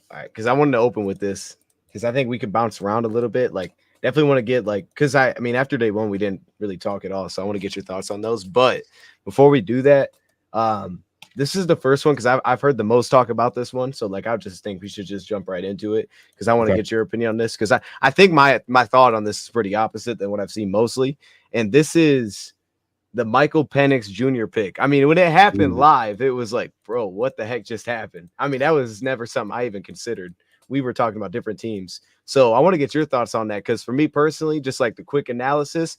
All right, because I wanted to open with this because I think we could bounce around a little bit. Like, definitely want to get like because I mean after day one we didn't really talk at all, so I want to get your thoughts on those. But before we do that, um, this is the first one because I've heard the most talk about this one. So like I just think we should just jump right into it because I want to Okay. get your opinion on this because I think my thought on this is pretty opposite than what I've seen mostly, and this is the Michael Penix Jr. pick. I mean, when it happened Ooh. live, it was like, bro, what the heck just happened? I mean, that was never something I even considered. We were talking about different teams. So I want to get your thoughts on that because for me personally, just like the quick analysis,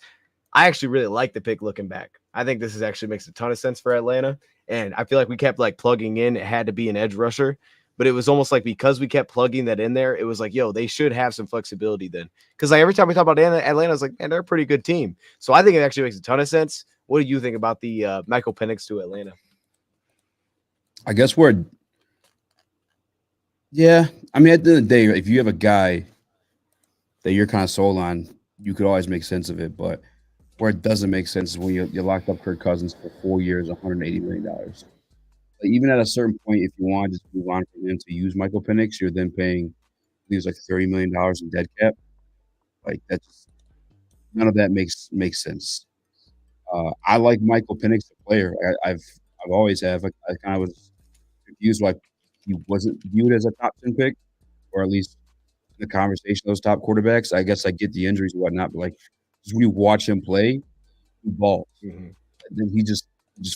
I actually really like the pick looking back. I think this is actually makes a ton of sense for Atlanta. And I feel like we kept like plugging in, it had to be an edge rusher. But it was almost like because we kept plugging that in there, it was like, yo, they should have some flexibility then. Because like every time we talk about Atlanta, I was like, man, they're a pretty good team. So I think it actually makes a ton of sense. What do you think about the Michael Penix to Atlanta? I guess we're yeah. I mean, at the end of the day, if you have a guy that you're kind of sold on, you could always make sense of it. But where it doesn't make sense is when you locked up Kirk Cousins for 4 years, $180 million. Like, even at a certain point, if you want to just move on from him to use Michael Penix, you're then paying leaves like $30 million in dead cap. Like that's just, none of that makes sense. I like Michael Penix, the player. I've always have. I kind of was confused why he wasn't viewed as a top 10 pick, or at least in the conversation of those top quarterbacks. I guess I get the injuries and whatnot, but like just when you watch him play, he balls. Mm-hmm. And then he just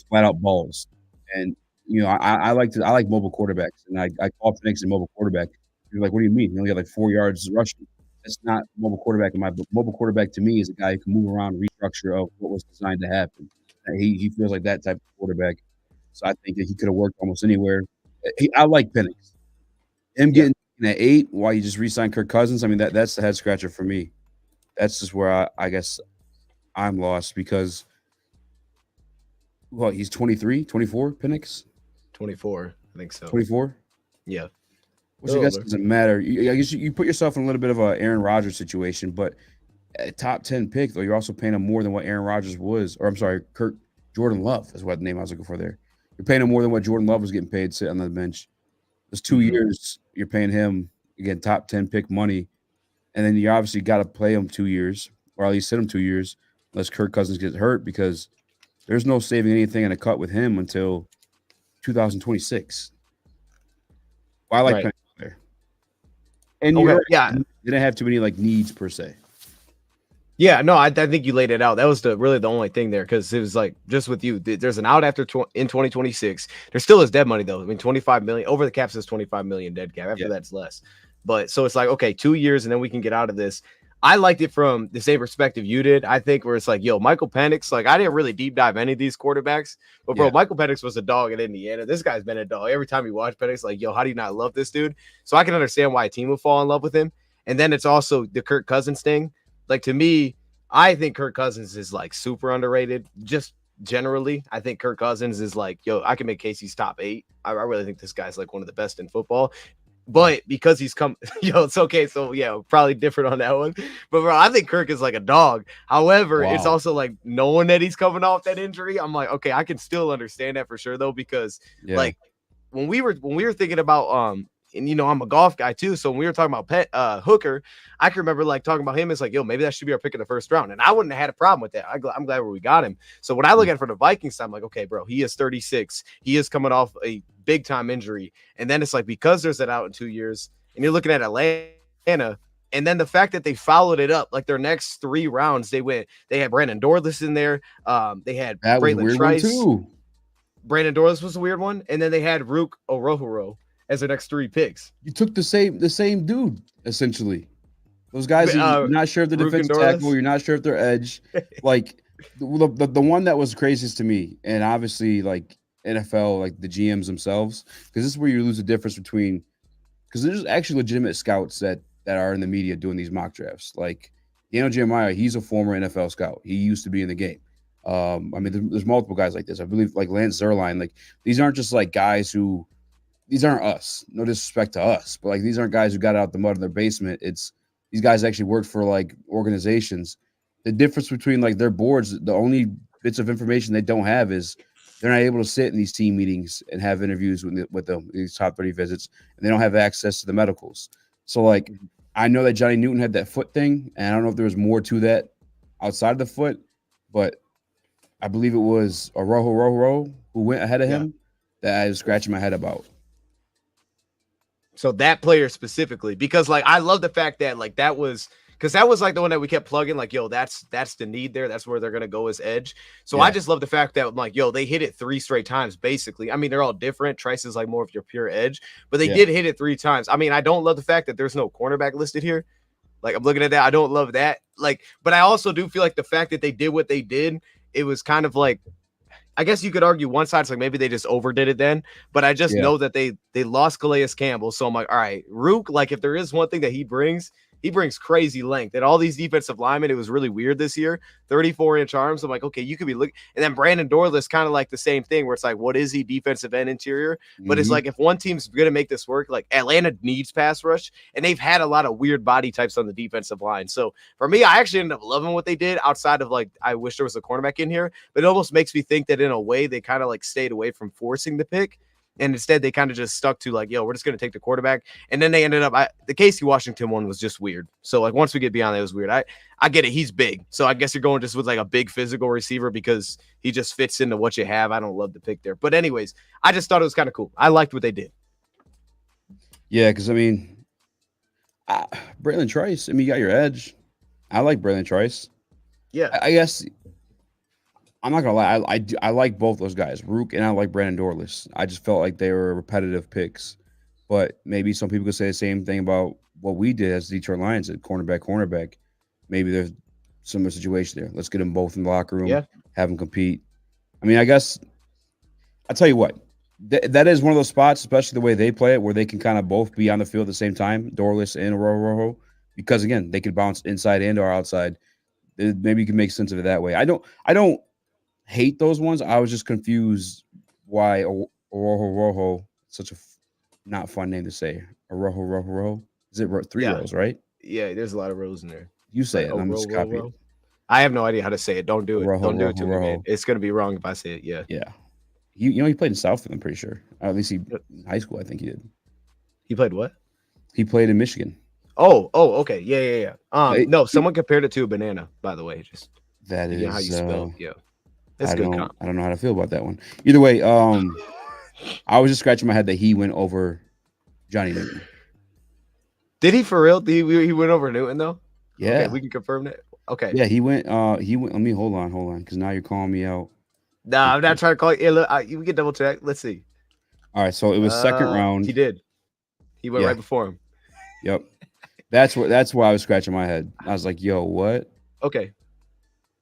flat out balls. And I like mobile quarterbacks, and I call Penix a mobile quarterback. You're like, what do you mean? He only got like 4 yards rushing. That's not mobile quarterback in my book. Mobile quarterback to me is a guy who can move around, restructure of what was designed to happen. He feels like that type of quarterback. So I think that he could have worked almost anywhere. I like Penix. Him Yeah. getting at 8 while you just re-sign Kirk Cousins. I mean that's the head scratcher for me. That's just where I guess I'm lost because he's 23, 24, Penix? 24, I think so. 24? Yeah. A Which I little guess older. doesn't matter. I guess you put yourself in a little bit of a Aaron Rodgers situation, but a top 10 pick, though, you're also paying him more than what Aaron Rodgers was. Or I'm sorry, Jordan Love is what the name I was looking for there. You're paying him more than what Jordan Love was getting paid sitting on the bench. Those 2 years, you're paying him, again, top 10 pick money. And then you obviously got to play him 2 years, or at least sit him 2 years, unless Kirk Cousins gets hurt, because there's no saving anything in a cut with him until 2026. Well, I like Right. Penny there. And you're Okay. right. Yeah. They didn't have too many like needs per se. Yeah, no, I think you laid it out. That was really the only thing there because it was like just with you. There's an out after in 2026. There still is dead money though. I mean, 25 million over the cap says 25 million dead cap. After Yeah. that's less. But so it's like okay, 2 years and then we can get out of this. I liked it from the same perspective you did. I think where it's like, yo, Michael Penix. Like I didn't really deep dive any of these quarterbacks, but bro, Yeah. Michael Penix was a dog in Indiana. This guy's been a dog. Every time you watch Penix, like, yo, how do you not love this dude? So I can understand why a team would fall in love with him. And then it's also the Kirk Cousins thing. Like to me, I think Kirk Cousins is like super underrated. Just generally, I think Kirk Cousins is like, yo, I can make Casey's top 8. I really think this guy's like one of the best in football. Wow. But because he's come, yo, it's okay. So yeah, probably different on that one. But bro, I think Kirk is like a dog. However, it's Wow. also like knowing that he's coming off that injury. I'm like, okay, I can still understand that for sure though, because Yeah. like when we were thinking about and you know I'm a golf guy too, so when we were talking about Hooker, I can remember like talking about him as like, yo, maybe that should be our pick in the first round, and I wouldn't have had a problem with that. I'm glad where we got him. So when I look at it for the Vikings, I'm like, okay, bro, he is 36, he is coming off a big time injury, and then it's like because there's that out in 2 years, and you're looking at Atlanta. And then the fact that they followed it up, like their next 3 rounds, they had Brandon Dorless in there. They had That was a Braylon weird one Trice. too. Brandon Dorless was a weird one. And then they had Rook Orohoro as their next 3 picks. You took the same dude, essentially. Those guys, you're not sure if they're Rook and defensive tackle, Dorless. you're not sure if they're edge. Like the one that was craziest to me, and obviously like NFL, like the GMs themselves, because this is where you lose the difference between because there's actually legitimate scouts that are in the media doing these mock drafts. Like Daniel Jeremiah, he's a former NFL scout. He used to be in the game. I mean, there's multiple guys like this. I believe like Lance Zierlein. Like these aren't just like guys who these aren't us. No disrespect to us, but like these aren't guys who got out the mud in their basement. It's these guys actually worked for like organizations. The difference between like their boards, the only bits of information they don't have is they're not able to sit in these team meetings and have interviews with them, these top 30 visits, and they don't have access to the medicals. So, like, I know that Johnny Newton had that foot thing, and I don't know if there was more to that outside of the foot, but I believe it was a Rojo who went ahead of him that I was scratching my head about. So that player specifically, because like I love the fact that like that was because that was like the one that we kept plugging, like, yo, that's the need there. That's where they're gonna go as edge. So I just love the fact that like, yo, they hit it 3 straight times, basically. I mean, they're all different. Trice is like more of your pure edge, but they did hit it 3 times. I mean, I don't love the fact that there's no cornerback listed here. Like, I'm looking at that. I don't love that. Like, but I also do feel like the fact that they did what they did, it was kind of like, I guess you could argue one side's like maybe they just overdid it then, but I just know that they lost Calais Campbell. So I'm like, all right, Rook, like if there is one thing that he brings crazy length. And all these defensive linemen, it was really weird this year. 34-inch arms. I'm like, okay, you could be looking. And then Brandon Dorless kind of like the same thing where it's like, what is he? Defensive end interior. But it's like if one team's going to make this work, like Atlanta needs pass rush, and they've had a lot of weird body types on the defensive line. So for me, I actually ended up loving what they did outside of like, I wish there was a cornerback in here, but it almost makes me think that in a way they kind of like stayed away from forcing the pick. And instead, they kind of just stuck to like, yo, we're just going to take the quarterback. And then they ended up, the Casey Washington one was just weird. So like once we get beyond that, it was weird. I get it. He's big. So I guess you're going just with like a big physical receiver because he just fits into what you have. I don't love the pick there. But anyways, I just thought it was kind of cool. I liked what they did. Yeah, because I mean, Braylon Trice, I mean, you got your edge. I like Braylon Trice. Yeah. I guess I'm not gonna lie. I like both those guys, Rook, and I like Brandon Dorless. I just felt like they were repetitive picks, but maybe some people could say the same thing about what we did as the Detroit Lions at cornerback. Maybe there's similar situation there. Let's get them both in the locker room, have them compete. I mean, I guess I'll tell you what. That is one of those spots, especially the way they play it, where they can kind of both be on the field at the same time, Dorless and Rojo, because again, they could bounce inside and or outside. Maybe you can make sense of it that way. I don't hate those ones. I was just confused why Rojo, such a not fun name to say. Rojo. Is it 3 rows, right? Yeah, there's a lot of rows in there. You say it. I'm just copying it. I have no idea how to say it. Don't do it. Don't do it to me, man. It's going to be wrong if I say it. Yeah. Yeah. You know, he played in Southfield, I'm pretty sure. At least in high school, I think he did. He played what? He played in Michigan. Oh, okay. Yeah. No, someone compared it to a banana, by the way. Just that is how you spell. Yeah. I don't know how to feel about that one. Either way, I was just scratching my head that he went over Johnny Newton. Did he for real? He went over Newton though? Yeah. Okay, we can confirm that. Okay. Yeah, he went. Let me hold on, because now you're calling me out. Nah, I'm not trying to call you. Look, you can double check. Let's see. All right, so it was second round. He did. He went right before him. Yep. That's why I was scratching my head. I was like, yo, what? Okay.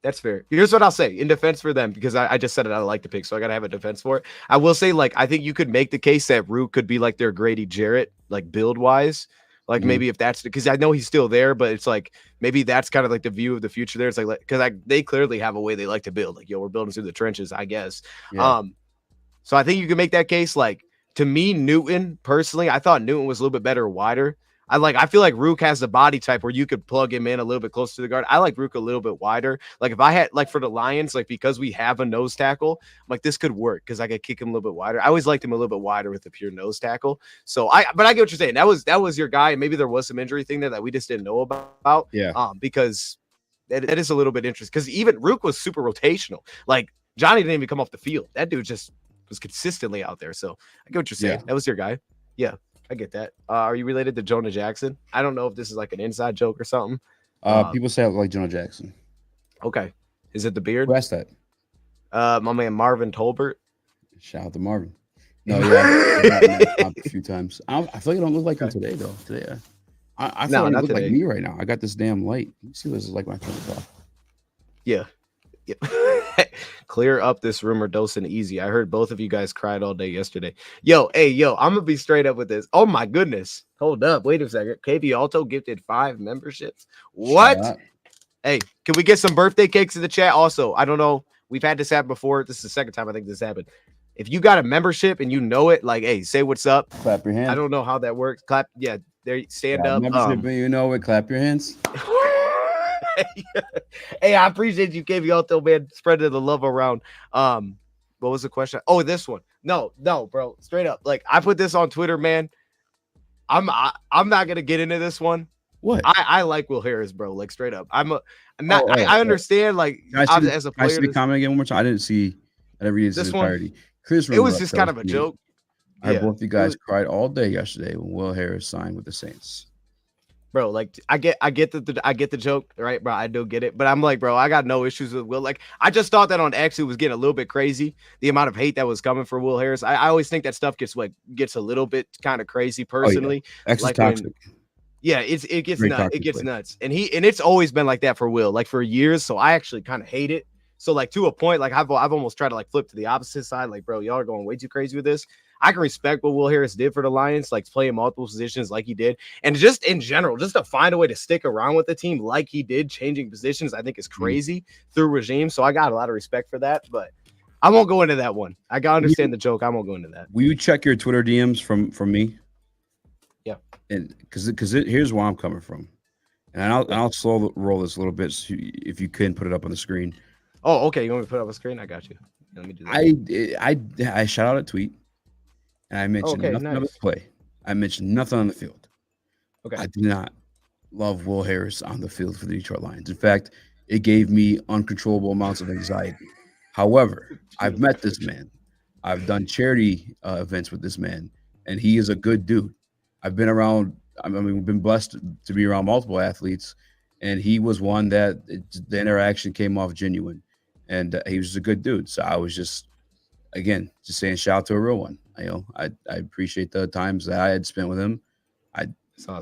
That's fair. Here's what I'll say in defense for them, because I just said it. I like the pick, so I gotta have a defense for it. I will say, like, I think you could make the case that Rook could be like their Grady Jarrett, like build wise. Like maybe if that's because I know he's still there, but it's like maybe that's kind of like the view of the future there. It's like because they clearly have a way they like to build. Like, yo, we're building through the trenches, I guess. Yeah. So I think you can make that case. Like, to me, Newton personally, I thought Newton was a little bit better wider. I feel like Rook has the body type where you could plug him in a little bit closer to the guard. I like Rook a little bit wider. Like if I had like for the Lions, like because we have a nose tackle, like this could work because I could kick him a little bit wider. I always liked him a little bit wider with the pure nose tackle. So but I get what you're saying. That was your guy. Maybe there was some injury thing there that we just didn't know about. Yeah. Because that is a little bit interesting because even Rook was super rotational. Like Johnny didn't even come off the field. That dude just was consistently out there. So I get what you're saying. Yeah. That was your guy. Yeah. I get that. Are you related to Jonah Jackson? I don't know if this is like an inside joke or something. People say I look like Jonah Jackson. Okay. Is it the beard? Who asked that? My man Marvin Tolbert. Shout out to Marvin. No, yeah, a few times. I feel like I don't look like him today, though. Today, I feel like I look like me right now. I got this damn light. Let me see what this is like when I turn this off. Yeah. Clear up this rumor dose and easy. I heard both of you guys cried all day yesterday. Yo, I'm gonna be straight up with this. Oh my goodness. Hold up. Wait a second. KB Alto gifted 5 memberships. What? Hey, can we get some birthday cakes in the chat? Also, I don't know. We've had this happen before. This is the second time I think this happened. If you got a membership and you know it, like, hey, say what's up. Clap your hands. I don't know how that works. Clap. Yeah, there. Stand up. Membership, you know it. Clap your hands. Hey, I appreciate you, KB Alto, man, spreading the love around. What was the question? Oh, this one. No, bro. Straight up. Like I put this on Twitter, man. I'm not gonna get into this one. What? I like Will Harris, bro. Like straight up. I understand. Like as a Can I see player, the comment again one more time? I didn't see. I never read this in entirety. Chris, it was just kind of a joke. I heard both of you guys cried all day yesterday when Will Harris signed with the Saints. Bro, like I get the joke, right, bro? I do get it, but I'm like, bro, I got no issues with Will. Like, I just thought that on X it was getting a little bit crazy. The amount of hate that was coming for Will Harris. I always think that stuff gets a little bit kind of crazy personally. Oh, yeah. X like is toxic. It gets nuts. It gets nuts, and it's always been like that for Will, like for years. So I actually kind of hate it. So like to a point, like I've almost tried to like flip to the opposite side. Like, bro, y'all are going way too crazy with this. I can respect what Will Harris did for the Lions, like playing multiple positions like he did. And just in general, just to find a way to stick around with the team like he did, changing positions, I think is crazy through regime. So I got a lot of respect for that, but I won't go into that one. I got to understand the joke. I won't go into that. Will you check your Twitter DMs from me? Yeah. And because here's where I'm coming from. And I'll slow roll this a little bit so if you can put it up on the screen. Oh, okay. You want me to put it up on the screen? I got you. Let me do that. I shot out a tweet. And I mentioned nothing on the play. I mentioned nothing on the field. Okay. I did not love Will Harris on the field for the Detroit Lions. In fact, it gave me uncontrollable amounts of anxiety. However, I've met this man. I've done charity events with this man, and he is a good dude. I've been around. We've been blessed to be around multiple athletes, and he was one that the interaction came off genuine, and he was a good dude. So I was just saying shout out to a real one. I appreciate the times that I had spent with him. I'm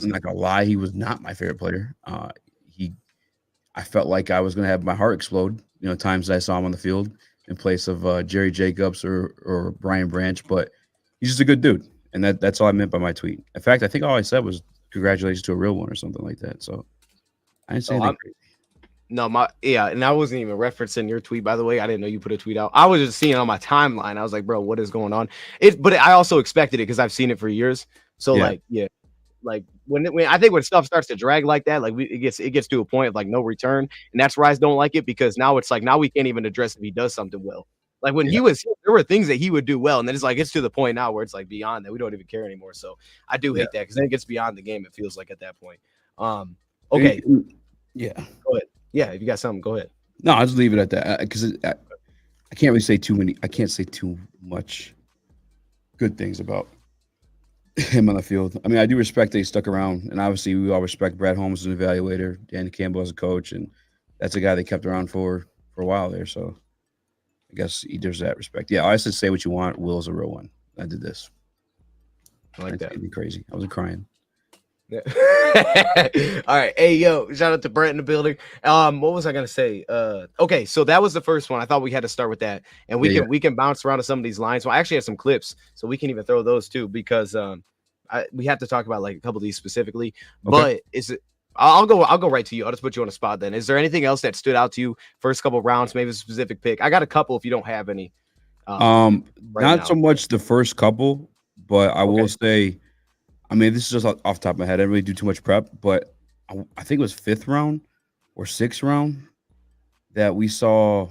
not gonna lie, he was not my favorite player. I felt like I was gonna have my heart explode. Times that I saw him on the field in place of Jerry Jacobs or Brian Branch, but he's just a good dude, and that's all I meant by my tweet. In fact, I think all I said was congratulations to a real one or something like that. So I didn't say anything crazy. No, and I wasn't even referencing your tweet, by the way. I didn't know you put a tweet out. I was just seeing it on my timeline. I was like, bro, what is going on? But I also expected it because I've seen it for years. So like when I think when stuff starts to drag like that, like it gets to a point of like no return, and that's where I don't like it because now it's like now we can't even address if he does something well. Like when he was, there were things that he would do well, and then it's to the point now where it's like beyond that we don't even care anymore. So I do hate that because then it gets beyond the game. It feels like at that point. Okay. Yeah. Go ahead. Yeah, if you got something, go ahead. No, I'll just leave it at that because I can't really say too many. I can't say too much good things about him on the field. I mean, I do respect that he stuck around, and obviously we all respect Brad Holmes as an evaluator, Dan Campbell as a coach, and that's a guy they kept around for a while there. So I guess he deserves that respect. Yeah, I said say what you want. Will's a real one. I did this. I like that. Crazy. I wasn't crying. Yeah. All right. Hey, yo, shout out to Brett in the building. What was I gonna say? Okay, so that was the first one. I thought we had to start with that, and we can bounce around to some of these lines. So I actually have some clips, so we can even throw those too because we have to talk about like a couple of these specifically. Okay. But I'll go right to you. I'll just put you on the spot then. Is there anything else that stood out to you first couple of rounds? Maybe a specific pick. I got a couple if you don't have any. Not so much the first couple, but I will say. I mean, this is just off the top of my head. I didn't really do too much prep, but I think it was 5th round or 6th round that we saw.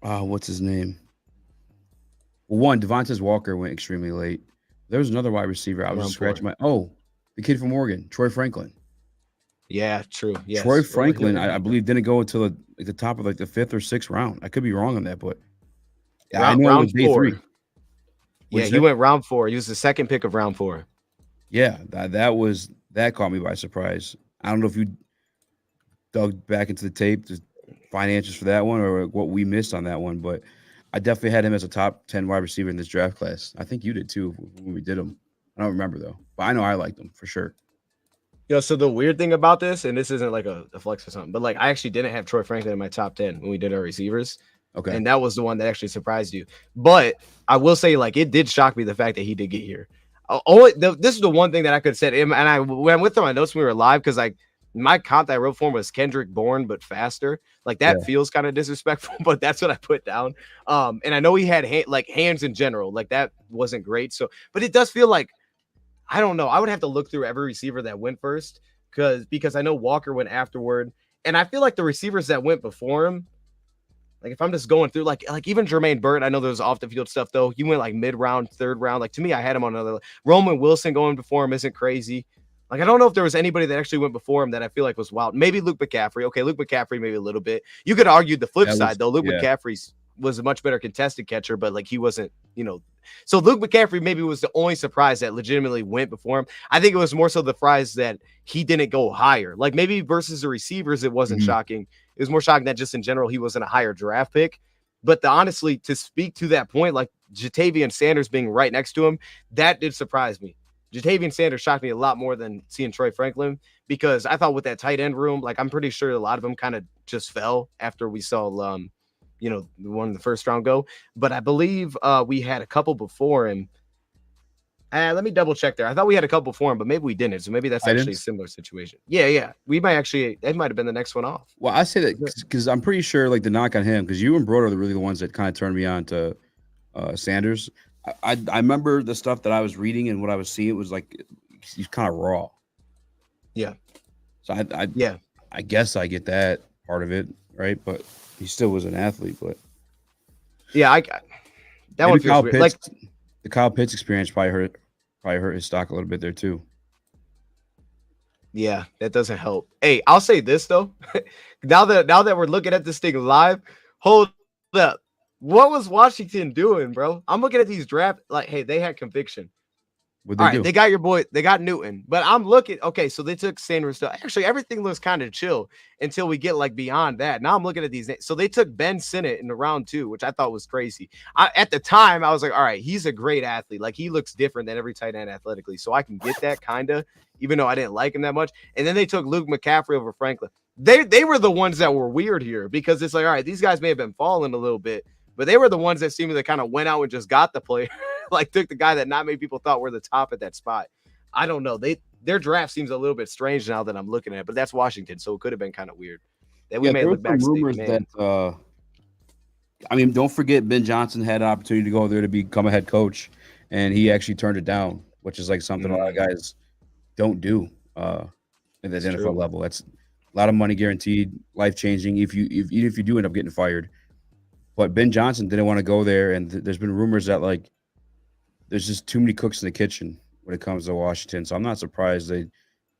What's his name? Well, one, Devontae Walker went extremely late. There was another wide receiver. I was just scratching the kid from Oregon, Troy Franklin. Yeah, true. Yes. Troy Franklin, I believe, didn't go until the top of like the 5th or 6th round. I could be wrong on that, but I know it was day 3. Yeah, he went round 4. He was the second pick of round 4. Yeah, that caught me by surprise. I don't know if you dug back into the tape, the financials for that one, or what we missed on that one, but I definitely had him as a top 10 wide receiver in this draft class. I think you did too when we did him. I don't remember though, but I know I liked him for sure. Yo, so the weird thing about this, and this isn't like a flex or something, but like I actually didn't have Troy Franklin in my top 10 when we did our receivers. Okay. And that was the one that actually surprised you. But I will say, like, it did shock me the fact that he did get here. This is the one thing that I could have said, and I went through my notes when we were live because like my comp that I wrote for him was Kendrick Bourne, but faster. Like that feels kind of disrespectful, but that's what I put down. And I know he had hands in general, like that wasn't great. So, but it does feel like I don't know. I would have to look through every receiver that went first because I know Walker went afterward, and I feel like the receivers that went before him, Like if I'm just going through like even Jermaine Burton, I know there's off the field stuff though. He went like mid round, third round. Like to me, I had him on another. Roman Wilson going before him isn't crazy. Like I don't know if there was anybody that actually went before him that I feel like was wild. Maybe Luke McCaffrey. Okay, Luke McCaffrey maybe a little bit. You could argue the flip side though. Luke McCaffrey's was a much better contested catcher, but like he wasn't, So Luke McCaffrey maybe was the only surprise that legitimately went before him. I think it was more so the surprise that he didn't go higher. Like maybe versus the receivers, it wasn't shocking. It was more shocking that just in general he wasn't a higher draft pick. But honestly, to speak to that point, like Jatavian Sanders being right next to him, that did surprise me. Jatavian Sanders shocked me a lot more than seeing Troy Franklin, because I thought with that tight end room, like I'm pretty sure a lot of them kind of just fell after we saw one in the first round go. But I believe we had a couple before him. Let me double check there. I thought we had a couple before him, but maybe we didn't. So maybe that's actually a similar situation. Yeah. We might actually, it might have been the next one off. Well, I say that because I'm pretty sure like the knock on him, because you and Broad are really the ones that kind of turned me on to Sanders. I remember the stuff that I was reading and what I was seeing was like he's kind of raw. Yeah. So I guess I get that part of it, right? But he still was an athlete. But yeah, that one feels weird. Like the Kyle Pitts experience probably hurt his stock a little bit there too. Yeah, that doesn't help. Hey, I'll say this though. now that we're looking at this thing live, hold up. What was Washington doing, bro? I'm looking at these draft, like, hey, they had conviction. All right, they got your boy, they got Newton, but I'm looking. Okay, so they took Sanders. Actually, everything looks kind of chill until we get like beyond that. Now I'm looking at these. So they took Ben Sinnott in the round 2, which I thought was crazy. At the time, I was like, all right, he's a great athlete. Like he looks different than every tight end athletically, so I can get that kind of, even though I didn't like him that much. And then they took Luke McCaffrey over Franklin. They were the ones that were weird here, because it's like, all right, these guys may have been falling a little bit, but they were the ones that seemed to kind of went out and just got the player, like took the guy that not many people thought were the top at that spot. I don't know. Their draft seems a little bit strange now that I'm looking at it, but that's Washington, so it could have been kind of weird. That we may look back. Rumors that don't forget Ben Johnson had an opportunity to go there to become a head coach, and he actually turned it down, which is like something a lot of guys don't do at the NFL level. That's a lot of money guaranteed, life changing. Even if you do end up getting fired. But Ben Johnson didn't want to go there, and there's been rumors that like there's just too many cooks in the kitchen when it comes to Washington. So I'm not surprised they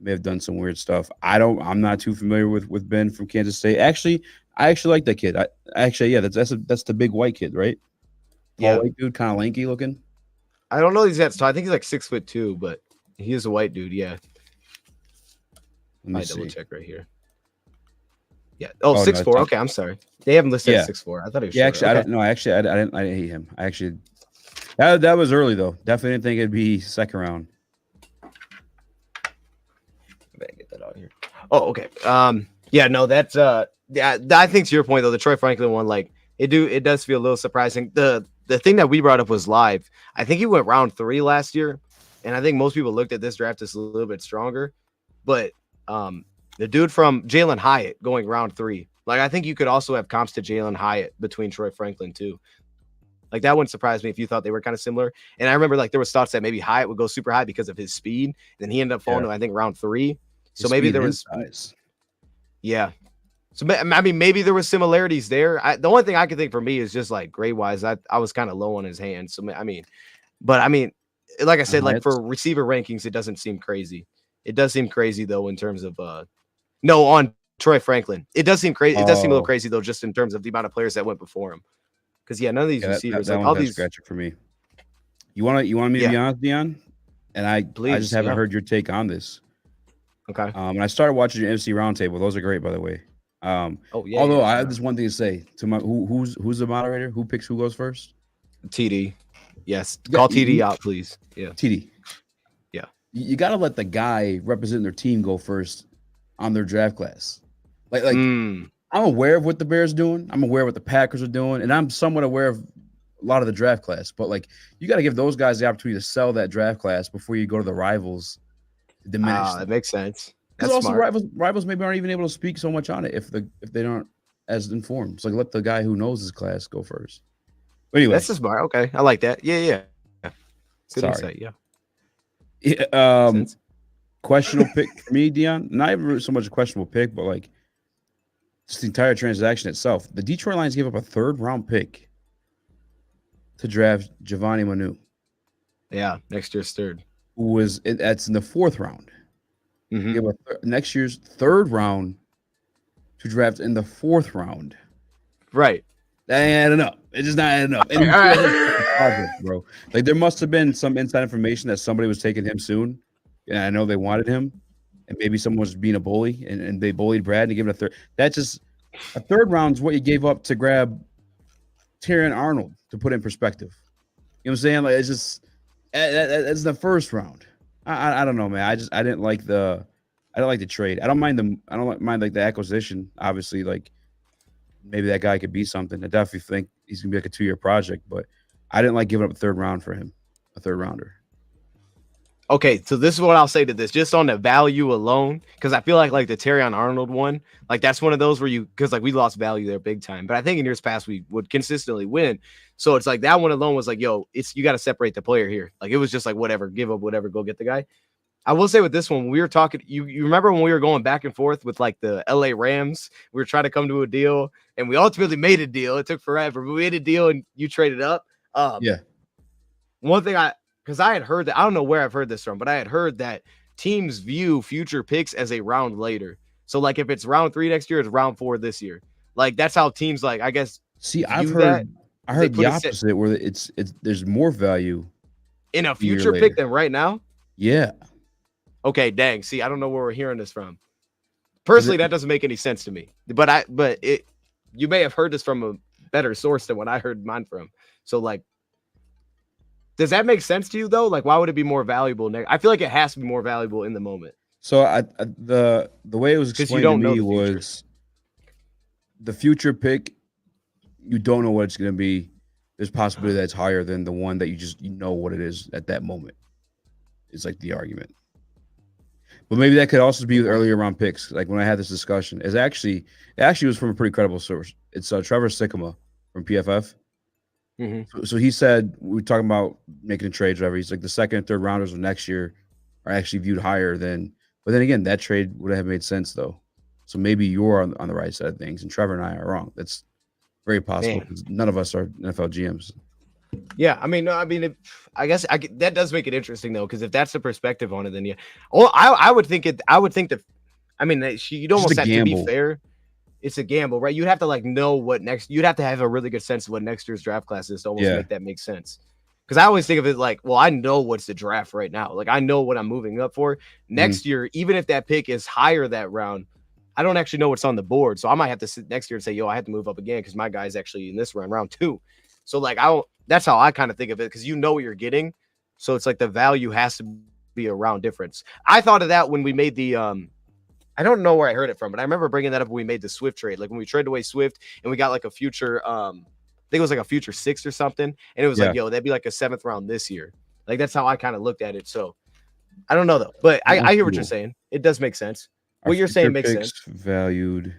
may have done some weird stuff. I'm not too familiar with Ben from Kansas State. Actually, I actually like that kid. That's the big white kid, right? Yeah, white dude, kind of lanky looking. I don't know these stats. So I think he's like 6'2", but he is a white dude. Yeah. Let me double check right here. Yeah. Oh, 6'4". Okay, I'm sorry. They haven't listed at 6'4". I thought he was. Yeah, actually, okay. I didn't hate him. I actually, that was early though. Definitely didn't think it'd be second round. I better get that out here. Oh, okay. Yeah, no, that's I think to your point though, the Troy Franklin one, like it does feel a little surprising. The thing that we brought up was live. I think he went round 3 last year, and I think most people looked at this draft as a little bit stronger, but the dude from Jalen Hyatt going round 3. Like, I think you could also have comps to Jalen Hyatt between Troy Franklin too. Like, that wouldn't surprise me if you thought they were kind of similar. And I remember like there was thoughts that maybe Hyatt would go super high because of his speed. And then he ended up falling to, I think, round 3. So maybe there was size. Yeah. So I mean, maybe there was similarities there. The only thing I could think for me is just like grade wise, I was kind of low on his hand. So I mean, like I said, like for receiver rankings, it doesn't seem crazy. It does seem crazy though in terms of on Troy Franklin. It does seem crazy. It does seem a little crazy though, just in terms of the amount of players that went before him. Because none of these receivers, that like all these, scratcher for me. You want me to be honest, Dion? And I just haven't heard your take on this. Okay. And I started watching your NFC Roundtable. Those are great, by the way. Although I have just one thing to say to my who's the moderator? Who picks who goes first? TD. Yes. Call TD out, please. Yeah. TD. Yeah. You got to let the guy representing their team go first on their draft class. Like I'm aware of what the Bears are doing. I'm aware of what the Packers are doing, and I'm somewhat aware of a lot of the draft class. But like, you got to give those guys the opportunity to sell that draft class before you go to the rivals. Diminish. That makes sense. Because also rivals maybe aren't even able to speak so much on it if they aren't as informed. So like, let the guy who knows his class go first. But anyway, that's smart. Okay, I like that. Yeah. Good insight. Questionable pick for me, Dion. Not even so much a questionable pick, but like just the entire transaction itself. The Detroit Lions gave up a 3rd-round pick to draft Giovanni Manu, Yeah, next year's third. who was that's in the 4th round. Mm-hmm. Give next year's 3rd round to draft in the 4th round. Right. That ain't adding up. It's just not adding up. And project, bro. Like there must have been some inside information that somebody was taking him soon, and I know they wanted him, and maybe someone was being a bully, and they bullied Brad and gave him a 3rd. That's just a 3rd round is what you gave up to grab Tyrion Arnold, to put in perspective. You know what I'm saying? Like it's just that's the 1st round. I don't know, man. I didn't like the trade. I don't mind like the acquisition. Obviously, like maybe that guy could be something. I definitely think he's gonna be like a 2-year project, but I didn't like giving up a 3rd round for him, a 3rd rounder. Okay, so this is what I'll say to this, just on the value alone, because I feel like the Terrion Arnold one, like that's one of those where because like we lost value there big time, but I think in years past we would consistently win. So it's like that one alone was like, yo, you got to separate the player here. Like it was just like whatever, give up whatever, go get the guy. I will say with this one, we were talking. You remember when we were going back and forth with like the LA Rams? We were trying to come to a deal, and we ultimately made a deal. It took forever, but we made a deal, and you traded up. Yeah. One thing because I had heard that, I don't know where I've heard this from, but I had heard that teams view future picks as a round later. So like if it's round 3 next year, it's round 4 this year. Like that's how teams like, I guess. See, I heard the opposite, where it's there's more value in a future pick than right now. Yeah. Okay, dang. See, I don't know where we're hearing this from. Personally, that doesn't make any sense to me. But you may have heard this from a better source than what I heard mine from. So like, does that make sense to you though? Like, why would it be more valuable? I feel like it has to be more valuable in the moment. So the way it was explained to me was the future pick. You don't know what it's going to be. There's possibility that it's higher than the one that you know what it is at that moment. It's like the argument. But maybe that could also be with earlier round picks. Like when I had this discussion, it actually was from a pretty credible source. It's Trevor Sikkema from PFF. Mm-hmm. So he said, we were talking about making trades, whatever. He's like the 2nd and 3rd rounders of next year are actually viewed higher than. But then again, that trade would have made sense though. So maybe you're on the right side of things, and Trevor and I are wrong. That's very possible because none of us are NFL GMs. Yeah, I guess that does make it interesting though, because if that's the perspective on it, then yeah. Well, I would think that. I mean, you'd almost have to be fair. It's a gamble, right? You'd have to like know what next. You'd have to have a really good sense of what next year's draft class is to almost make sense. Because I always think of it like, well, I know what's the draft right now. Like I know what I'm moving up for next year. Even if that pick is higher that round, I don't actually know what's on the board. So I might have to sit next year and say, yo, I have to move up again because my guy's actually in this round 2. So like that's how I kind of think of it, because you know what you're getting. So it's like the value has to be a round difference. I thought of that when we made the I don't know where I heard it from, but I remember bringing that up when we made the Swift trade. Like when we traded away Swift and we got like a future I think it was like a future 6 or something, and it was like, yo, that'd be like a 7th round this year. Like that's how I kind of looked at it. So I don't know though, but I hear what you're saying. It does make sense. What you're saying makes sense. Valued.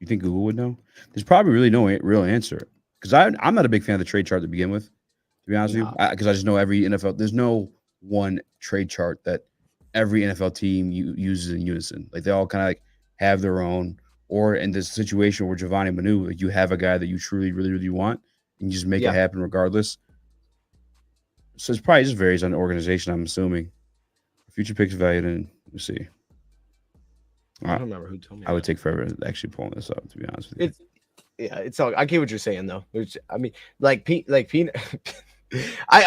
You think Google would know? There's probably really no real answer, because I'm not a big fan of the trade chart to begin with, to be honest with you, because I just know every NFL. There's no one trade chart that every NFL team uses in unison. Like they all kind of like have their own. Or in this situation where Giovanni Manu, like you have a guy that you truly, really, really want, and you just make it happen regardless. So it's probably just varies on the organization, I'm assuming. Future picks valued in, let's see. I don't remember who told me. I would take forever actually pulling this up, to be honest with you. It's all. I get what you're saying though. I mean, I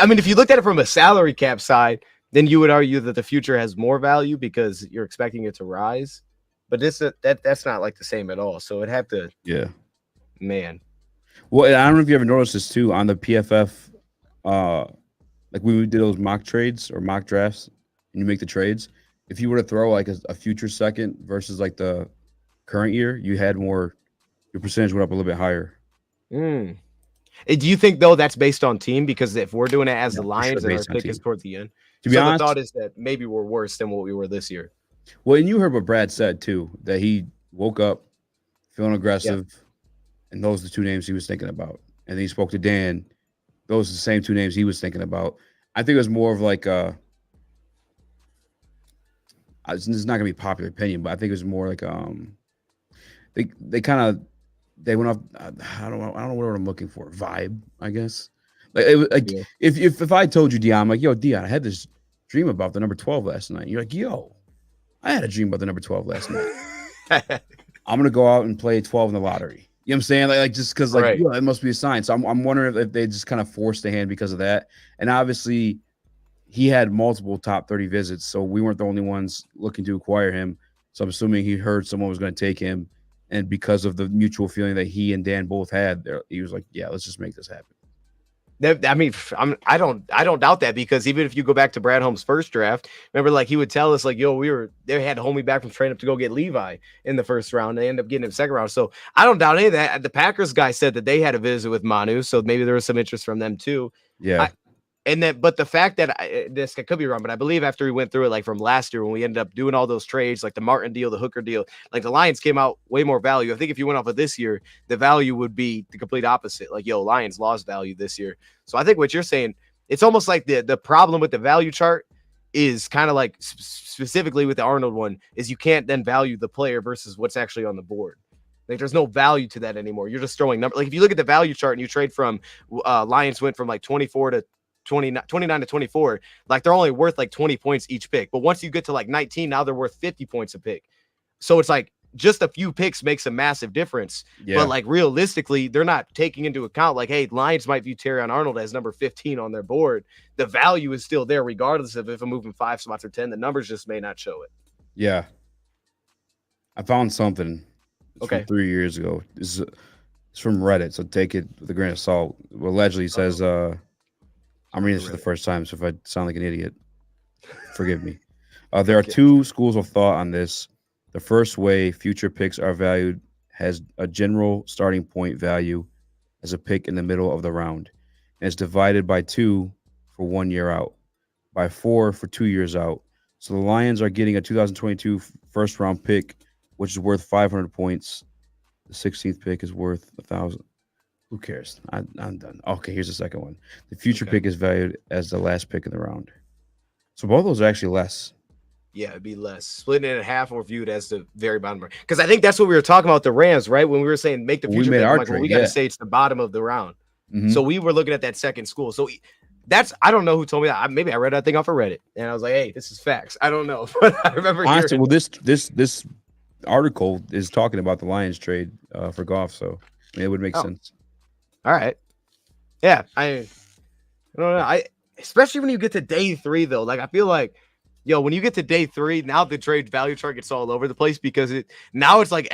mean, if you looked at it from a salary cap side, then you would argue that the future has more value because you're expecting it to rise. But that's not like the same at all. So it'd have to. Yeah. Man. Well, I don't know if you ever noticed this too on the PFF. Like when we did those mock trades or mock drafts, and you make the trades. If you were to throw like a future second versus like the current year, you had more. Your percentage went up a little bit higher. Do you think though that's based on team? Because if we're doing it as the Lions and our pick is towards the end, to be honest, the thought is that maybe we're worse than what we were this year. Well, and you heard what Brad said too, that he woke up feeling aggressive, and those are the 2 names he was thinking about. And then he spoke to Dan; those are the same 2 names he was thinking about. I think it was more of like this is not gonna be popular opinion, but I think it was more like they kind of they went off. I don't know what I'm looking for. Vibe, I guess. Like Yeah. if I told you, Dion, I'm like, yo, Dion, I had this dream about the number 12 last night. You're like, yo, I had a dream about the number 12 last night. I'm gonna go out and play 12 in the lottery. You know what I'm saying? Like just because like Right. yeah, it must be a sign. So I'm wondering if they just kind of forced the hand because of that. And obviously he had multiple top 30 visits, so we weren't the only ones looking to acquire him. So I'm assuming he heard someone was going to take him, and because of the mutual feeling that he and Dan both had, he was like, "Yeah, let's just make this happen." I mean, I don't doubt that, because even if you go back to Brad Holmes' first draft, remember, like, he would tell us, like, yo, they had to hold me back from training up to go get Levi in the first round. They end up getting him second round. So I don't doubt any of that. The Packers guy said that they had a visit with Manu, so maybe there was some interest from them too. Yeah, But the fact that this I could be wrong, but I believe after we went through it, like from last year when we ended up doing all those trades, like the Martin deal, the Hooker deal, like the Lions came out way more value. I think if you went off of this year, the value would be the complete opposite. Like, yo, Lions lost value this year. So I think what you're saying, it's almost like the problem with the value chart is kind of like specifically with the Arnold one is you can't then value the player versus what's actually on the board. Like, there's no value to that anymore. You're just throwing numbers. Like, if you look at the value chart and you trade from Lions went from like 29 to 24, like they're only worth like 20 points each pick. But once you get to like 19, now they're worth 50 points a pick. So it's like just a few picks makes a massive difference. yeah, But like realistically, they're not taking into account like, hey, Lions might view Terrion Arnold as number 15 on their board. The value is still there regardless of if I'm moving 5 spots or 10. The numbers just may not show it. yeah. I found something. It's Okay. from 3 years ago. It's from Reddit, so take it with a grain of salt. Allegedly says, I'm reading this for the first time, so if I sound like an idiot, forgive me. There are two schools of thought on this. The first way future picks are valued has a general starting point value as a pick in the middle of the round, and it's divided by 2 for 1 year out, by 4 for 2 years out. So the Lions are getting a 2022 first round pick, which is worth 500 points. The 16th pick is worth 1,000. Who cares? I'm done. Okay, here's the second one. The future pick is valued as the last pick in the round. So both of those are actually less. Yeah, it'd be less. Splitting it in half or viewed as the very bottom. Because I think that's what we were talking about the Rams, right? When we were saying make the future pick, like, well, we got to say it's the bottom of the round. Mm-hmm. So we were looking at that second school. So that's, I don't know who told me that. Maybe I read that thing off of Reddit, and I was like, hey, this is facts. I don't know, but I remember. Honestly, well, this article is talking about the Lions trade for Goff, so I mean, it would make sense. All right. Yeah, I don't know. Especially when you get to day 3, though. Like, I feel like, yo, when you get to day 3, now the trade value chart gets all over the place because now it's like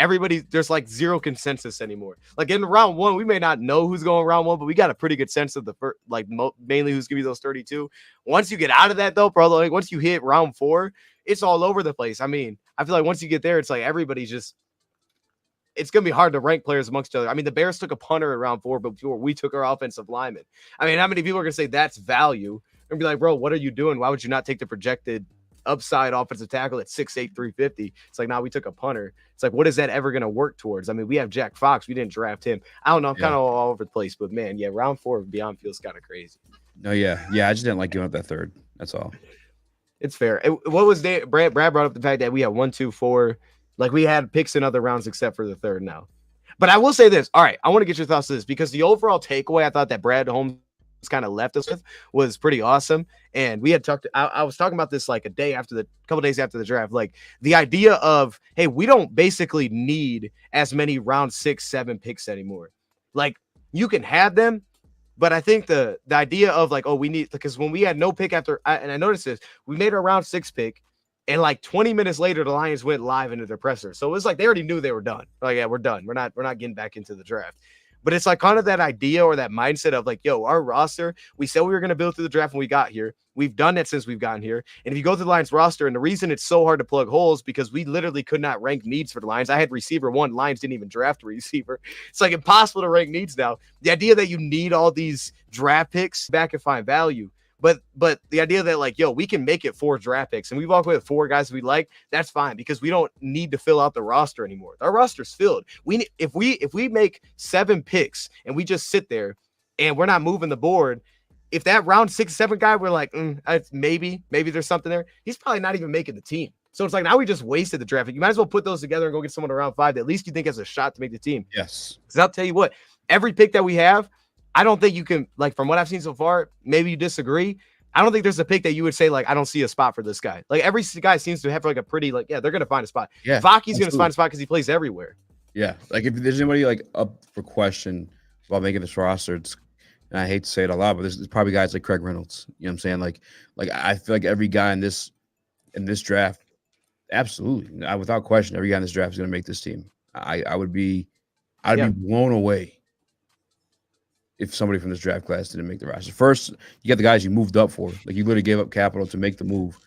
there's like zero consensus anymore. Like in round 1, we may not know who's going round 1, but we got a pretty good sense of the first, like mainly who's gonna be those 32. Once you get out of that, though, bro, like once you hit round 4, it's all over the place. I mean, I feel like once you get there, it's like everybody's just. It's going to be hard to rank players amongst each other. I mean, the Bears took a punter at round 4, but before we took our offensive lineman. I mean, how many people are going to say that's value and be like, bro, what are you doing? Why would you not take the projected upside offensive tackle at 6'8", 350? It's like, now we took a punter. It's like, what is that ever going to work towards? I mean, we have Jack Fox. We didn't draft him. I don't know. I'm kind of all over the place, but man, yeah, round 4 of beyond feels kind of crazy. No, yeah. I just didn't like giving up that third. That's all. It's fair. What was Brad brought up the fact that we had 1, 2, 4. Like, we had picks in other rounds except for the third now. But I will say this. All right, I want to get your thoughts on this because the overall takeaway I thought that Brad Holmes kind of left us with was pretty awesome. And we had talked. I was talking about this like a couple days after the draft. Like the idea of, hey, we don't basically need as many round 6, 7 picks anymore. Like, you can have them. But I think the idea of like, oh, we need, because when we had no pick after, and I noticed this, we made a round 6 pick. And like 20 minutes later, the Lions went live into their presser. So it was like they already knew they were done. Like, yeah, we're done. We're not getting back into the draft. But it's like kind of that idea or that mindset of like, yo, our roster, we said we were going to build through the draft when we got here. We've done that since we've gotten here. And if you go through the Lions roster, and the reason it's so hard to plug holes because we literally could not rank needs for the Lions. I had receiver 1. Lions didn't even draft a receiver. It's like impossible to rank needs now. The idea that you need all these draft picks back and find value. But the idea that like, yo, we can make it 4 draft picks and we walk away with 4 guys we like, that's fine because we don't need to fill out the roster anymore. Our roster's filled. If we make 7 picks and we just sit there and we're not moving the board, if that round 6, 7 guy, we're like, maybe there's something there. He's probably not even making the team. So it's like now we just wasted the draft. You might as well put those together and go get someone around 5 that at least you think has a shot to make the team. Yes. Because I'll tell you what, every pick that we have, I don't think you can, like, from what I've seen so far, maybe you disagree. I don't think there's a pick that you would say, like, I don't see a spot for this guy. Like, every guy seems to have, like, a pretty, like, yeah, they're going to find a spot. Yeah. Vaki's going to find a spot because he plays everywhere. Yeah. Like, if there's anybody, like, up for question about making this roster, it's, and I hate to say it a lot, but there's probably guys like Craig Reynolds. You know what I'm saying? Like I feel like every guy in this draft, absolutely, without question, every guy in this draft is going to make this team. I'd be blown away if somebody from this draft class didn't make the roster. First, you got the guys you moved up for. Like, you literally gave up capital to make the move.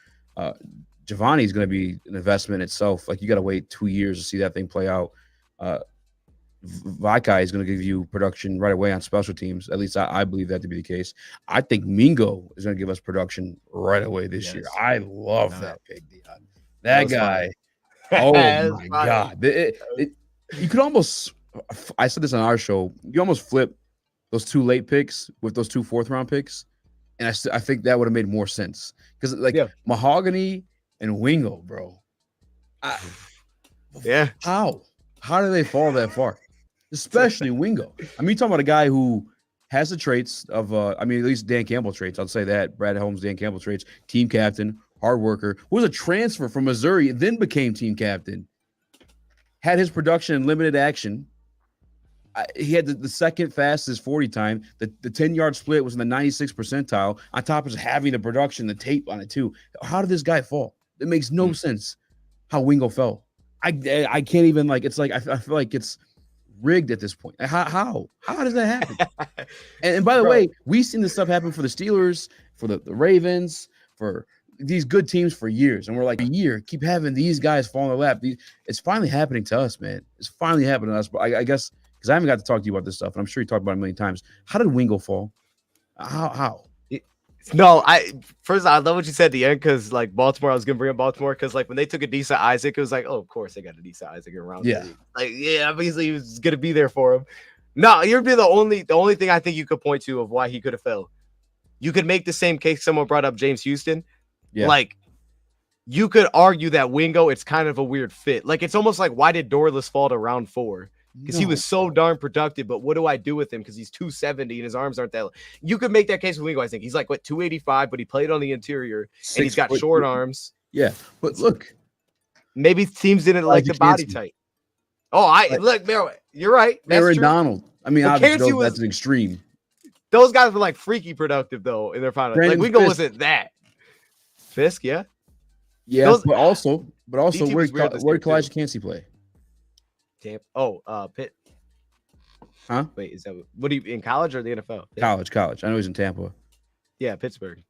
Giovanni is going to be an investment itself. Like, you got to wait 2 years to see that thing play out. Vaki is going to give you production right away on special teams. At least I believe that to be the case. I think Mingo is going to give us production right away this year. I love that pick, Dion. That guy. Oh, my God. You could almost – I said this on our show. You almost flip those 2 late picks with those 2 4th-round picks, and I think that would have made more sense. Because, like, Mahogany and Wingo, bro. How do they fall that far? Especially Wingo. I mean, you're talking about a guy who has the traits of, at least Dan Campbell traits. I'll say that. Brad Holmes, Dan Campbell traits. Team captain, hard worker. Was a transfer from Missouri, then became team captain. Had his production in limited action. He had the second fastest 40 time. The 10-yard split was in the 96th percentile. On top of having the production, the tape on it too. How did this guy fall? It makes no sense how Wingo fell. I can't even, like, it's like I feel like it's rigged at this point. How does that happen? and by the way, we've seen this stuff happen for the Steelers, for the Ravens, for these good teams for years, and we're like, a year keep having these guys fall in their lap. It's finally happening to us, man. It's finally happening to us. But I guess because I haven't got to talk to you about this stuff, and I'm sure you talked about it a million times. How did Wingo fall? How? No, first I love what you said at the end, because, like, Baltimore, I was gonna bring up Baltimore because, like, when they took Adisa Isaac, it was like, oh, of course they got Adisa Isaac in round 3. Like, yeah, obviously he was gonna be there for him. No, you'd be the only thing I think you could point to of why he could have fell. You could make the same case. Someone brought up James Houston. Yeah. Like, you could argue that Wingo, it's kind of a weird fit. Like, it's almost like, why did Dorless fall to round 4? Because he was so darn productive, but what do I do with him? Because he's 270 and his arms aren't that. You could make that case with Wingo. I think he's like 285, but he played on the interior and he's got short arms. Yeah, but look, maybe teams didn't like the body type. Look, you're right. Aaron Donald. I mean, obviously that's an extreme. Those guys were, like, freaky productive though in their final. Like, Wingo wasn't that. Fisk, yeah, but also where did Kalijah Kancey play? Pitt. Huh? Wait, is that what he in college or the NFL? College. I know he's in Tampa. Yeah, Pittsburgh.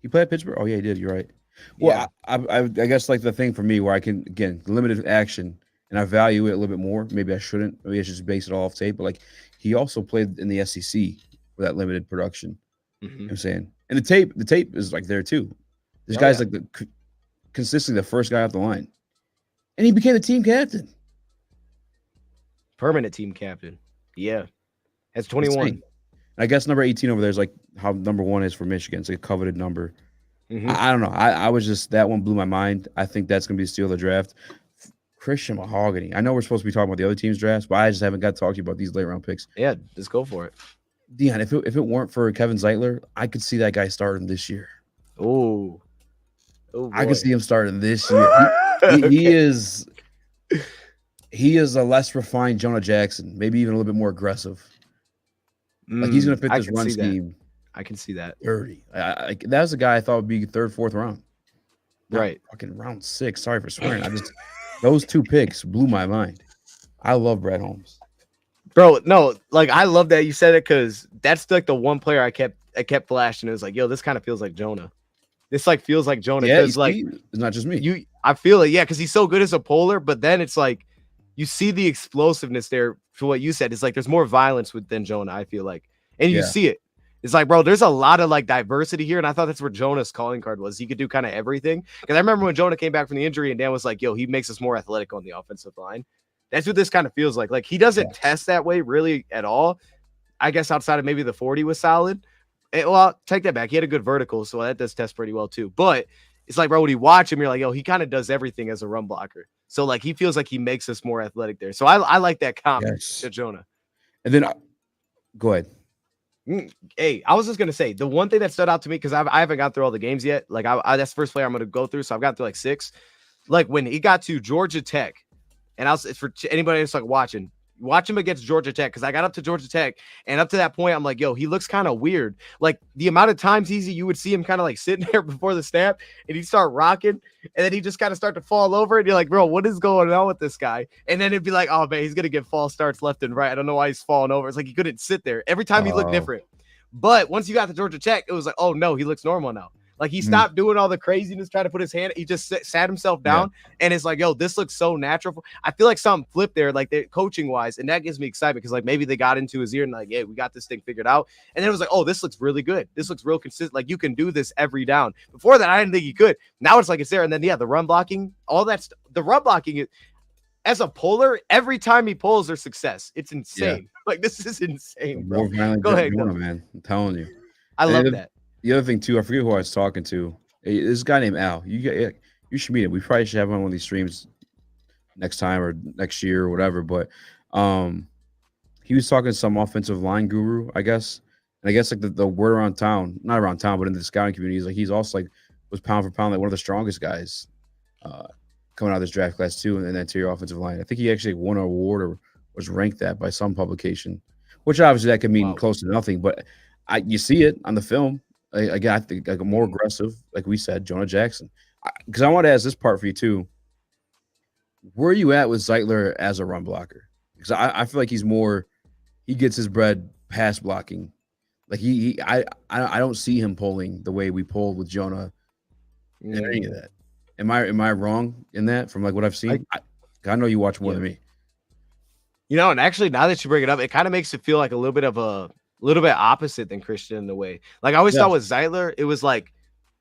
He played at Pittsburgh? Oh, yeah, he did. You're right. Well, I guess, like, the thing for me where I can, again, limited action, and I value it a little bit more. Maybe I shouldn't. Maybe I should just base it all off tape. But, like, he also played in the SEC for that limited production. You know what I'm saying? And the tape is, like, there too. This guy's like consistently the first guy off the line. And he became the team captain. Permanent team captain. Yeah. That's 21. I guess number 18 over there is like how number 1 is for Michigan. It's like a coveted number. I don't know. I was just, that one blew my mind. I think that's going to be the steal of the draft. Christian Mahogany. I know we're supposed to be talking about the other team's drafts, but I just haven't got to talk to you about these late round picks. Yeah, just go for it. Dion, if it weren't for Kevin Zeitler, I could see that guy starting this year. Oh, I could see him starting this year. He is a less refined Jonah Jackson, maybe even a little bit more aggressive. Like, he's going to fit this run scheme. I can see that. Dirty. That was a guy I thought would be 3rd, 4th round. Right. Fucking round 6. Sorry for swearing. Those 2 picks blew my mind. I love Brad Holmes. Bro, no, like, I love that you said it, because that's like the one player I kept flashing. It was like, yo, this kind of feels like Jonah. This, like, feels like Jonah. Yeah, like, it's not just me. I feel it, because he's so good as a polar, but then it's like, you see the explosiveness there for what you said. It's like there's more violence than Jonah, I feel like. And you see it. It's like, bro, there's a lot of, like, diversity here. And I thought that's where Jonah's calling card was. He could do kind of everything. Because I remember when Jonah came back from the injury and Dan was like, yo, he makes us more athletic on the offensive line. That's what this kind of feels like. Like, he doesn't test that way really at all. I guess outside of maybe the 40 was solid. Well, take that back. He had a good vertical, so that does test pretty well too. But it's like, bro, when you watch him, you're like, yo, he kind of does everything as a run blocker. So like he feels like he makes us more athletic there. So I like that comp to Jonah. And then go ahead. Hey, I was just gonna say the one thing that stood out to me because I haven't got through all the games yet. Like that's the first player I'm gonna go through, so I've got through like 6. Like when he got to Georgia Tech, and for anybody that's like watch him against Georgia Tech because I got up to Georgia Tech and up to that point I'm like, yo, he looks kind of weird. Like the amount of times you would see him kind of like sitting there before the snap and he'd start rocking and then he just kind of start to fall over and you're like, bro, what is going on with this guy? And then it'd be like, oh man, he's gonna get false starts left and right. I don't know why he's falling over. It's like he couldn't sit there. Every time he looked different. But once you got to Georgia Tech, it was like, oh no, he looks normal now. Like he stopped doing all the craziness, trying to put his hand. He just sat himself down, and it's like, yo, this looks so natural. I feel like something flipped there, like coaching wise, and that gives me excitement because like maybe they got into his ear and like, yeah, we got this thing figured out. And then it was like, oh, this looks really good. This looks real consistent. Like you can do this every down. Before that, I didn't think he could. Now it's like it's there. And then the run blocking, all that. The run blocking as a puller, every time he pulls, there's success. It's insane. Yeah. Like this is insane, bro. Go ahead, man. I'm telling you, I love that. The other thing too, I forget who I was talking to. This guy named Al. You should meet him. We probably should have him on one of these streams next time or next year or whatever. But he was talking to some offensive line guru, I guess. And I guess like the word around town, not around town, but in the scouting community, he's also like was pound for pound like one of the strongest guys coming out of this draft class too, in the interior offensive line. I think he actually won an award or was ranked that by some publication, which obviously that could mean close to nothing. But you see it on the film. Again, I think like a more aggressive, like we said, Jonah Jackson. Because I want to ask this part for you too. Where are you at with Zeitler as a run blocker? Because I feel like he gets his bread pass blocking. Like I don't see him pulling the way we pulled with Jonah in any of that. Am I wrong in that from like what I've seen? I know you watch more than me. You know, and actually now that you bring it up, it kind of makes it feel like a little bit opposite than Christian in the way. Like I always thought with Zeitler, it was like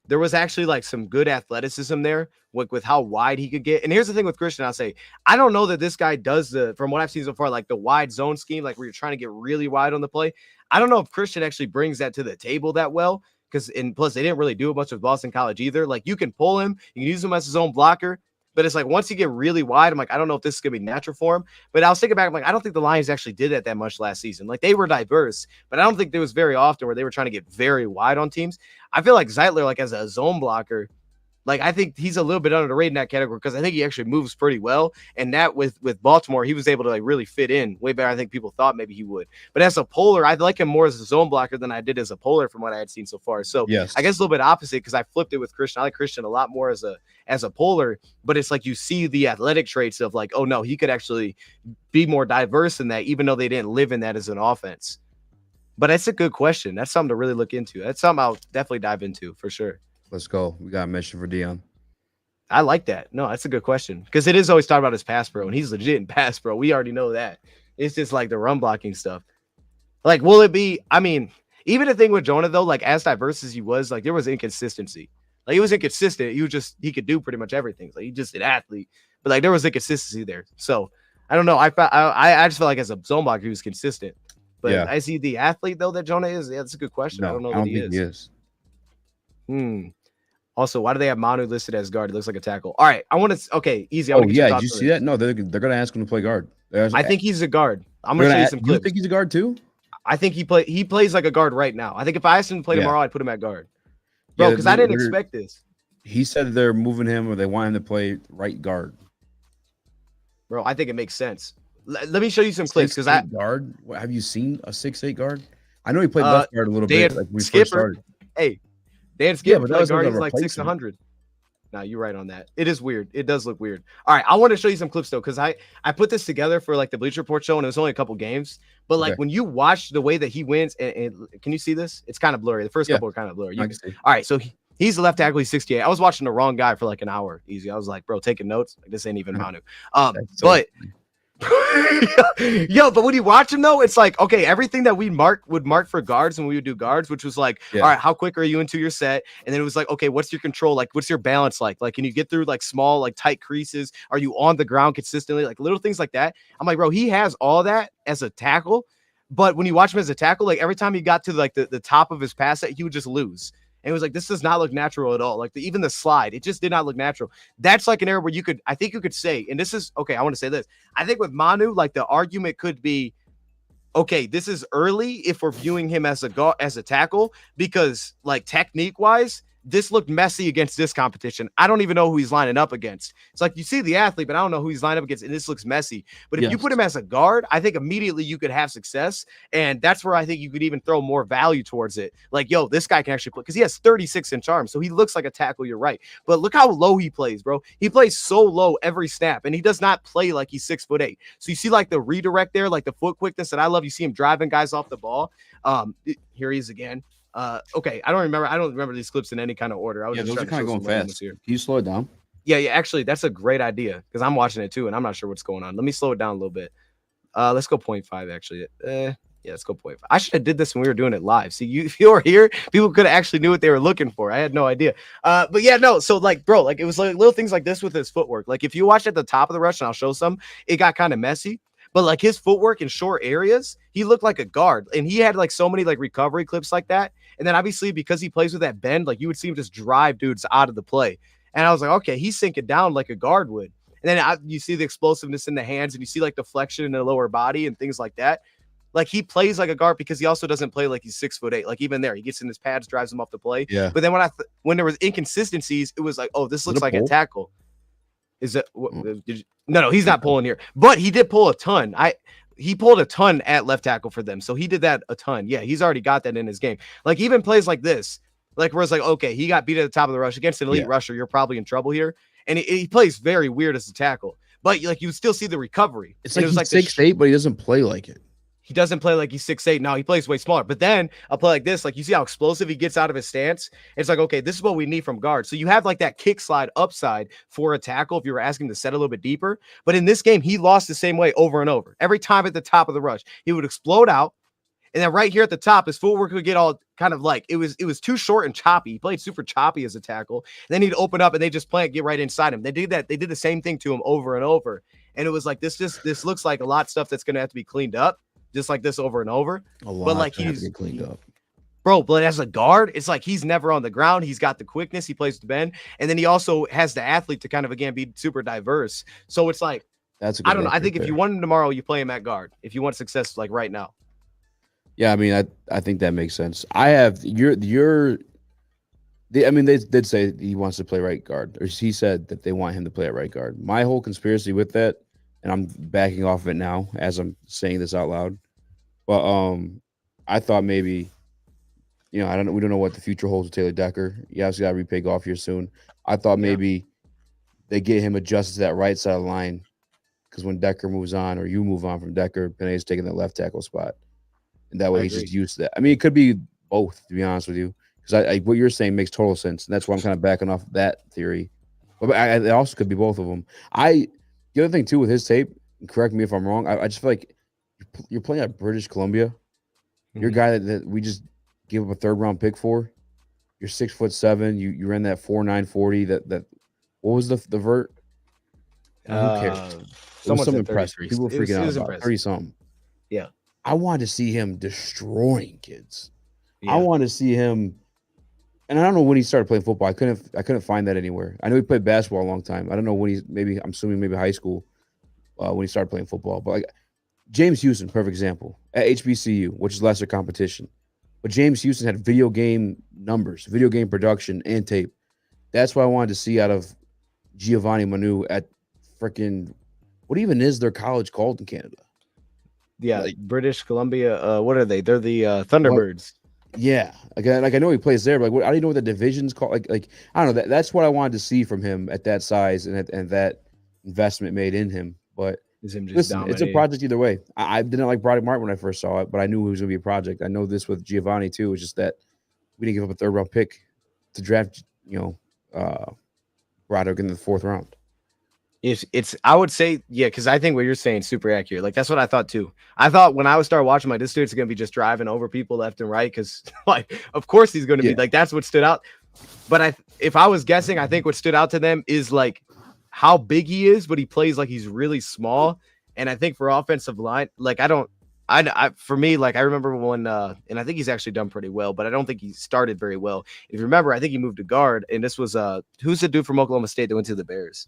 there was actually like some good athleticism there with how wide he could get. And here's the thing with Christian, I'll say, I don't know that this guy does from what I've seen so far, like the wide zone scheme, like where you're trying to get really wide on the play. I don't know if Christian actually brings that to the table that well. Plus they didn't really do a bunch of Boston College either. Like you can pull him, you can use him as his own blocker. But it's like once you get really wide, I'm like, I don't know if this is going to be natural for him. But I was thinking back, I'm like, I don't think the Lions actually did that much last season. Like they were diverse, but I don't think there was very often where they were trying to get very wide on teams. I feel like Zeitler, like as a zone blocker, like I think he's a little bit under the radar in that category because I think he actually moves pretty well. And that with Baltimore, he was able to like really fit in way better. I think people thought maybe he would. But as a polar, I like him more as a zone blocker than I did as a polar from what I had seen so far. So yes. I guess a little bit opposite because I flipped it with Christian. I like Christian a lot more as a polar, but it's like you see the athletic traits of like, oh no, he could actually be more diverse than that, even though they didn't live in that as an offense. But that's a good question. That's something to really look into. That's something I'll definitely dive into for sure. Let's go. We got a mission for Dion. I like that. No, that's a good question because it is always talked about his pass pro, and he's legit in pass pro. We already know that. It's just like the run blocking stuff. Like, will it be? I mean, even the thing with Jonah though, like as diverse as he was, like there was inconsistency. Like he was inconsistent. He could do pretty much everything. Like he just an athlete, but like there was inconsistency there. So I don't know. I just felt like as a zone blocker he was consistent. But I see the athlete though that Jonah is. Yeah, that's a good question. No, I don't know that he is. He is. Also, why do they have Manu listed as guard? It looks like a tackle. All right, I want to. Okay, easy. Did you see that? No, they're going to ask him to play guard. I think he's a guard. I'm going to show you some clips. You think he's a guard too? I think he plays like a guard right now. I think if I asked him to play tomorrow, I'd put him at guard, bro. Because I didn't expect this. He said they're moving him or they want him to play right guard. Bro, I think it makes sense. Let me show you some clips because guard. Have you seen a 6'8" guard? I know he played left guard a little bit. Like we first started. Hey. Dan Skip, but guard, he's like 600. No, you're right on that. It is weird. It does look weird. All right, I want to show you some clips though, because I put this together for like the Bleacher Report show, and it was only a couple games. But like when you watch the way that he wins, and can you see this? It's kind of blurry. The first couple are kind of blurry. You can see. All right, so he's the left tackle. He's 68. I was watching the wrong guy for like an hour. Easy. I was like, bro, taking notes. Like this ain't even Manu. But. Yo, but when you watch him though, it's like okay, everything that we would mark for guards when we would do guards, which was like, all right, how quick are you into your set? And then it was like, okay, what's your control? Like, what's your balance like? Like, can you get through like small, like tight creases? Are you on the ground consistently? Like little things like that. I'm like, bro, he has all that as a tackle, but when you watch him as a tackle, like every time he got to like the top of his pass set, he would just lose. And it was like, this does not look natural at all. Like even the slide, it just did not look natural. That's like an area where I think you could say, and this is, okay, I want to say this. I think with Manu, like the argument could be, okay, this is early if we're viewing him as a tackle, because like technique wise, this looked messy against this competition. I don't even know who he's lining up against. It's like you see the athlete, but I don't know who he's lining up against, and this looks messy. But if you put him as a guard, I think immediately you could have success, and that's where I think you could even throw more value towards it. Like, yo, this guy can actually play, because he has 36-inch arms, so he looks like a tackle. You're right, but look how low he plays, bro. He plays so low every snap, and he does not play like he's 6'8". So you see like the redirect there, like the foot quickness that I love. You see him driving guys off the ball. Here he is again. Okay, I don't remember these clips in any kind of order. I was just those are kind of going fast here. Can you slow it down? Yeah, actually, that's a great idea, because I'm watching it too, and I'm not sure what's going on. Let me slow it down a little bit. Let's go 0.5 actually. Yeah, let's go 0.5. I should have did this when we were doing it live. See, if you were here, people could have actually knew what they were looking for. I had no idea. But yeah, no. So like, bro, like it was like little things like this with his footwork. Like if you watch at the top of the rush, and I'll show some, it got kind of messy. But like his footwork in short areas, he looked like a guard, and he had like so many like recovery clips like that. And then obviously because he plays with that bend, like you would see him just drive dudes out of the play. And I was like, okay, he's sinking down like a guard would. And then you see the explosiveness in the hands, and you see like the flexion in the lower body and things like that. Like he plays like a guard, because he also doesn't play like he's 6'8". Like even there, he gets in his pads, drives him off the play. Yeah. But then when there was inconsistencies, it was like, oh, this looks like a tackle. Is that no, he's not pulling here, but he did pull a ton. He pulled a ton at left tackle for them, so he did that a ton. Yeah, he's already got that in his game. Like even plays like this, like where it's like, okay, he got beat at the top of the rush against an elite rusher, you're probably in trouble here, and he plays very weird as a tackle, but like you still see the recovery. It's like he's 6'8", but he doesn't play like it. He doesn't play like he's 6'8". No, he plays way smaller. But then a play like this, like you see how explosive he gets out of his stance. It's like, okay, this is what we need from guards. So you have like that kick slide upside for a tackle if you were asking him to set a little bit deeper. But in this game, he lost the same way over and over. Every time at the top of the rush, he would explode out. And then right here at the top, his footwork would get all kind of like, it was too short and choppy. He played super choppy as a tackle. And then he'd open up and they just get right inside him. They did that. They did the same thing to him over and over. And it was like, this looks like a lot of stuff that's going to have to be cleaned up. Just like this over and over. But like he's cleaned up. Bro, but as a guard, it's like he's never on the ground. He's got the quickness. He plays the bend. And then he also has the athlete to kind of, again, be super diverse. So it's like, I don't know. I think if you want him tomorrow, you play him at guard. If you want success, like right now. Yeah, I mean, I think that makes sense. I mean, they did say he wants to play right guard. Or he said that they want him to play at right guard. My whole conspiracy with that, and I'm backing off of it now as I'm saying this out loud. But I thought maybe, we don't know what the future holds with Taylor Decker. You obviously got to repay Goff here soon. I thought maybe they get him adjusted to that right side of the line, because when Decker moves on, or you move on from Decker, Panay's taking that left tackle spot. And that way he's just used to that. I mean, it could be both, to be honest with you, because what you're saying makes total sense. And that's why I'm kind of backing off that theory. But it also could be both of them. The other thing, too, with his tape, correct me if I'm wrong, I just feel like you're playing at British Columbia. Mm-hmm. You're a guy that we just gave up a third-round pick for. You're 6'7". You ran that 4.9 40. That what was the vert? Who cares? It was some impressive. People were freaking out about 30-something. Yeah. I wanted to see him destroying kids. Yeah. I want to see him, and I don't know when he started playing football. I couldn't find that anywhere. I know he played basketball a long time. I don't know when I'm assuming maybe high school when he started playing football. But like James Houston, perfect example, at HBCU, which is lesser competition. But James Houston had video game numbers, video game production, and tape. That's what I wanted to see out of Giovanni Manu at freaking, what even is their college called in Canada? Yeah, like, British Columbia. What are they? They're the Thunderbirds. Yeah, like I know he plays there, but I don't even know what the division's called. Like I don't know. That's what I wanted to see from him at that size and that investment made in him. But listen, it's a project either way. I didn't like Broderick Martin when I first saw it, but I knew it was going to be a project. I know this with Giovanni too. It's just that we didn't give up a third-round pick to draft, Broderick in the fourth round. It's I would say, yeah, because I think what you're saying is super accurate. Like, that's what I thought too. I thought when I would start watching, like, this dude's gonna be just driving over people left and right, because like, of course he's gonna be like, that's what stood out. But if I was guessing, I think what stood out to them is like how big he is, but he plays like he's really small. And I think for offensive line, like I For me, like I remember when, and I think he's actually done pretty well, but I don't think he started very well. If you remember, I think he moved to guard, and this was who's the dude from Oklahoma State that went to the Bears?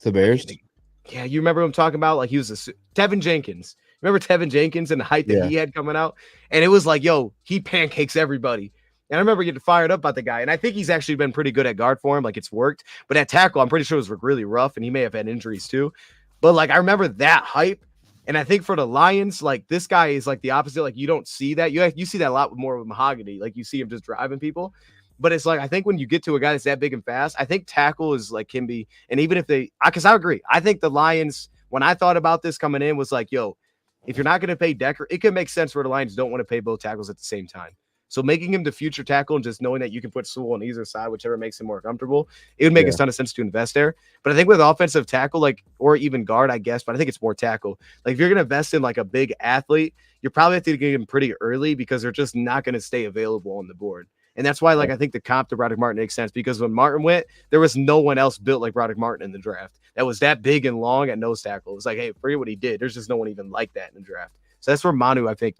The Bears. Yeah, you remember him talking about like he was Tevin Jenkins. Remember Tevin Jenkins and the height that he had coming out, and it was like, yo, he pancakes everybody. And I remember getting fired up about the guy, and I think he's actually been pretty good at guard for him, like it's worked. But at tackle, I'm pretty sure it was really rough, and he may have had injuries too. But like I remember that hype. And I think for the Lions, like this guy is like the opposite. Like you don't see that. You see that a lot more with Mahogany. Like you see him just driving people. But it's like I think when you get to a guy that's that big and fast, I think tackle is like can be. And even if because I agree, I think the Lions. When I thought about this coming in, was like, yo, if you're not going to pay Decker, it could make sense where the Lions don't want to pay both tackles at the same time. So making him the future tackle and just knowing that you can put Sewell on either side, whichever makes him more comfortable, it would make a ton of sense to invest there. But I think with offensive tackle, like, or even guard, I guess, but I think it's more tackle. Like if you're going to invest in like a big athlete, you probably have to get him pretty early because they're just not going to stay available on the board. And that's why, like, I think the comp to Broderick Martin makes sense because when Martin went, there was no one else built like Broderick Martin in the draft that was that big and long at nose tackle. It was like, hey, forget what he did. There's just no one even like that in the draft. So that's where Manu, I think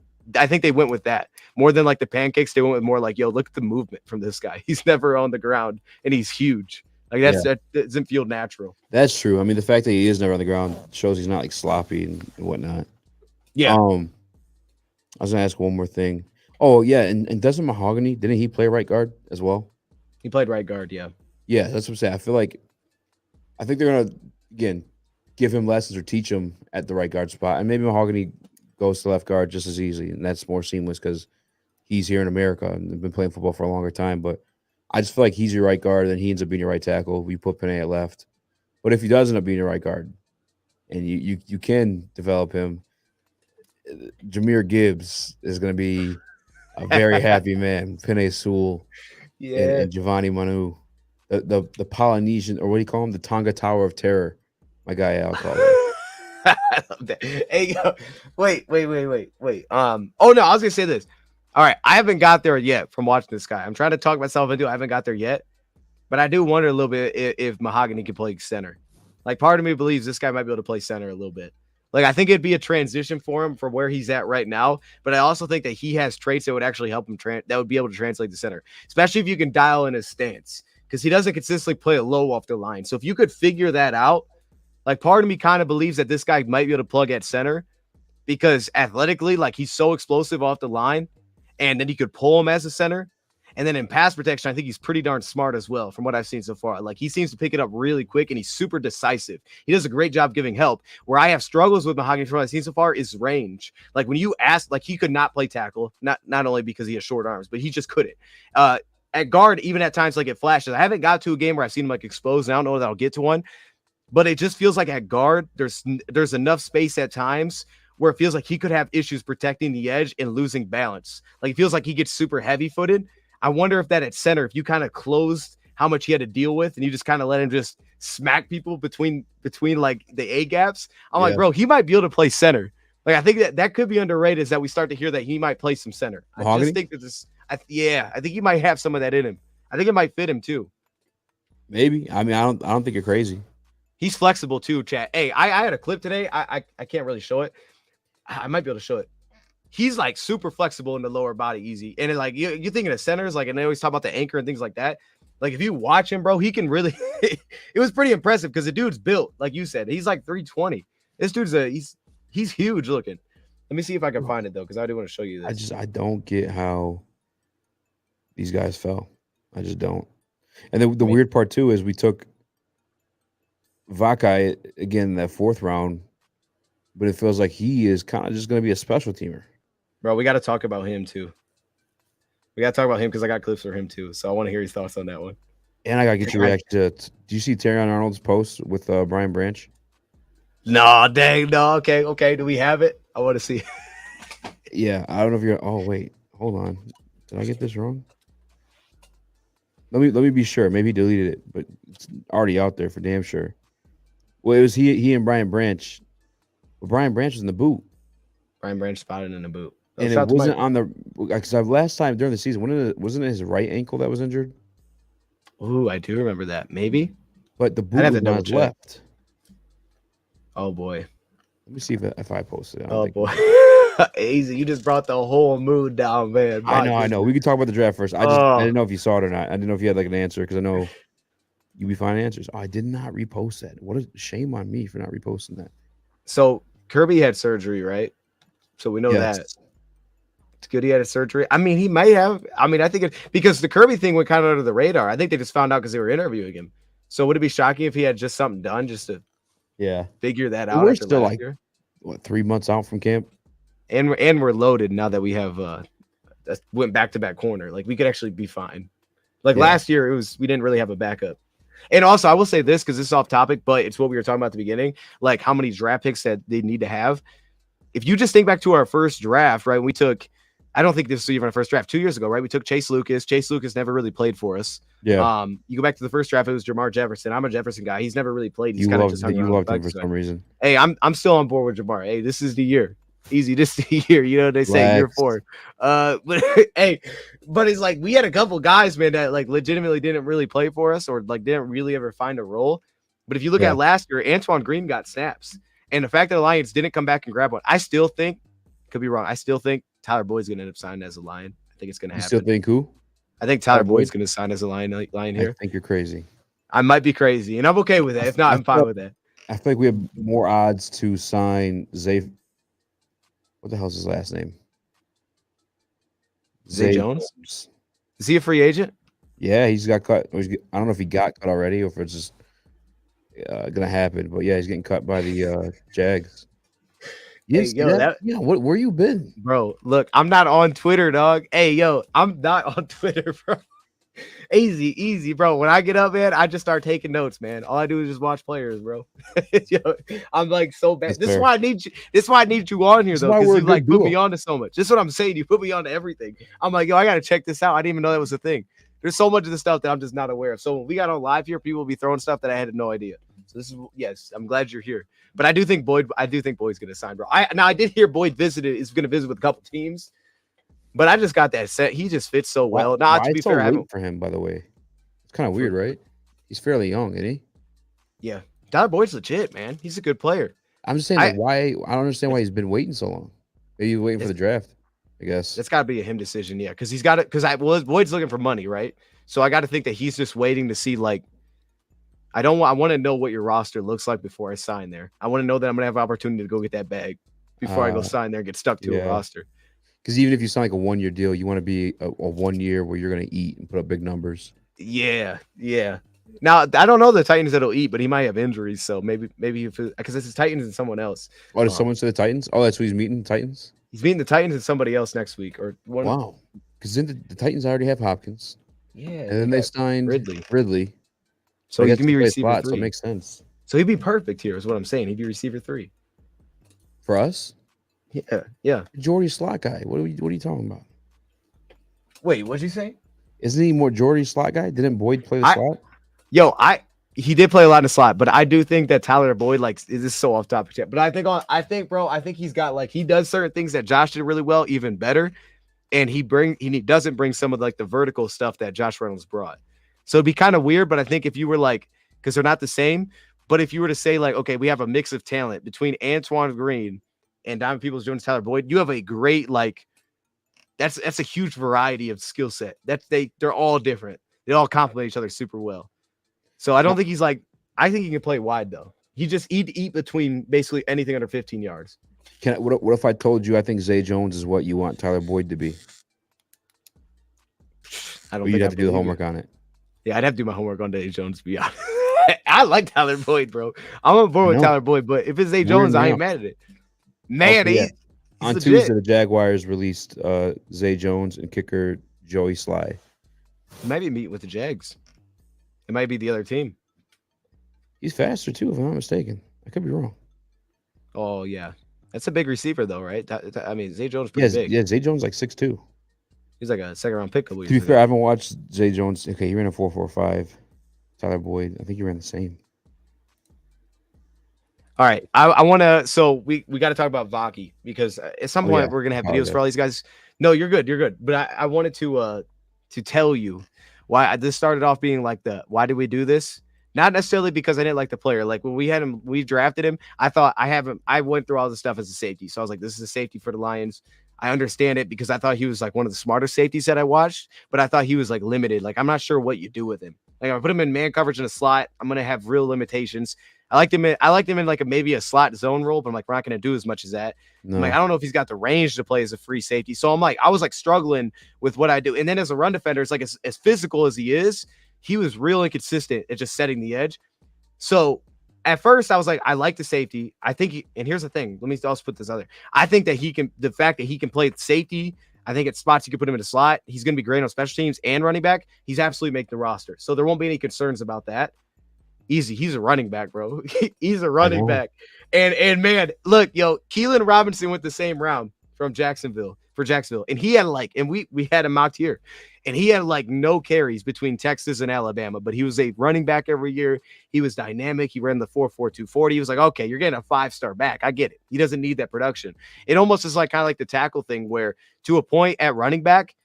they went with that more than like the pancakes. They went with more like, yo, look at the movement from this guy. He's never on the ground and he's huge. Like that doesn't feel natural. That's true. I mean, the fact that he is never on the ground shows he's not like sloppy and whatnot. Yeah. I was gonna ask one more thing. Oh yeah, and doesn't Mahogany, didn't he play right guard as well? He played right guard. Yeah. Yeah, that's what I'm saying. I think they're gonna again give him lessons or teach him at the right guard spot, and maybe Mahogany goes to left guard just as easy, and that's more seamless because he's here in America and been playing football for a longer time. But I just feel like he's your right guard, and he ends up being your right tackle. We put Panay at left, but if he does end up being your right guard, and you can develop him, Jahmyr Gibbs is going to be a very happy man. Panay Sewell, and Giovanni Manu, the Polynesian, or what do you call him? The Tonga Tower of Terror. My guy Al called it. I love that. Hey, yo, wait. Oh no, I was gonna say this. All right, I haven't got there yet from watching this guy. I'm trying to talk myself into it. I haven't got there yet, but I do wonder a little bit if Mahogany can play center. Like part of me believes this guy might be able to play center a little bit. Like I think it'd be a transition for him from where he's at right now, but I also think that he has traits that would actually help him that would be able to translate to center, especially if you can dial in his stance because he doesn't consistently play a low off the line. So if you could figure that out. Like part of me kind of believes that this guy might be able to plug at center because athletically, like he's so explosive off the line and then you could pull him as a center. And then in pass protection, I think he's pretty darn smart as well from what I've seen so far. Like he seems to pick it up really quick and he's super decisive. He does a great job giving help. Where I have struggles with Mahogany from what I've seen so far is range. Like when you ask, like he could not play tackle, not only because he has short arms, but he just couldn't. At guard, even at times like it flashes. I haven't got to a game where I've seen him like exposed and I don't know that I'll get to one. But it just feels like at guard, there's enough space at times where it feels like he could have issues protecting the edge and losing balance. Like it feels like he gets super heavy footed. I wonder if that at center, if you kind of closed how much he had to deal with and you just kind of let him just smack people between like the A gaps. I'm like, bro, he might be able to play center. Like I think that could be underrated is that we start to hear that he might play some center. Mahogany? I just think that I think he might have some of that in him. I think it might fit him too. Maybe. I mean, I don't think you're crazy. He's flexible too, chat. Hey, I had a clip today. I can't really show it. I might be able to show it. He's like super flexible in the lower body, easy. And like you're thinking of centers, like, and they always talk about the anchor and things like that. Like if you watch him, bro, he can really. It was pretty impressive because the dude's built, like you said. He's like 320. This dude's he's huge looking. Let me see if I can find it though, because I do want to show you this. I don't get how these guys fell. I just don't. And the weird part too is we took Vaki again that fourth round, but it feels like he is kind of just going to be a special teamer. Bro, we got to talk about him too. We got to talk about him because I got clips for him too. So I want to hear his thoughts on that one. And I got to get your reaction to it. Do you see Terrion Arnold's post with Brian Branch? No, dang, no. Okay. Do we have it? I want to see. Yeah, I don't know if you're. Oh wait, hold on. Did I get this wrong? Let me be sure. Maybe he deleted it, but it's already out there for damn sure. Well, it was he and Brian Branch. Well, Brian Branch was in the boot. Brian Branch spotted in the boot. And it wasn't on the because last time during the season, wasn't it his right ankle that was injured? Ooh, I do remember that. Maybe. But the boot was on his left. Oh boy. Let me see if I posted it. Oh boy. Easy. You just brought the whole mood down, man. I know. We can talk about the draft first. I didn't know if you saw it or not. I didn't know if you had like an answer because I know you be finding answers. Oh, I did not repost that. What a shame on me for not reposting that. So Kirby had surgery, right? So we know that. It's good he had a surgery. I mean, he might have. I mean, I think because the Kirby thing went kind of under the radar. I think they just found out because they were interviewing him. So would it be shocking if he had just something done just to figure that out? We're still like year? What 3 months out from camp, and we're loaded now that we have went back-to-back corner. Like we could actually be fine. Like last year, we didn't really have a backup. And also, I will say this because this is off topic, but it's what we were talking about at the beginning. Like how many draft picks that they need to have. If you just think back to our first draft, right? We took. I don't think this was even our first draft 2 years ago, right? We took Chase Lucas. Chase Lucas never really played for us. Yeah. You go back to the first draft, it was Jamar Jefferson. I'm a Jefferson guy. He's never really played. He's you kind of loved, just hung you loved him for side. some reason. Hey, I'm still on board with Jamar. Hey, this is the year. Easy, this is the year. You know what they say, year 4. But hey, but it's like we had a couple guys, man, that like legitimately didn't really play for us or like didn't really ever find a role. But if you look at last year, Antoine Green got snaps. And the fact that the Lions didn't come back and grab one, I still think, could be wrong. I still think Tyler Boyd's going to end up signing as a Lion. I think it's going to happen. You still think who? I think Tyler Boyd's going to sign as a Lion here. I think you're crazy. I might be crazy, and I'm okay with that. If not, I'm fine with that. I feel like we have more odds to sign Zay. What the hell's his last name? Zay Jones? Is he a free agent? Yeah, he's got cut. I don't know if he got cut already or if it's just going to happen. But, yeah, he's getting cut by the Jags. Yes, hey, where you been? Bro, look, I'm not on Twitter, dog. Hey, yo, I'm not on Twitter, bro. Easy, bro. When I get up, man, I just start taking notes, man. All I do is just watch players, bro. Yo, I'm like so bad. This is why I need you. This is why I need you on here, though, because you like put me on to so much. This is what I'm saying. You put me on to everything. I'm like, yo, I gotta check this out. I didn't even know that was a thing. There's so much of the stuff that I'm just not aware of. So when we got on live here, people will be throwing stuff that I had no idea. So this is yes, I'm glad you're here. But I do think Boyd's gonna sign, bro. I did hear Boyd is gonna visit with a couple teams, but I just got that set. He just fits so well. Now, to be fair, I for him, by the way, it's kind of weird, right? He's fairly young, isn't he? Yeah, Tyler Boyd's legit, man. He's a good player. I'm just saying, why? I don't understand why he's been waiting so long. Maybe he's waiting for the draft. I guess it's got to be a him decision, yeah, because he's got it. Because Boyd's looking for money, right? So I got to think that he's just waiting to see like. I want to know what your roster looks like before I sign there. I want to know that I'm going to have an opportunity to go get that bag before I go sign there and get stuck to a roster. Because even if you sign like a 1-year deal, you want to be a 1 year where you're going to eat and put up big numbers. Yeah. Now, I don't know the Titans that'll eat, but he might have injuries. So maybe because it's the Titans and someone else. Oh, did someone say the Titans? Oh, that's who he's meeting, Titans? He's meeting the Titans and somebody else next week. Wow. Because then the Titans already have Hopkins. Yeah. And then they signed Ridley. So he can be receiver 3. So it makes sense. So he'd be perfect here, is what I'm saying. He'd be receiver 3 for us. Yeah. Jordy slot guy. What are you talking about? Wait, what'd you say? Isn't he more Jordy slot guy? Didn't Boyd play the slot? He did play a lot in the slot, but I do think that Tyler Boyd is so off topic yet. But I think he's got he does certain things that Josh did really well, even better, and he doesn't bring some of the vertical stuff that Josh Reynolds brought. So it'd be kind of weird, but I think if you were because they're not the same, but if you were to say okay, we have a mix of talent between Antoine Green and Diamond Peoples-Jones, Tyler Boyd, you have a great that's a huge variety of skill set. They're all different. They all complement each other super well. So I don't think he's I think he can play wide though. He'd eat between basically anything under 15 yards. What if I told you I think Zay Jones is what you want Tyler Boyd to be? I don't. You'd have to do the homework on it. Yeah, I'd have to do my homework on Zay Jones, to be honest. I like Tyler Boyd, bro. I'm on board with Tyler Boyd, but if it's Zay Jones, I ain't mad at it. Man, he's on legit. Tuesday, the Jaguars released Zay Jones and kicker Joey Sly. He might be meeting with the Jags. It might be the other team. He's faster, too, if I'm not mistaken. I could be wrong. Oh, yeah. That's a big receiver, though, right? Zay Jones is pretty big. Yeah, Zay Jones 6'2". He's like a second-round pick. To be fair, I haven't watched Zay Jones. Okay, he ran a 4.45. Tyler Boyd, I think he ran the same. All right, I want to. So we got to talk about Vaki because at some point we're gonna have videos for all these guys. No, you're good. But I wanted to tell you why this started off being why did we do this? Not necessarily because I didn't like the player. Like when we drafted him, I thought I went through all the stuff as a safety. So I was like, this is a safety for the Lions. I understand it because I thought he was like one of the smarter safeties that I watched, but I thought he was like limited. Like I'm not sure what you do with him. Like if I put him in man coverage in a slot, I'm gonna have real limitations. I liked him in like maybe a slot zone role, but I'm like, we're not gonna do as much as that. I'm like, I don't know if he's got the range to play as a free safety. So I'm like, I was like struggling with what I do. And then as a run defender, it's like as physical as he was real inconsistent at just setting the edge. So at first I was like, I like the safety. I think and here's the thing. Let me also put this other. I think that the fact that he can play safety, I think at spots you could put him in a slot. He's going to be great on special teams and running back. He's absolutely making the roster. So there won't be any concerns about that. Easy. He's a running back, bro. He's a running back. And man, look, Keelan Robinson went the same round from Jacksonville. And he had and we had him mocked here. And he had like no carries between Texas and Alabama, but he was a running back every year. He was dynamic. He ran the 4.42 40. He was like, okay, you're getting a 5-star back. I get it. He doesn't need that production. It almost is like kind of like the tackle thing where to a point at running back,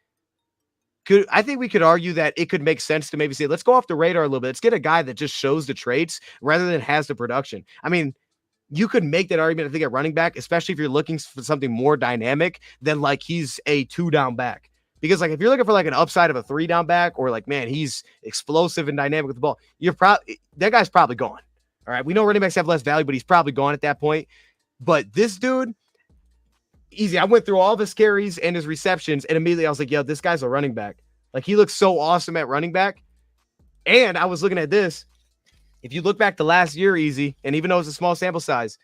I think we could argue that it could make sense to maybe say, let's go off the radar a little bit. Let's get a guy that just shows the traits rather than has the production. I mean, you could make that argument, I think, at running back, especially if you're looking for something more dynamic than like he's a 2-down back. Because like if you're looking for like an upside of a 3-down back or like, man, he's explosive and dynamic with the ball, that guy's probably gone. All right. We know running backs have less value, but he's probably gone at that point. But this dude, easy. I went through all of his carries and his receptions, and immediately I was like, yo, this guy's a running back. Like he looks so awesome at running back. And I was looking at this. If you look back to last year, easy, and even though it's a small sample size,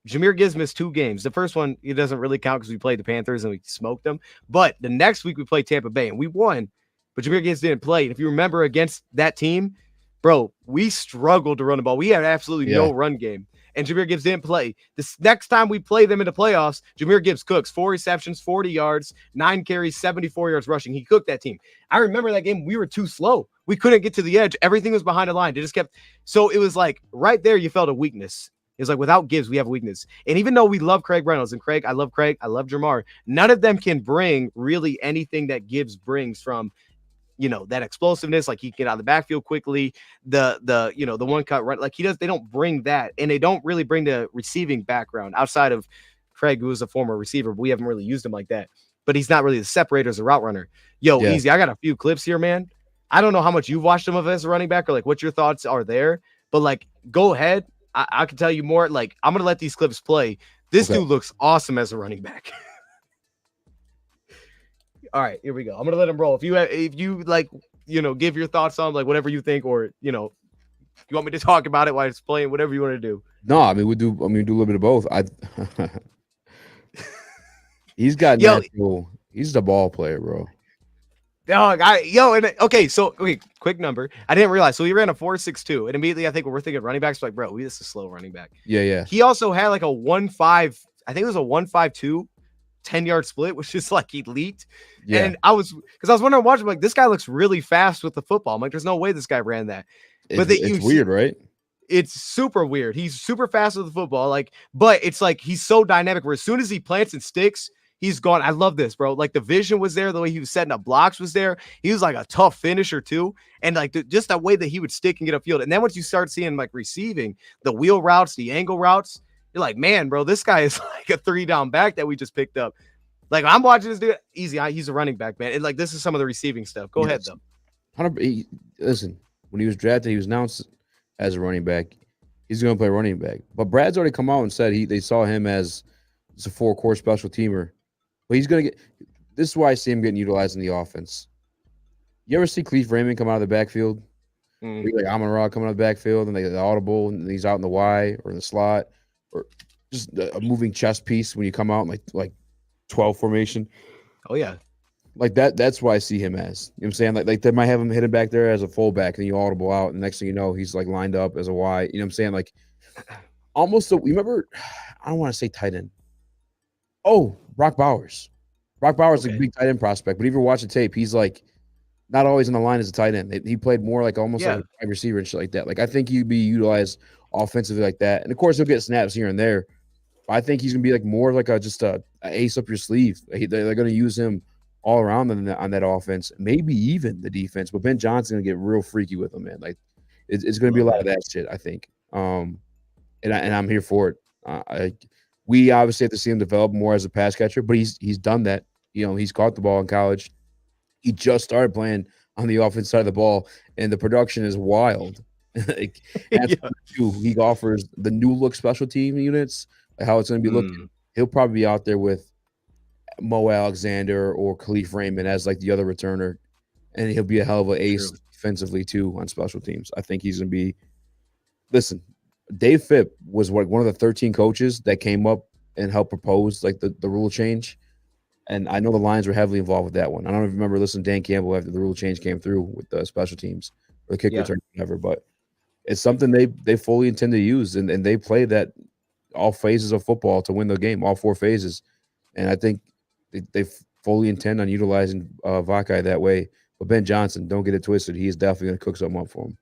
Jahmyr Gibbs missed 2 games. The first one, it doesn't really count because we played the Panthers and we smoked them. But the next week we played Tampa Bay and we won, but Jahmyr Gibbs didn't play. And if you remember against that team, bro, we struggled to run the ball. We had absolutely no run game. And Jahmyr Gibbs didn't play. This next time we play them in the playoffs, Jahmyr Gibbs cooks 4 receptions, 40 yards, 9 carries, 74 yards rushing. He cooked that team. I remember that game. We were too slow. We couldn't get to the edge. Everything was behind the line. They just kept. So it was like right there, you felt a weakness. It was like without Gibbs, we have a weakness. And even though we love Craig Reynolds and Craig, I love Jamar, none of them can bring really anything that Gibbs brings from, that explosiveness. Like he can get out of the backfield quickly. The one cut run, like they don't bring that. And they don't really bring the receiving background outside of Craig, who was a former receiver. But we haven't really used him like that. But he's not really the separator as a route runner. Easy. I got a few clips here, man. I don't know how much you've watched him of as a running back or like what your thoughts are there, but like, go ahead. I can tell you more. Like, I'm going to let these clips play. This dude looks awesome as a running back. All right, here we go. I'm going to let him roll. If you like, give your thoughts on like whatever you think, or, you want me to talk about it while it's playing, whatever you want to do. No, I mean, we do a little bit of both. He's got natural. He's the ball player, bro. Quick number. I didn't realize. So he ran a 4.62, and immediately I think when we're thinking running backs, like, bro, this is a slow running back. Yeah. He also had like a 1.5. I think it was a 1.52 10-yard split, which is like elite. Yeah. And I was wondering, watching, like, this guy looks really fast with the football. I'm like, there's no way this guy ran that. But it's weird, right? It's super weird. He's super fast with the football, like, but it's like he's so dynamic where as soon as he plants and sticks, he's gone. I love this, bro. Like the vision was there. The way he was setting up blocks was there. He was like a tough finisher too. And like just that way that he would stick and get upfield. And then once you start seeing like receiving the wheel routes, the angle routes, you're like, man, bro, this guy is like a 3-down back that we just picked up. Like I'm watching this dude easy. He's a running back, man. And like, this is some of the receiving stuff. Go ahead though. Listen, when he was drafted, he was announced as a running back. He's going to play running back. But Brad's already come out and said they saw him as a 4-core special teamer. But he's going to get – this is why I see him getting utilized in the offense. You ever see Cleve Raymond come out of the backfield? Like Amon-Ra coming out of the backfield and they get the audible and he's out in the Y or in the slot, or just a moving chess piece when you come out in like 12 formation. Oh, yeah. Like that's why I see him as. You know what I'm saying? Like they might have him hidden back there as a fullback and you audible out, and the next thing you know, he's like lined up as a Y. You know what I'm saying? Like almost you remember, I don't want to say tight end. Oh, Brock Bowers. Brock Bowers is a big tight end prospect, but if you watch the tape, he's like not always in the line as a tight end. He played more like almost like a wide receiver and shit like that. Like I think he'd be utilized offensively like that. And of course he'll get snaps here and there. But I think he's gonna be like more like just a ace up your sleeve. They're gonna use him all around on that offense, maybe even the defense. But Ben Johnson's gonna get real freaky with him, man. Like It's going to be a lot of that shit, I think. And I'm here for it. We obviously have to see him develop more as a pass catcher, but he's done that. He's caught the ball in college. He just started playing on the offense side of the ball, and the production is wild. Like, Yeah. he offers the new look special team units, how it's going to be looking. He'll probably be out there with Mo Alexander or Khalif Raymond as like the other returner, and he'll be a hell of an ace defensively too on special teams. I think he's going to be. Listen, Dave Phipp was one of the 13 coaches that came up and helped propose like the rule change. And I know the Lions were heavily involved with that one. I don't even remember listening to Dan Campbell after the rule change came through with the special teams or the kick return, whatever. But it's something they fully intend to use, and they play that all phases of football to win the game, all 4 phases. And I think they fully intend on utilizing Vaki that way. But Ben Johnson, don't get it twisted. He's definitely going to cook something up for him.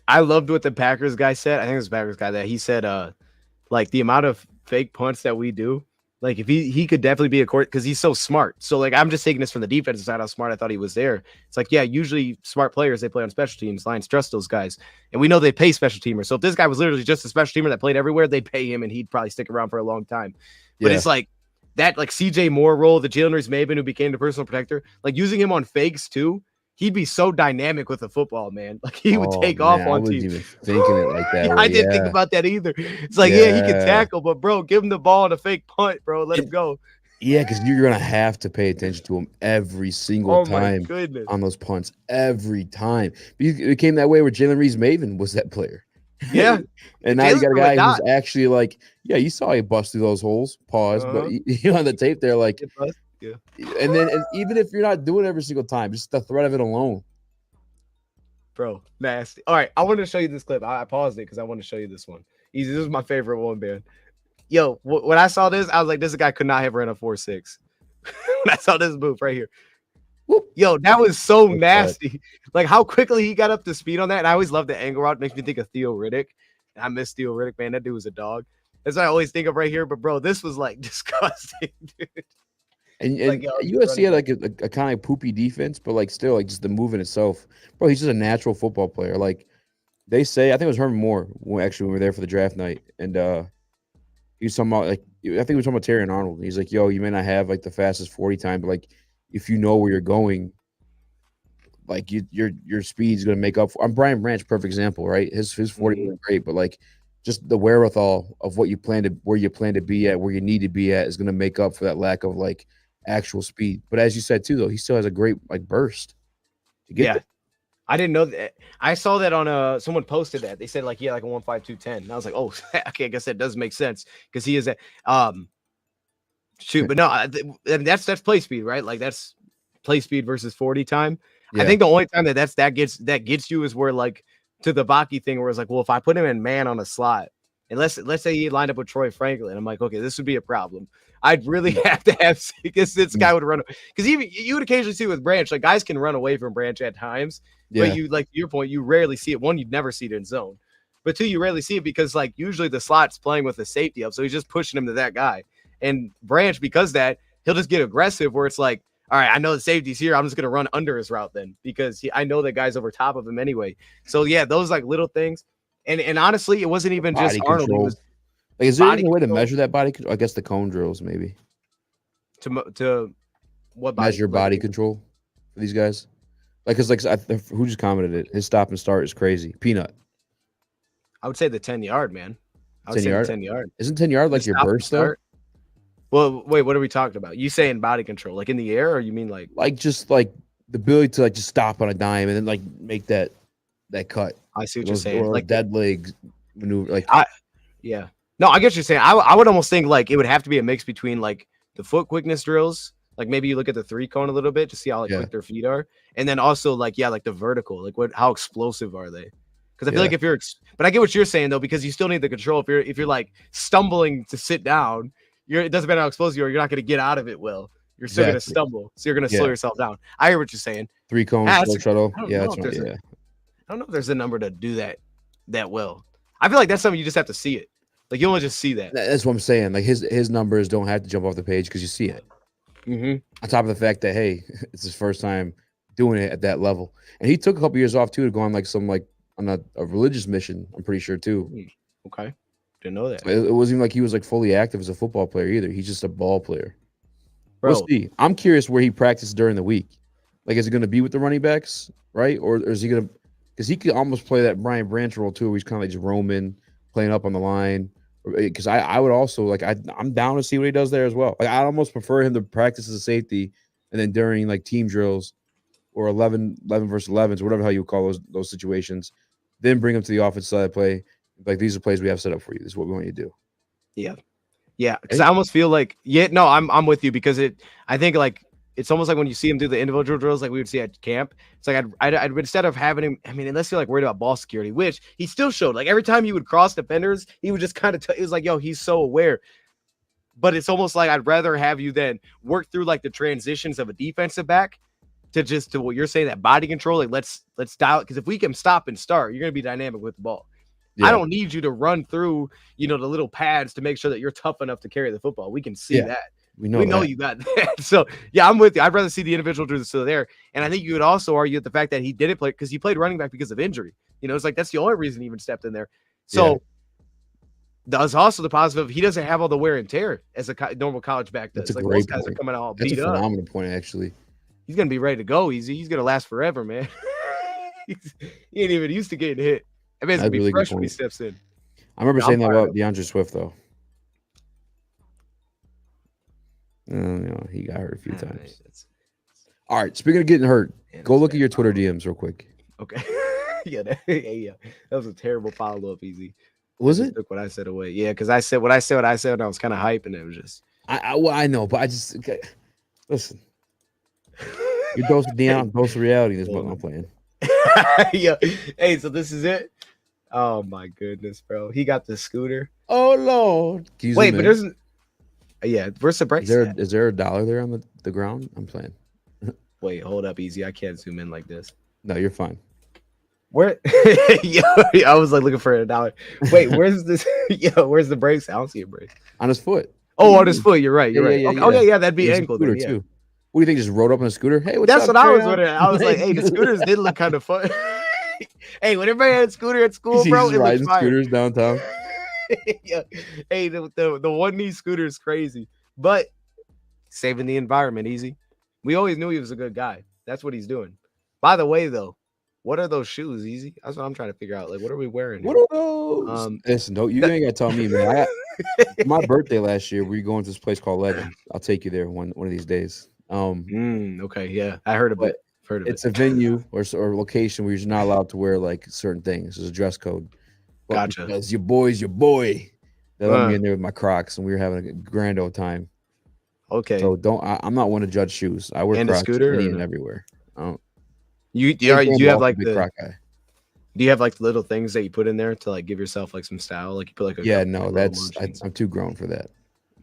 I loved what the Packers guy said. I think it was the Packers guy that he said, like the amount of fake punts that we do, like if he could definitely be a court because he's so smart. So like I'm just taking this from the defensive side, how smart I thought he was there. It's like, yeah, usually smart players, they play on special teams. Lions trust those guys. And we know they pay special teamers. So if this guy was literally just a special teamer that played everywhere, they'd pay him and he'd probably stick around for a long time. But it's like that like CJ Moore role, the Jalen Reese-Maybin who became the personal protector, like using him on fakes too. He'd be so dynamic with the football, man. Like he would take off on teams. Even thinking it like that. I didn't think about that either. It's like, he can tackle, but bro, give him the ball on a fake punt, bro. Let him go. Yeah, because you're gonna have to pay attention to him every single time on those punts. Every time. It came that way where Jalen Reese-Maybin was that player. Yeah. And now you got a guy who's actually like, you saw he bust through those holes. Pause, but you on the tape there, like. Yeah. And even if you're not doing it every single time, just the threat of it alone. Bro, nasty. All right, I wanted to show you this clip. I paused it because I want to show you this one. Easy. This is my favorite one, man. Yo, when I saw this, I was like, this guy could not have ran a 4.6. When I saw this move right here. Whoop. Yo, that was so nasty. Like how quickly he got up to speed on that. And I always love the angle route. It makes me think of Theo Riddick. I miss Theo Riddick, man. That dude was a dog. That's what I always think of right here. But bro, this was like disgusting, dude. And USC had like a kind of poopy defense, but like still like just the move in itself, bro. He's just a natural football player. Like they say, I think it was Herman Moore when we were there for the draft night, and he was talking about like I think we were talking about Terry and Arnold. He's like, "Yo, you may not have like the fastest 40 time, but like if you know where you're going, like your speed's gonna make up for." Brian Branch, perfect example, right? His 40 was great, but like just the wherewithal of where you plan to be at, where you need to be at, is gonna make up for that lack of like actual speed. But as you said too, though, he still has a great like burst to get there. I didn't know that. I saw that on someone posted that. They said like like a 1.5210. And I was like, oh, okay, I guess that does make sense because he is at shoot, but no, that's play speed, right? Like that's play speed versus 40 time. Yeah. I think the only time that gets you is where like to the Vaki thing where it's like, well, if I put him in man on a slot, and let's say he lined up with Troy Franklin, I'm like, okay, this would be a problem. I'd really have to have because this guy would run because even you would occasionally see with Branch, like guys can run away from Branch at times, but you like to your point, you rarely see it. One, you'd never see it in zone, but two, you rarely see it because like usually the slot's playing with the safety up, so he's just pushing him to that guy. And Branch, because that, he'll just get aggressive where it's like, all right, I know the safety's here. I'm just gonna run under his route then because I know that guy's over top of him anyway. So yeah, those like little things. And honestly, it wasn't even just Arnold. It was like, is there any way to measure that body control? I guess the cone drills, maybe. To what body? Measure body control for these guys? Like, because who just commented it? His stop and start is crazy. Peanut. I would say the 10-yard, man. I would say the 10-yard. Isn't 10-yard like your burst though? Well, wait, what are we talking about? You saying body control, like in the air, or you mean like just like the ability to like just stop on a dime and then like make that cut? I see what you're saying. Like dead leg maneuver. Like yeah. No, I get what you're saying. I would almost think like it would have to be a mix between like the foot quickness drills. Like maybe you look at the 3 cone a little bit to see how quick their feet are, and then also like like the vertical, like how explosive are they? Because I feel like if you're, but I get what you're saying though, because you still need the control. If you're like stumbling to sit down, it doesn't matter how explosive you are, you're not going to get out of it well. You're still going to stumble, so you're going to slow yourself down. I hear what you're saying. 3 cones, shuttle. Yeah, that's right. I don't know if there's a number to do that well. I feel like that's something you just have to see it. Like you only just see that. That's what I'm saying. Like his numbers don't have to jump off the page because you see it. Mm-hmm. On top of the fact that it's his first time doing it at that level, and he took a couple years off too to go on like some like on a religious mission. I'm pretty sure too. Okay, didn't know that, It wasn't even like he was like fully active as a football player either. He's just a ball player. We'll bro. see. I'm curious where he practiced during the week. Like, is it going to be with the running backs, right? Or is he going to? Because he could almost play that Brian Branch role too, where he's kind of like just roaming, playing up on the line. Because I would also like I'm down to see what he does there as well. Like, I'd almost prefer him to practice as a safety, and then during like team drills or 11 versus 11s, or whatever how you call those situations, then bring him to the offensive side of play. Like, these are plays we have set up for you. This is what we want you to do. Yeah, because I almost feel like I'm with you because I think like it's almost like when you see him do the individual drills like we would see at camp. It's like I'd instead of having him, I mean, unless you're like worried about ball security, which he still showed. Like every time he would cross defenders, he would just kind of it was like, yo, he's so aware. But it's almost like I'd rather have you then work through like the transitions of a defensive back to what you're saying, that body control. Like let's dial it, because if we can stop and start, you're gonna be dynamic with the ball. Yeah. I don't need you to run through, the little pads to make sure that you're tough enough to carry the football. We can see that. We know you got that. So, yeah, I'm with you. I'd rather see the individual do this still there. And I think you could also argue the fact that he didn't play because he played running back because of injury. It's like that's the only reason he even stepped in there. So, there's also the positive he doesn't have all the wear and tear as a normal college back does. That's a like great most guys point. Are coming out all That's beat a up. phenomenal point, actually. He's going to be ready to go easy. He's going to last forever, man. He ain't even used to getting hit. I mean, it's going to be fresh when he steps in. I remember saying that about DeAndre Swift, though. He got hurt a few times. All right, speaking of getting hurt, go look at your Twitter DMs real quick. Okay. That was a terrible follow-up, Easy. Was it? Took what I said away. Yeah, because I said what I said, and I was kind of hype, and it was just. I know, but I just listen. Your dose of Deion, dose of reality is what I'm playing. Yeah. Hey, so this is it. Oh my goodness, bro! He got the scooter. Oh Lord! Wait, but there's. Yeah, where's the brace? Is there $1 there on the ground? I'm playing. Wait, hold up, Easy. I can't zoom in like this. No, you're fine. Where? I was like looking for $1. Wait, where's this? Where's the brace? I don't see a brace on his foot. Oh, on his foot. You're right. You're right. Yeah, that'd be ankle there, too. What do you think? Just rode up on a scooter? Hey, that's what I was wondering. I was like, hey, the scooters did look kind of fun. Hey, when everybody had a scooter at school, bro, it riding scooters downtown. Yeah. Hey, the one knee scooter is crazy, but saving the environment, Easy. We always knew he was a good guy. That's what he's doing. By the way, though, what are those shoes, Easy? That's what I'm trying to figure out. Like, what are we wearing here? What are those? Listen, you ain't gotta tell me, man. My birthday last year, we were going to this place called Legend. I'll take you there one of these days. Okay, yeah, I heard of it. It's a venue or location where you're not allowed to wear like certain things. There's a dress code. But gotcha. Because your boy. They let me in there with my Crocs, and we were having a grand old time. Okay. So I'm not one to judge shoes. I wear Crocs and everywhere. You have like the Croc guy. Do you have like little things that you put in there to like give yourself like some style? Like you put like I'm too grown for that.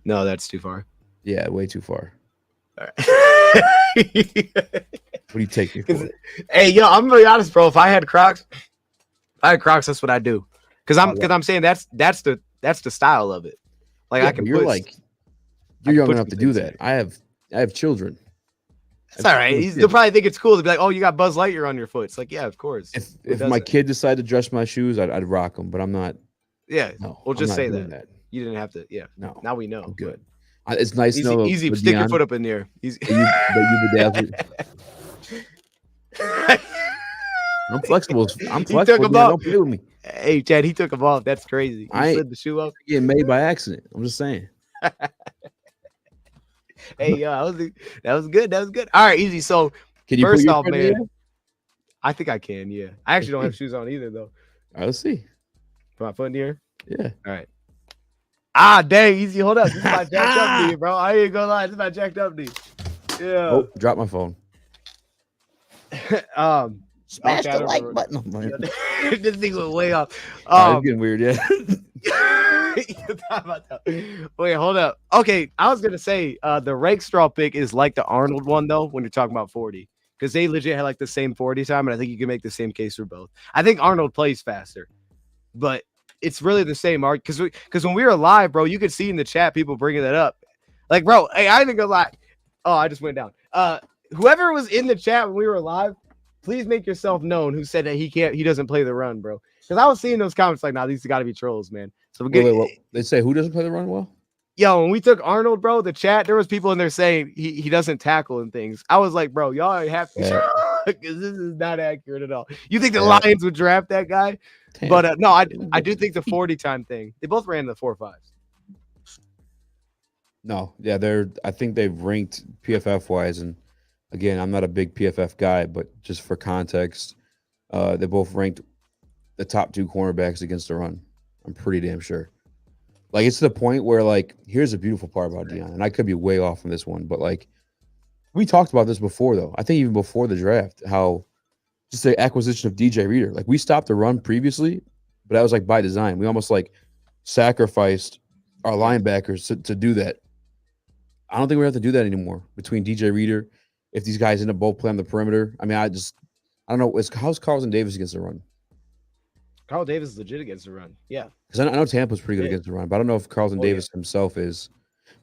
No, that's too far. Yeah, way too far. All right. What do you take me for? Hey, I'm gonna be honest, bro. If I had Crocs, that's what I do. Because I'm saying that's the style of it. Like I can. You're young enough to do that. I have children. It's all right. They'll probably think it's cool to be like, oh, you got Buzz Lightyear on your foot. It's like, yeah, of course. If my kid decided to dress my shoes, I'd rock them. But I'm not. Yeah. No, we'll just say that. You didn't have to. Yeah. No. Now we know. I'm good. It's nice to know. Easy. Stick your foot up in there. Easy. You bedazzled. I'm flexible. He took him off. Don't play with me. Hey, Chad, he took him off. That's crazy. He slid the shoe off. Getting made by accident. I'm just saying. Hey, that was good. That was good. All right, Easy. So can you first off, man, I think I can. Yeah, I actually don't have shoes on either, though. All right, let's see. Put my foot in the air. Yeah. All right. Ah, dang, Easy. Hold up. This is my jacked up knee, bro. I ain't gonna lie. This is my jacked up knee. Yeah. Oh, drop my phone. Smash the like button. This thing went way off. It's getting weird, yeah. Wait, hold up. Okay, I was gonna say the Rakestraw pick is like the Arnold one though when you're talking about 40, because they legit had like the same 40 time, and I think you can make the same case for both. I think Arnold plays faster, but it's really the same art because when we were live, bro, you could see in the chat people bringing that up. Like, bro, hey, I ain't gonna lie. Oh, I just went down. Whoever was in the chat when we were live, please make yourself known who said that he doesn't play the run, bro. Because I was seeing those comments like, nah, these got to be trolls, man. So Wait, what? They say who doesn't play the run well? Yo, when we took Arnold, bro, the chat, there was people in there saying he doesn't tackle and things. I was like, bro, y'all have to, because this is not accurate at all. You think the Lions would draft that guy? Damn. But no, I do think the 40 time thing. They both ran the 4.5s. No, yeah, I think they've ranked PFF wise, and again, I'm not a big PFF guy, but just for context, they both ranked the top 2 cornerbacks against the run. I'm pretty damn sure. Like, it's to the point where, like, here's the beautiful part about Deion, and I could be way off on this one, but, like, we talked about this before, though. I think even before the draft, how just the acquisition of DJ Reader. Like, we stopped the run previously, but that was, like, by design. We almost, like, sacrificed our linebackers to do that. I don't think we have to do that anymore between DJ Reader. If these guys end up both playing the perimeter, I mean, I don't know. How's Carlton Davis against the run? Carl Davis is legit against the run. Yeah. Because I know Tampa's pretty good against the run, but I don't know if Carlton Davis himself is.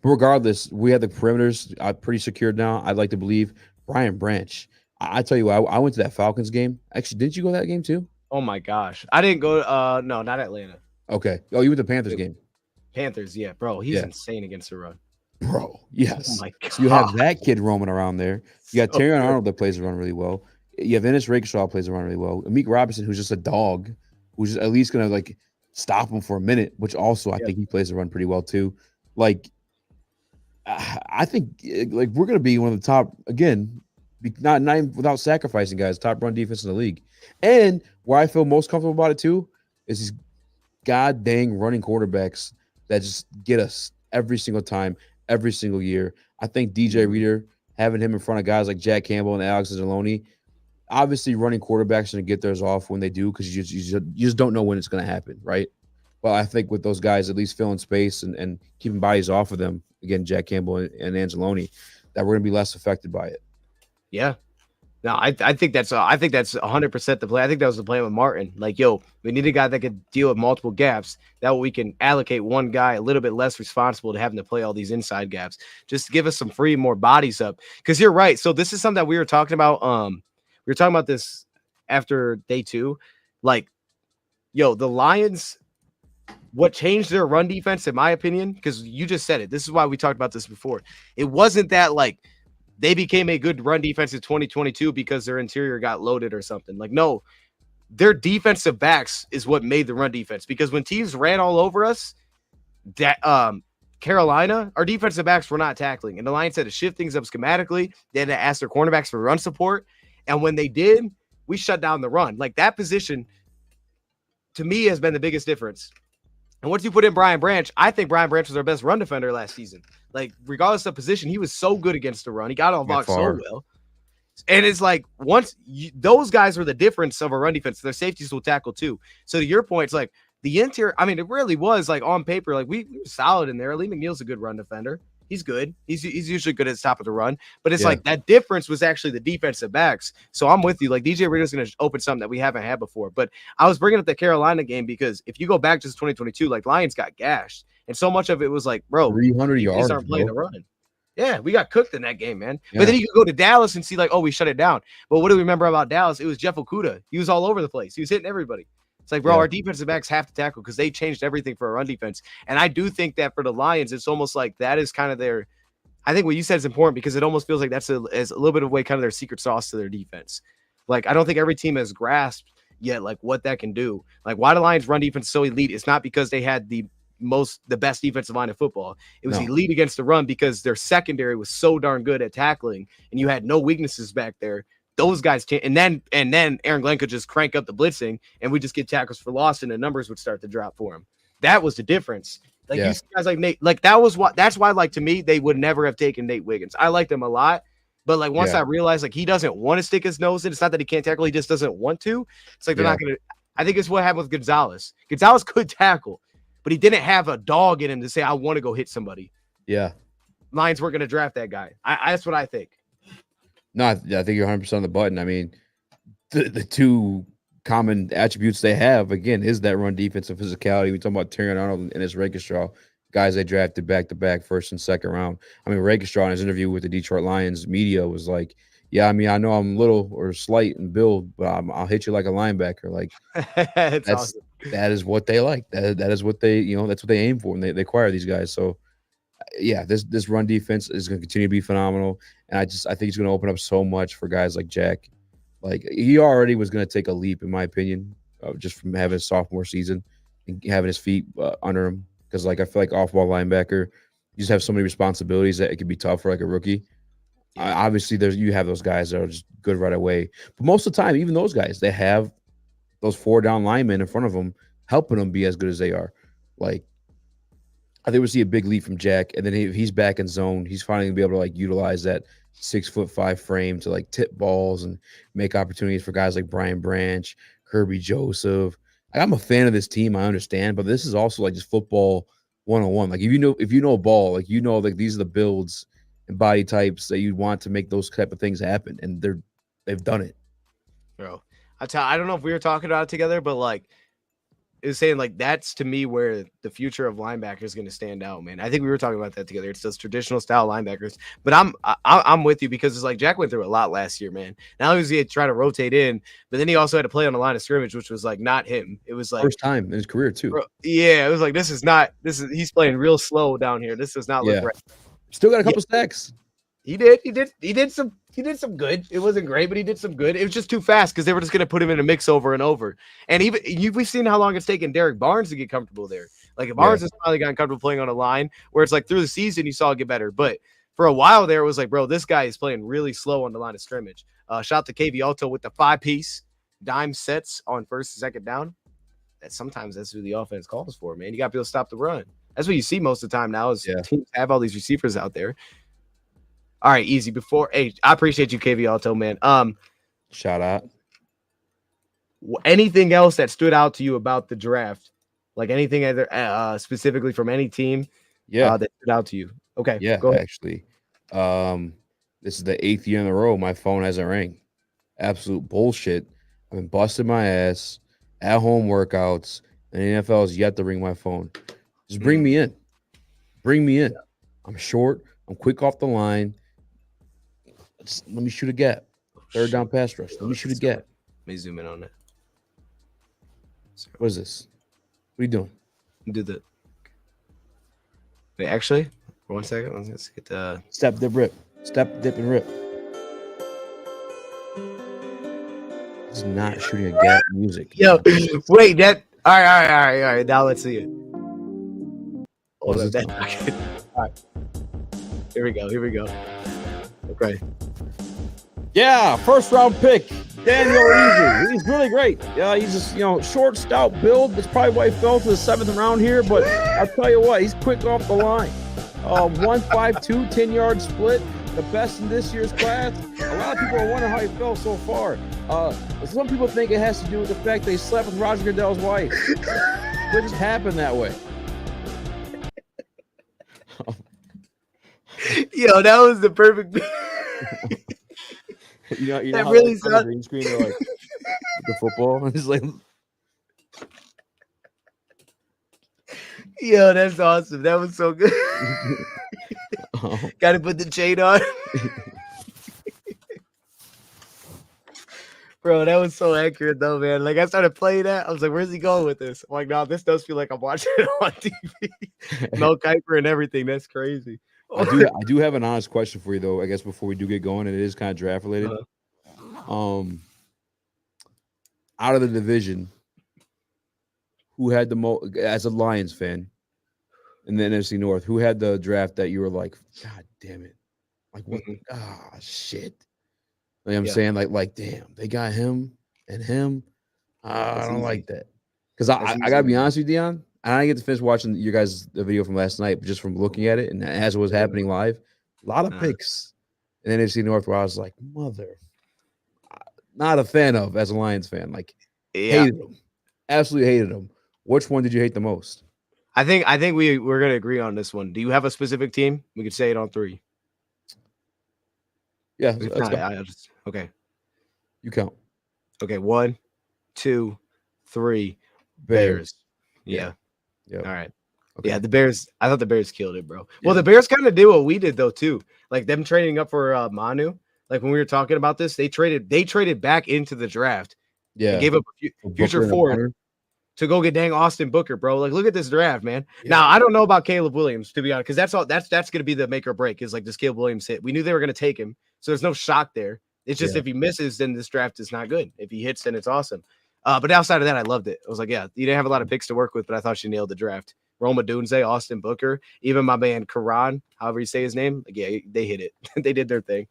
But regardless, we have the perimeters pretty secured now. I'd like to believe Brian Branch. I tell you what, I went to that Falcons game. Actually, didn't you go to that game too? Oh, my gosh. I didn't go. No, not Atlanta. Okay. Oh, you went to the Panthers game. Panthers, yeah. Bro, he's insane against the run. Bro, yes. Oh my God. So you have that kid roaming around there. You got Terry Arnold that plays the run really well. You have Ennis Rakestraw plays the run really well. Amik Robinson, who's just a dog, who's at least going to, like, stop him for a minute, which also I think he plays the run pretty well too. Like, I think, like, we're going to be one of the top, again, not even without sacrificing guys, top run defense in the league. And where I feel most comfortable about it too is these god dang running quarterbacks that just get us every single time, every single year. I think DJ Reader, having him in front of guys like Jack Campbell and Alex Anzalone, obviously running quarterbacks going to get theirs off when they do, because you just don't know when it's going to happen, right? But I think with those guys at least filling space and keeping bodies off of them, again, Jack Campbell and Anzalone, that we're going to be less affected by it. Yeah. No, I think that's 100% the play. I think that was the plan with Martin. Like, yo, we need a guy that could deal with multiple gaps. That way we can allocate one guy a little bit less responsible to having to play all these inside gaps. Just to give us some free, more bodies up. Because you're right. So this is something that we were talking about. We were talking about this after day 2. Like, yo, the Lions, what changed their run defense, in my opinion, because you just said it. This is why we talked about this before. It wasn't that, like, they became a good run defense in 2022 because their interior got loaded or something. Like, no, their defensive backs is what made the run defense. Because when teams ran all over us, that Carolina, our defensive backs were not tackling. And the Lions had to shift things up schematically. They had to ask their cornerbacks for run support. And when they did, we shut down the run. Like, that position, to me, has been the biggest difference. And once you put in Brian Branch, I think Brian Branch was our best run defender last season. Like, regardless of position, he was so good against the run. He got on box so well. And it's like, those guys were the difference of a run defense. Their safeties will tackle too. So to your point, it's like the interior, I mean, it really was like on paper, like we were solid in there. Lee McNeil's a good run defender. He's good. He's usually good at the top of the run. But it's like that difference was actually the defensive backs. So I'm with you. Like, DJ Reader's going to open something that we haven't had before. But I was bringing up the Carolina game because if you go back to 2022, like, Lions got gashed. And so much of it was like, bro, 300 yards. Aren't playing the run. Yeah, we got cooked in that game, man. Yeah. But then you could go to Dallas and see, like, oh, we shut it down. But what do we remember about Dallas? It was Jeff Okudah. He was all over the place. He was hitting everybody. It's like, bro, our defensive backs have to tackle because they changed everything for our run defense. And I do think that for the Lions, it's almost like that is kind of their – I think what you said is important because it almost feels like that's a little bit of way kind of their secret sauce to their defense. Like, I don't think every team has grasped yet, like, what that can do. Like, why the Lions run defense so elite? It's not because they had the best defensive line of football. It was elite against the run because their secondary was so darn good at tackling, and you had no weaknesses back there. Those guys can't, and then Aaron Glenn could just crank up the blitzing, and we just get tackles for loss, and the numbers would start to drop for him. That was the difference. Like, you see guys like Nate, like that's why, like, to me, they would never have taken Nate Wiggins. I liked him a lot, but like once I realized like he doesn't want to stick his nose in, it's not that he can't tackle, he just doesn't want to. It's like they're not gonna. I think it's what happened with Gonzalez. Gonzalez could tackle, but he didn't have a dog in him to say, I want to go hit somebody. Yeah. Lions weren't going to draft that guy. That's what I think. No, I think you're 100% on the button. I mean, the two common attributes they have, again, is that run defense and physicality. We talk about Terry Arnold and his Rakestraw, guys they drafted back-to-back first and second round. I mean, Rakestraw in his interview with the Detroit Lions media was like, Yeah, I mean, I know I'm little or slight in build, but I'll hit you like a linebacker. Like It's that's awesome. that is what they like. That is what they that's what they aim for, and they acquire these guys. So yeah, this run defense is going to continue to be phenomenal, and I think it's going to open up so much for guys like Jack. Like he already was going to take a leap, in my opinion, just from having a sophomore season and having his feet under him. Because like I feel like off ball linebacker, you just have so many responsibilities that it could be tough for like a rookie. Yeah. Obviously, you have those guys that are just good right away, but most of the time, even those guys, they have those 4 down linemen in front of them helping them be as good as they are. Like I think we'll see a big leap from Jack, and then if he's back in zone, he's finally gonna be able to like utilize that 6'5" frame to like tip balls and make opportunities for guys like Brian Branch, Kirby Joseph. Like, I'm a fan of this team, I understand, but this is also like just football 101. Like if you know ball, like like these are the builds and body types that you'd want to make those type of things happen, and they've done it. Bro. I don't know if we were talking about it together, but like is saying like that's to me where the future of linebacker is going to stand out, man. I think we were talking about that together. It's those traditional style linebackers, but I'm with you because it's like Jack went through a lot last year, man. Not only was he trying to rotate in, but then he also had to play on the line of scrimmage, which was like not him. It was like First time in his career too. bro, yeah, it was like he's playing real slow down here. This does not look Yeah, right. still got a couple sacks. He did some good. It wasn't great, but he did some good. It was just too fast because they were just going to put him in a mix over and over. And we've seen how long it's taken Derek Barnes to get comfortable there. Like Barnes has finally gotten comfortable playing on a line where it's like through the season you saw it get better. But for a while there, it was like, bro, this guy is playing really slow on the line of scrimmage. Shout out to KV Alto with the 5-piece dime sets on first and second down. Sometimes that's who the offense calls for, man. You got to be able to stop the run. That's what you see most of the time now is teams have all these receivers out there. All right, easy. I appreciate you, KV Alto, man. Shout out. Anything else that stood out to you about the draft? Like anything either specifically from any team? That stood out to you. Okay. Yeah, go ahead. actually. This is the 8th year in a row my phone hasn't rang. Absolute bullshit. I've been busting my ass at home workouts, and the NFL has yet to ring my phone. Just bring me in. Bring me in. I'm short. I'm quick off the line. Let me shoot a gap. Third down pass rush. Let me shoot a gap. Let me zoom in on it. What is this? What are you doing? Do the. Wait, actually, for 1 second. Let's get the step, dip, rip. Step, dip, and rip. It's not shooting a gap music. Yo, wait, that. All right. Now let's see it. Hold on, all right. Here we go. Okay. Yeah, first round pick, Daniel Easy. He's really great. Yeah, he's just short, stout build. That's probably why he fell to the 7th round here. But I'll tell you what, he's quick off the line. 1.52, 10-yard split, the best in this year's class. A lot of people are wondering how he fell so far. Some people think it has to do with the fact that he slept with Roger Goodell's wife. It just happened that way. Yo, that was the perfect. you know that how really on the green screen they're like the football. It's like, yo, that's awesome. That was so good. Got to put the chain on. Bro, that was so accurate though, man. Like I started playing that, I was like, "Where's he going with this?" I'm like, "No, this does feel like I'm watching it on TV." Mel Kiper and everything. That's crazy. I do have an honest question for you though. I guess before we do get going, and it is kind of draft related. Out of the division, who had the most as a Lions fan in the NFC North? Who had the draft that you were like, God damn it, like what? Shit. Like I'm saying, like, damn, they got him and him. I don't like that because I gotta be honest with you, Dion. I didn't get to finish watching you guys the video from last night, but just from looking at it and as it was happening live, a lot of picks in NFC North where I was like, not a fan of as a Lions fan. Like, hated them, absolutely hated them. Which one did you hate the most? I think we're gonna agree on this one. Do you have a specific team? We could say it on 3. Yeah, let's go. Okay. You count. Okay, 1, 2, 3. Bears. Yeah. All right. Okay. Yeah, the Bears. I thought the Bears killed it, bro. Well, the Bears kind of did what we did though too. Like them trading up for Manu. Like when we were talking about this, they traded back into the draft and Yeah. gave up a future forward to go get dang Austin Booker, bro. Like, look at this draft, man. Yeah. Now, I don't know about Caleb Williams, to be honest, because that's going to be the make or break. Is like, does Caleb Williams hit? We knew they were going to take him, so there's no shock there. It's just if he misses, then this draft is not good. If he hits, then it's awesome. But outside of that, I loved it. I was like, yeah, you didn't have a lot of picks to work with, but I thought she nailed the draft. Roma Dunze, Austin Booker, even my man Karan, however you say his name. Like, yeah, they hit it. They did their thing.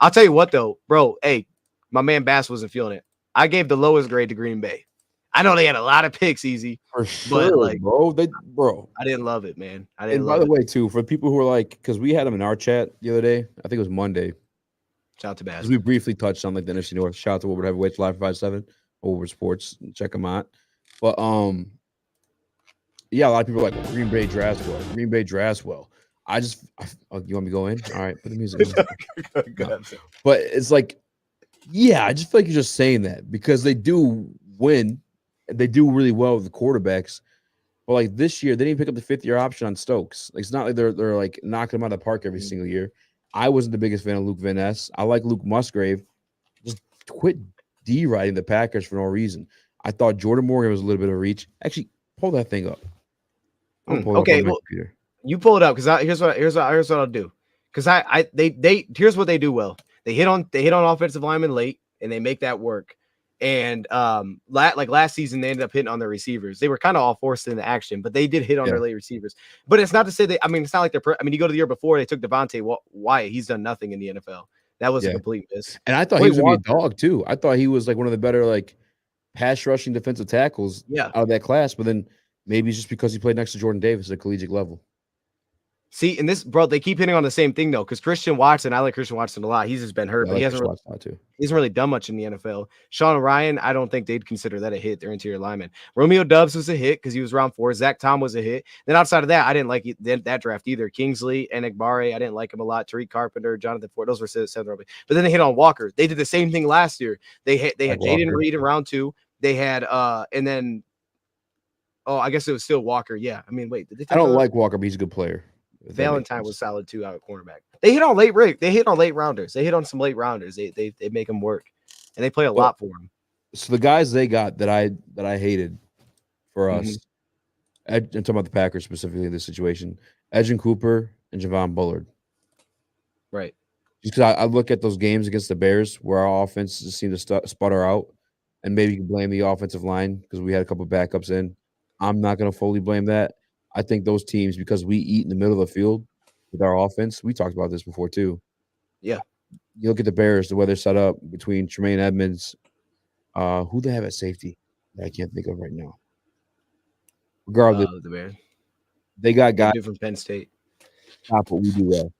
I'll tell you what, though, bro. Hey, my man Bass wasn't feeling it. I gave the lowest grade to Green Bay. I know they had a lot of picks, easy. For sure, but like, bro. I didn't love it, man. And by the way, too, for people who are like, because we had them in our chat the other day, I think it was Monday. Shout out to Bass. We briefly touched on like the NFC North. Shout out to Woodward Heavyweights Live 57 over Sports. Check them out. But yeah, a lot of people are like, well, Green Bay drafts well. Green Bay drafts well. You want me to go in? All right, put the music in. No. But it's like, yeah, I just feel like you're just saying that because they do win. They do really well with the quarterbacks. But like this year, they didn't pick up the 5th-year option on Stokes. Like, it's not like they're like knocking him out of the park every single year. I wasn't the biggest fan of Luke Van Ness. I like Luke Musgrave. Just quit deriding the Packers for no reason. I thought Jordan Morgan was a little bit of a reach. Actually, pull that thing up. Okay, well, you pull it up because here's what I'll do. Because they here's what they do well. They hit on offensive linemen late and they make that work. And like last season, they ended up hitting on their receivers. They were kind of all forced into action, but they did hit on their late receivers. But it's not to say it's not like you go to the year before, they took Devontae Wyatt. He's done nothing in the NFL. That was a complete miss. And I thought he was going to be a dog, too. I thought he was like one of the better like pass rushing defensive tackles out of that class. But then maybe it's just because he played next to Jordan Davis at a collegiate level. See, and this, bro, they keep hitting on the same thing, though, because Christian Watson, I like Christian Watson a lot. He's just been hurt, but he hasn't really done much in the NFL. Sean Ryan, I don't think they'd consider that a hit, their interior lineman. Romeo Doubs was a hit because he was round 4. Zach Tom was a hit. Then outside of that, I didn't like that draft either. Kingsley, Enagbare, I didn't like him a lot. Tariq Carpenter, Jonathan Ford, those were 7th round. But then they hit on Walker. They did the same thing last year. They had Jaden Reed in round 2. They had, and then, I guess it was still Walker. Yeah. I mean, wait. I don't like Walker, but he's a good player. Valentine was solid too out of cornerback. They hit on late rounders. They hit on some late rounders. They make them work, and they play a lot for them. So the guys they got that I hated for us, I'm talking about the Packers specifically in this situation, Edgerrin Cooper and Javon Bullard. Right. Just because I look at those games against the Bears where our offense just seemed to sputter out, and maybe you can blame the offensive line because we had a couple of backups in. I'm not going to fully blame that. I think those teams, because we eat in the middle of the field with our offense, we talked about this before too. Yeah. You look at the Bears, the way they're set up between Tremaine Edmonds, who they have at safety that I can't think of right now. Regardless, the Bears. They got guys from Penn State. Not what we do well.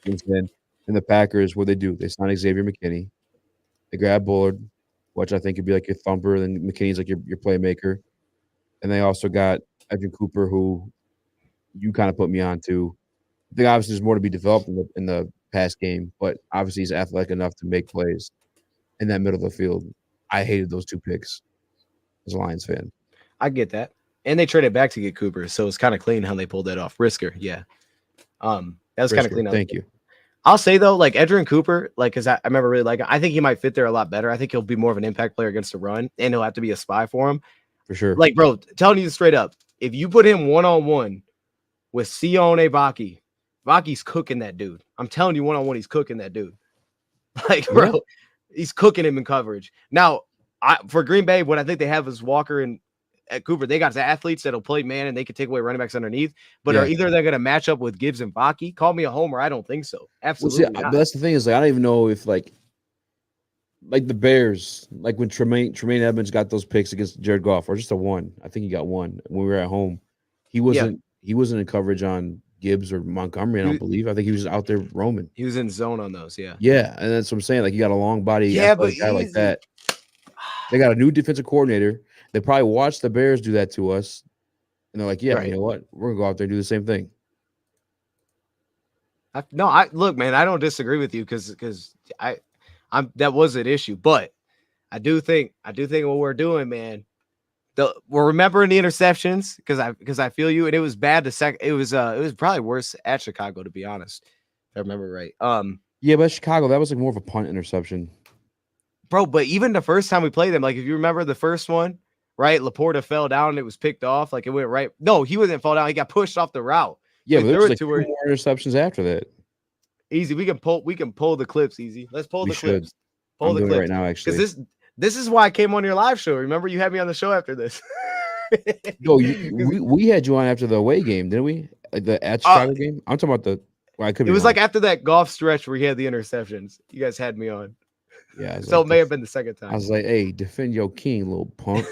And the Packers, what they do, they sign Xavier McKinney. They grab Bullard, which I think could be like your thumper, and McKinney's like your playmaker. And they also got Edgerrin Cooper, who you kind of put me on to. I think obviously there's more to be developed in the pass game, but obviously he's athletic enough to make plays in that middle of the field. I hated those 2 picks as a Lions fan. I get that. And they traded back to get Cooper, so it's kind of clean how they pulled that off. Risker, yeah. That was kind of clean. Thank you. I'll say, though, like Edgerrin Cooper, like, because I remember really like, I think he might fit there a lot better. I think he'll be more of an impact player against the run, and he'll have to be a spy for him. For sure. Like, bro, telling you straight up, if you put him one-on-one with Sione Vaki, Vaki's cooking that dude. I'm telling you, one-on-one, he's cooking that dude. Like, bro, he's cooking him in coverage. Now, for Green Bay, what I think they have is Walker and Cooper. They got athletes that'll play man, and they can take away running backs underneath. But are either they're going to match up with Gibbs and Vaki? Call me a homer. I don't think so. Absolutely not. But that's the thing is, like, I don't even know if, like the Bears, like when Tremaine Edmonds got those picks against Jared Goff, or just a 1. I think he got 1 when we were at home. He wasn't in coverage on Gibbs or Montgomery, I don't believe. I think he was out there roaming. He was in zone on those, yeah. Yeah, and that's what I'm saying. Like, you got a long body guy like that. They got a new defensive coordinator. They probably watched the Bears do that to us, and they're like, you know what? We're going to go out there and do the same thing. Look, man, I don't disagree with you because that was an issue, but I do think what we're doing, man. We're remembering the interceptions because I feel you, and it was bad. It was probably worse at Chicago, to be honest, if I remember right. Yeah, but Chicago, that was like more of a punt interception. Bro, but even the first time we played them, like if you remember the first one, right? Laporta fell down and it was picked off. Like it went right. No, he wasn't fall down. He got pushed off the route. Yeah, but there was like 2 more interceptions after that. Easy. We can pull the clips easy. Let's pull the clips. Pull the clips right now, actually. Because this is why I came on your live show. Remember, you had me on the show after this. No, we had you on after the away game, didn't we? Like the at Chicago game. I'm talking about it was like after that Goff stretch where he had the interceptions. You guys had me on. Yeah. So it may have been the second time. I was like, hey, defend your king, little punk.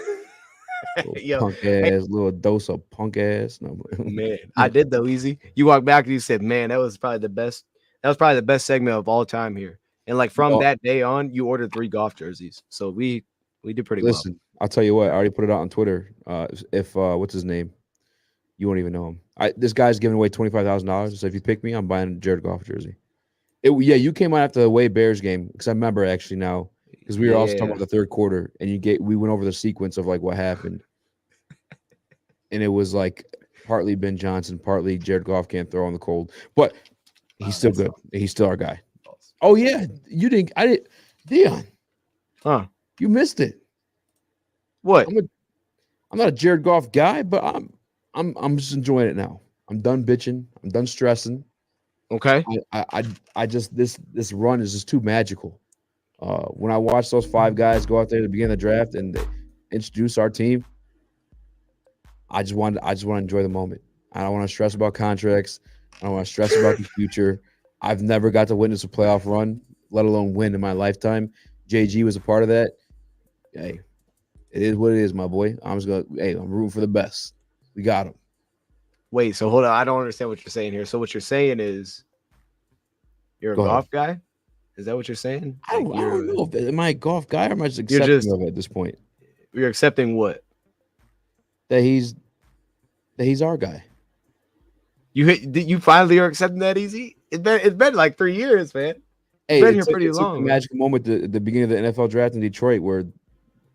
Little punk ass, little dose of punk ass. No, man, I did though, easy. You walked back and you said, man, that was probably the best. That was probably the best segment of all time here. And like from that day on, you ordered 3 Goff jerseys. So we did pretty well. Listen, I'll tell you what, I already put it out on Twitter. If what's his name? You won't even know him. This guy's giving away $25,000. So if you pick me, I'm buying a Jared Goff jersey. You came on after the away Bears game because I remember actually now because we were also talking about the third quarter and we went over the sequence of like what happened, and it was like partly Ben Johnson, partly Jared Goff can't throw on the cold, but he's still good. He's still our guy. Oh yeah, you didn't. I didn't. Dion, you missed it. What? I'm not a Jared Goff guy, but I'm just enjoying it now. I'm done bitching. I'm done stressing. Okay. I just this run is just too magical. When I watch those 5 guys go out there to begin the draft and introduce our team, I just want to enjoy the moment. I don't want to stress about contracts. I don't want to stress about the future. I've never got to witness a playoff run, let alone win in my lifetime. JG was a part of that. Hey, it is what it is, my boy. I'm rooting for the best. We got him. Wait, so hold on. I don't understand what you're saying here. So what you're saying is you're a Goff guy? Is that what you're saying? I don't know. Am I a Goff guy or am I just accepting of it at this point? You're accepting what? That he's our guy. You finally are accepting that easy? It's been like 3 years, man. Hey, been here pretty long. A magical moment at the beginning of the NFL draft in Detroit where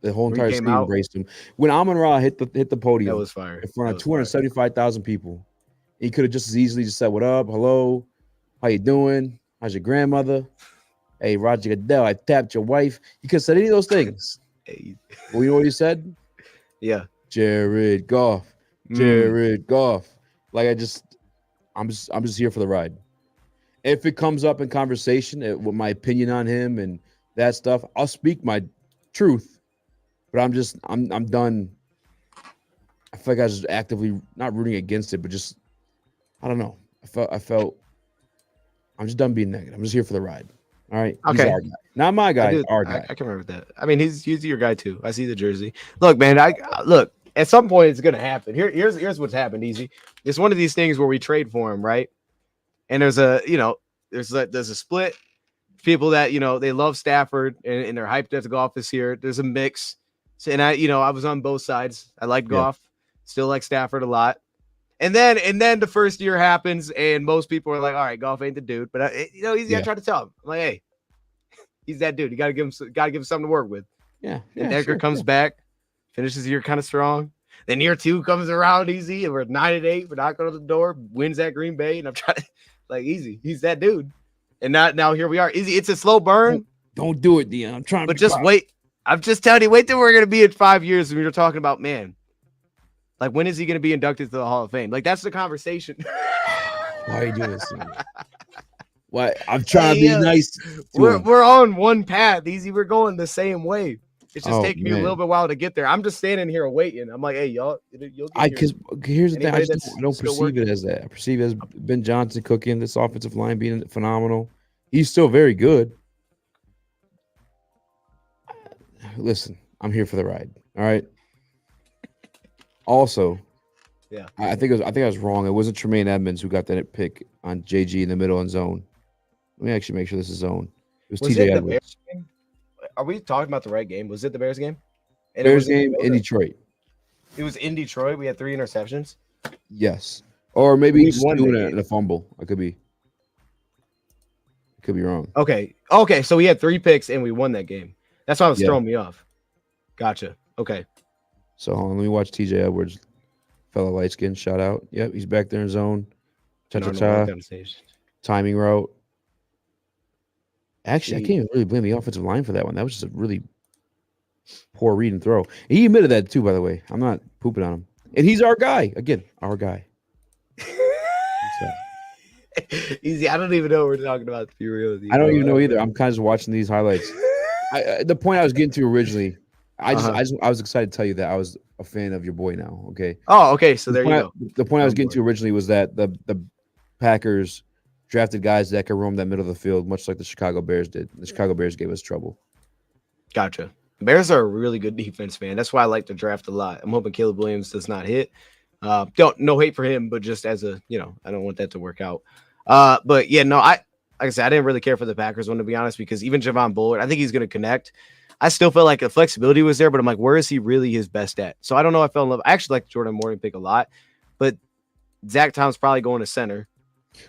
the whole entire city embraced him. When Amon-Ra hit the podium, that was fire. In front of 275,000 people, he could have just as easily just said, "What up? Hello, how you doing? How's your grandmother? Hey, Roger Goodell, I tapped your wife." He could have said any of those things. Well, you know what he said? Yeah, Jared Goff, Jared Goff. Like I'm just here for the ride. If it comes up in conversation with my opinion on him and that stuff, I'll speak my truth. But I'm done. I feel like I was actively not rooting against it, but just I don't know. I felt I'm just done being negative. I'm just here for the ride. All right. Okay. He's our guy. Not my guy, our guy. I can remember that. I mean, he's your guy too. I see the jersey. Look, man, look, at some point it's gonna happen. Here's what's happened, Easy. It's one of these things where we trade for him, right? And there's a split. People that they love Stafford and they're hyped at the Goff this year. There's a mix. And I was on both sides. I like Goff, still like Stafford a lot. And then the first year happens, and most people are like, "All right, Goff ain't the dude." But I try to tell him, I'm like, "Hey, he's that dude. You gotta give him something to work with." Yeah. And Edgar comes back, finishes the year kind of strong. Then year 2 comes around easy, and we're 9-8. We're knocking on the door, wins at Green Bay, and I'm trying to Easy. He's that dude. And now here we are. Easy. It's a slow burn. Don't do it, Dion. I'm trying. But just wait. I'm just telling you, wait till we're going to be in 5 years and we're talking about, man, like, when is he going to be inducted to the Hall of Fame? Like, that's the conversation. Why are you doing this? Why? I'm trying to be nice. We're on one path, Easy. We're going the same way. It's just taking me a little bit while to get there. I'm just standing here waiting. I'm like, hey, y'all. Because here's the thing. I don't perceive it as that. I perceive it as Ben Johnson cooking, this offensive line being phenomenal. He's still very good. Listen, I'm here for the ride. All right. Also, yeah, I think I was wrong. It wasn't Tremaine Edmonds who got that pick on JG in the middle and zone. Let me actually make sure this is zone. It was TJ Edwards. Are we talking about the right game? Was it the Bears game? Bears game in Detroit. It was in Detroit. We had 3 interceptions. Yes, or maybe he's doing it in a fumble. I could be wrong. Okay. So we had 3 picks and we won that game. That's why it was throwing me off. Gotcha. Okay. So let me watch TJ Edwards, fellow light skin. Shout out. Yep, he's back there in zone. Timing route. Actually, I can't even really blame the offensive line for that one. That was just a really poor read and throw. And he admitted that too, by the way. I'm not pooping on him. And he's our guy. Again, our guy. Easy. I don't even know what we're talking about, to be real with you. I don't even know either. I'm kind of just watching these highlights. The point I was getting to originally, I was excited to tell you that I was a fan of your boy now. Okay. Oh, okay. So there you go. The point I was getting to originally was that the Packers drafted guys that could roam that middle of the field, much like the Chicago Bears did. The Chicago Bears gave us trouble. Gotcha. Bears are a really good defense, man. That's why I like the draft a lot. I'm hoping Caleb Williams does not hit. No hate for him, but just as a, I don't want that to work out. But yeah, no, like I said, I didn't really care for the Packers one, to be honest, because even Javon Bullard, I think he's going to connect. I still felt like the flexibility was there, but I'm like, where is he really his best at? So I don't know. I fell in love. I actually like the Jordan Morgan pick a lot, but Zach Tom's probably going to center.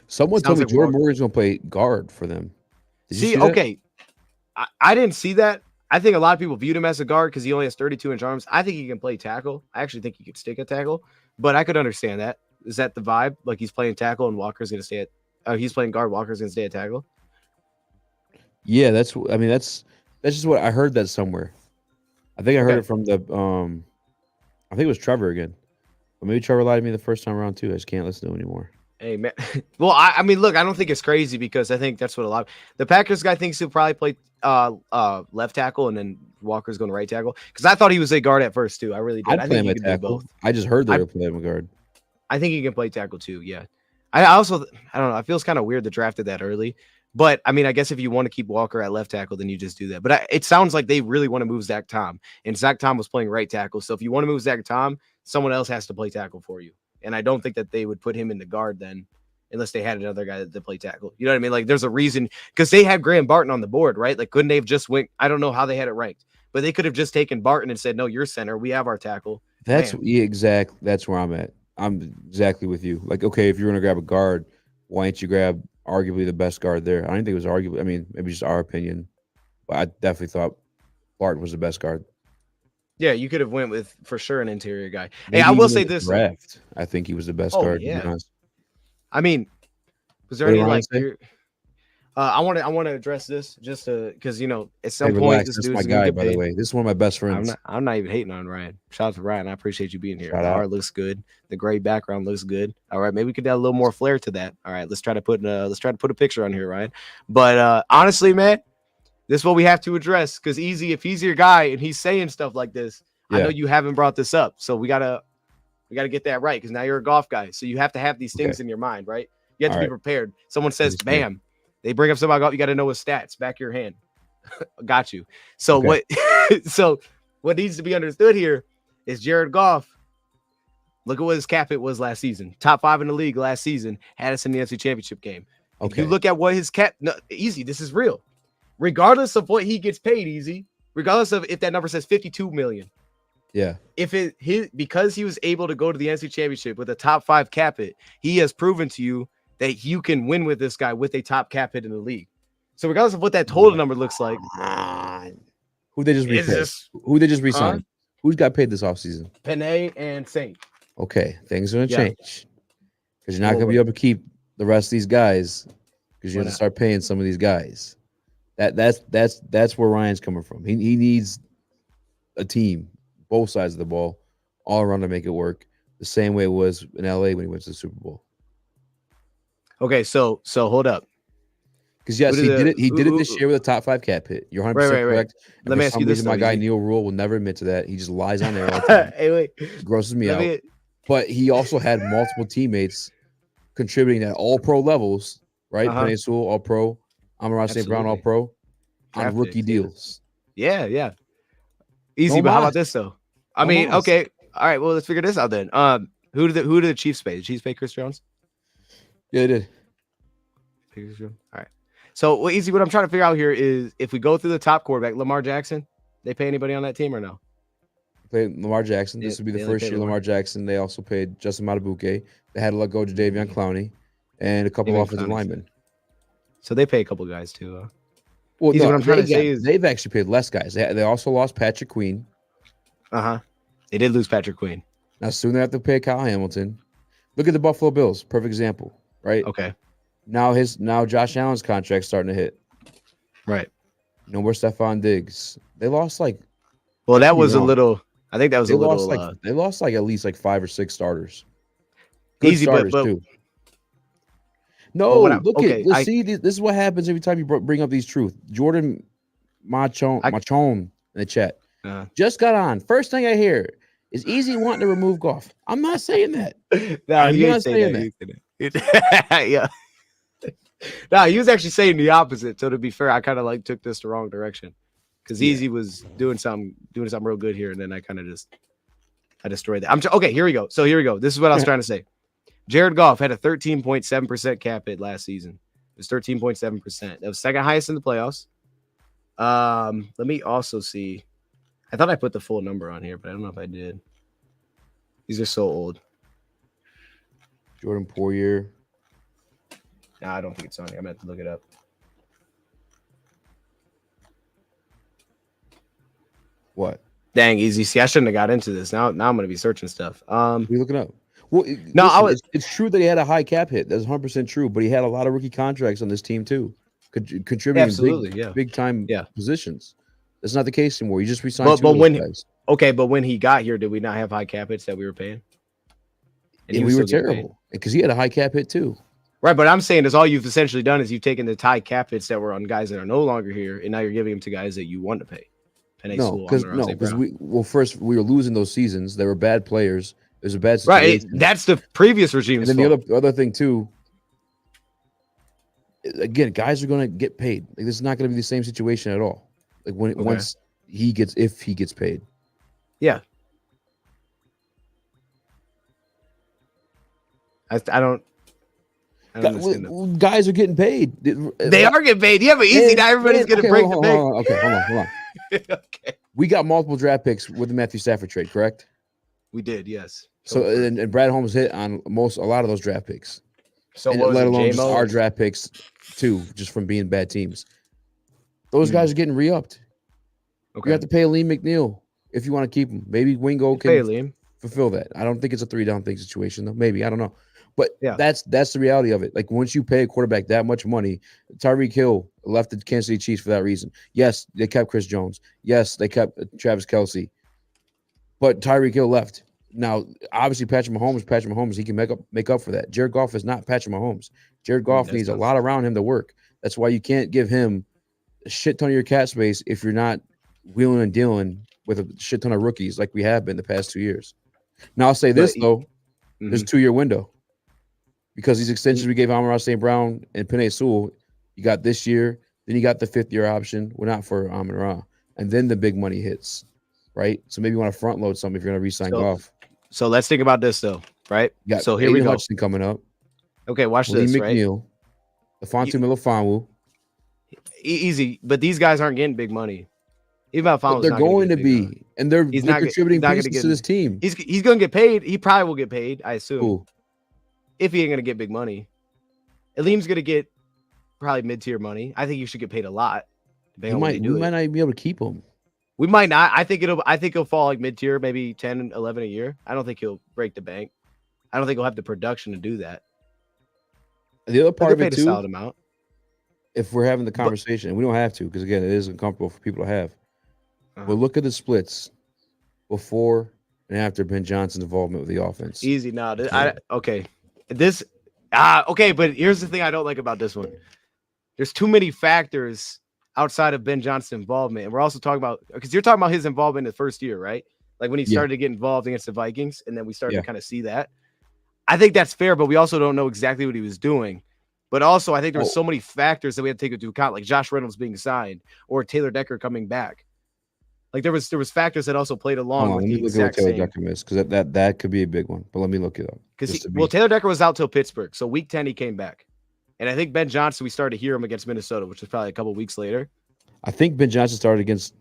Someone told me Jordan Morgan's going to play guard for them. See okay. I didn't see that. I think a lot of people viewed him as a guard because he only has 32-inch arms. I think he can play tackle. I actually think he could stick at tackle, but I could understand that. Is that the vibe? Like he's playing tackle and Walker's going to stay at he's playing guard, Walker's going to stay at tackle? Yeah, that's just what I heard that somewhere. I think I heard it from I think it was Trevor again. But maybe Trevor lied to me the first time around too. I just can't listen to him anymore. Hey, man. Well, I mean, look, I don't think it's crazy because I think that's what a lot of the Packers guy thinks he'll probably play left tackle and then Walker's going to right tackle. Because I thought he was a guard at first too. I really did. I think he can do both. I just heard they were playing him guard. I think he can play tackle too. Yeah. I don't know. It feels kind of weird to draft it that early. But I mean, I guess if you want to keep Walker at left tackle, then you just do that. But it sounds like they really want to move Zach Tom, and Zach Tom was playing right tackle. So if you want to move Zach Tom, someone else has to play tackle for you. And I don't think that they would put him in the guard then, unless they had another guy that play tackle. You know what I mean? Like there's a reason because they had Graham Barton on the board, right? Like couldn't they have just went? I don't know how they had it ranked, but they could have just taken Barton and said, "No, you're center. We have our tackle." That's exactly. That's where I'm at. I'm exactly with you. Like, okay, if you're gonna grab a guard, why don't you grab arguably the best guard there? I don't think it was arguably. I mean, maybe just our opinion, but I definitely thought Barton was the best guard. Yeah, you could have went with for sure an interior guy. Maybe hey, I will say this: draft. I think he was the best guard. Yeah. To be honest. I mean, was there any like? I want to address this just because at some point this dude's my guy. By the way, this is one of my best friends. I'm not even hating on Ryan. Shout out to Ryan. I appreciate you being here. The art looks good. The gray background looks good. All right, maybe we could add a little more flair to that. All right, let's try to put a picture on here, Ryan. But honestly, man, this is what we have to address because Easy, if he's your guy and he's saying stuff like this, I know you haven't brought this up, so we gotta get that right because now you're a golf guy, so you have to have these things in your mind, right? You have to be prepared. Someone says, "Bam." They bring up somebody, you got to know his stats, back of your hand. Got you. So what needs to be understood here is Jared Goff. Look at what his cap hit was last season. Top 5 in the league last season. Had us in the NFC Championship game. Okay. If you look at what his cap, Easy, this is real. Regardless of what he gets paid, Easy, regardless of if that number says 52 million. Yeah. Because he was able to go to the NFC Championship with a top 5 cap hit, he has proven to you that you can win with this guy with a top cap hit in the league. So regardless of what that total number looks like, who they just re-signed? Who's got paid this offseason? Panay and Saint. Okay, things are gonna change because you're not gonna be able to keep the rest of these guys because you're gonna start paying some of these guys. That's where Ryan's coming from. He needs a team, both sides of the ball, all around to make it work. The same way it was in LA when he went to the Super Bowl. Okay, so hold up. Because yes, he did it this year with a top 5 cap hit. You're 100% correct. Let me ask you this: my guy Neil Rule will never admit to that. He just lies on there all the time. Hey, wait, grosses me out. But he also had multiple teammates contributing at all pro levels, right? Penny Sewell, all pro. Amon-Ra St. Brown, all pro on rookie deals. Yeah. Easy, but how about this though? I mean, okay, all right. Well, let's figure this out then. Who did the Chiefs pay? Did the Chiefs pay Chris Jones? Yeah, they did. All right. So, Easy, what I'm trying to figure out here is if we go through the top quarterback, Lamar Jackson, they pay anybody on that team or no? They paid Lamar Jackson. This would be the first year Lamar Jackson. They also paid Justin Madubuike. They had to let go of Jadeveon Clowney and a couple of offensive linemen. So they pay a couple guys too. Well, no, what I'm trying to say is they've actually paid less guys. They also lost Patrick Queen. They did lose Patrick Queen. Now soon they have to pay Kyle Hamilton. Look at the Buffalo Bills. Perfect example. Right. Okay. Now Josh Allen's contract's starting to hit. Right. No more Stephon Diggs. They lost like. Well, that was a little. I think that was they a little. Lost they lost like at least like 5 or 6 starters. Good easy, starters but too. No, let's see. This is what happens every time you bring up these truths. Jordan Machon in the chat just got on. First thing I hear is Easy wanting to remove Goff. I'm not saying that. No, I'm not saying that. Yeah. No, he was actually saying the opposite. So to be fair, I kind of like took this the wrong direction because Easy was doing something real good here, and then I kind of I destroyed that. Okay, here we go. So here we go. This is what I was trying to say. Jared Goff had a 13.7% cap hit last season. It was 13.7%. That was second highest in the playoffs. Let me also see. I thought I put the full number on here, but I don't know if I did. These are so old. Jordan Poyer. No, I don't think it's on here. I'm going to have to look it up. What? Dang, Easy. See, I shouldn't have got into this. Now I'm going to be searching stuff. What are you looking up? Well, it's true that he had a high cap hit. That's 100% true, but he had a lot of rookie contracts on this team too, contributing big time positions. That's not the case anymore. You just re-signed two of those guys. But when he got here, did we not have high cap hits that we were paying? And we were terrible because he had a high cap hit too. Right, but I'm saying is all you've essentially done is you've taken the high cap hits that were on guys that are no longer here, and now you're giving them to guys that you want to pay. Because we were losing those seasons. They were bad players. It was a bad situation. Right, that's the previous regime's and then the other thing too. Again, guys are going to get paid. Like, this is not going to be the same situation at all. Like if he gets paid. Yeah. I don't guys are getting paid. They are getting paid. Yeah, but Easy. Not everybody's going to break the bank. Hold on. Okay. We got multiple draft picks with the Matthew Stafford trade, correct? We did, yes. So and Brad Holmes hit on a lot of those draft picks. So let alone just our draft picks too, just from being bad teams. Those guys are getting re-upped. Okay. You have to pay Aleem McNeil if you want to keep him. Maybe Wingo can fulfill that. I don't think it's a 3-down thing situation though. Maybe, I don't know. But that's the reality of it. Like, once you pay a quarterback that much money, Tyreek Hill left the Kansas City Chiefs for that reason. Yes, they kept Chris Jones. Yes, they kept Travis Kelce. But Tyreek Hill left. Now, obviously, Patrick Mahomes, he can make up for that. Jared Goff is not Patrick Mahomes. Jared Goff needs a lot around him to work. That's why you can't give him a shit ton of your cap space if you're not wheeling and dealing with a shit ton of rookies like we have been the past 2 years. Now, I'll say this, though. There's a 2-year window. Because these extensions we gave Amon-Ra St. Brown and Penei Sewell, you got this year, then you got the 5th-year option. Well, not for Amon-Ra. And then the big money hits, right? So maybe you want to front load something if you're going to re-sign Goff. So let's think about this, though, right? So here we go. Hudson coming up. Okay, watch this, McNeil, right? Lafontaine Melifonwu. Easy, but these guys aren't getting big money. Even Melifonwu, they're going to be, and they're contributing pieces to this team. He's going to get paid. He probably will get paid, I assume. Ooh. If he ain't going to get big money. Aleem's going to get probably mid-tier money. I think you should get paid a lot. We might not be able to keep him. We might not. I think he'll fall like mid-tier, maybe 10, 11 a year. I don't think he'll break the bank. I don't think he'll have the production to do that. The other part of it too, a solid amount. If we're having the conversation, and we don't have to, because again, it is uncomfortable for people to have. But look at the splits before and after Ben Johnson's involvement with the offense. Easy now. Okay. But here's the thing I don't like about this one. There's too many factors outside of Ben Johnson's involvement. And we're also talking about, because you're talking about his involvement in the first year, right? Like when he started to get involved against the Vikings, and then we started to kind of see that. I think that's fair, but we also don't know exactly what he was doing. But also, I think there were so many factors that we had to take into account, like Josh Reynolds being signed or Taylor Decker coming back. Like there was factors that also played along with the exact same. Taylor Decker missed, because that could be a big one. But let me look it up. Because Taylor Decker was out till Pittsburgh, so week 10 he came back, and I think Ben Johnson we started to hear him against Minnesota, which was probably a couple weeks later. I think Ben Johnson started against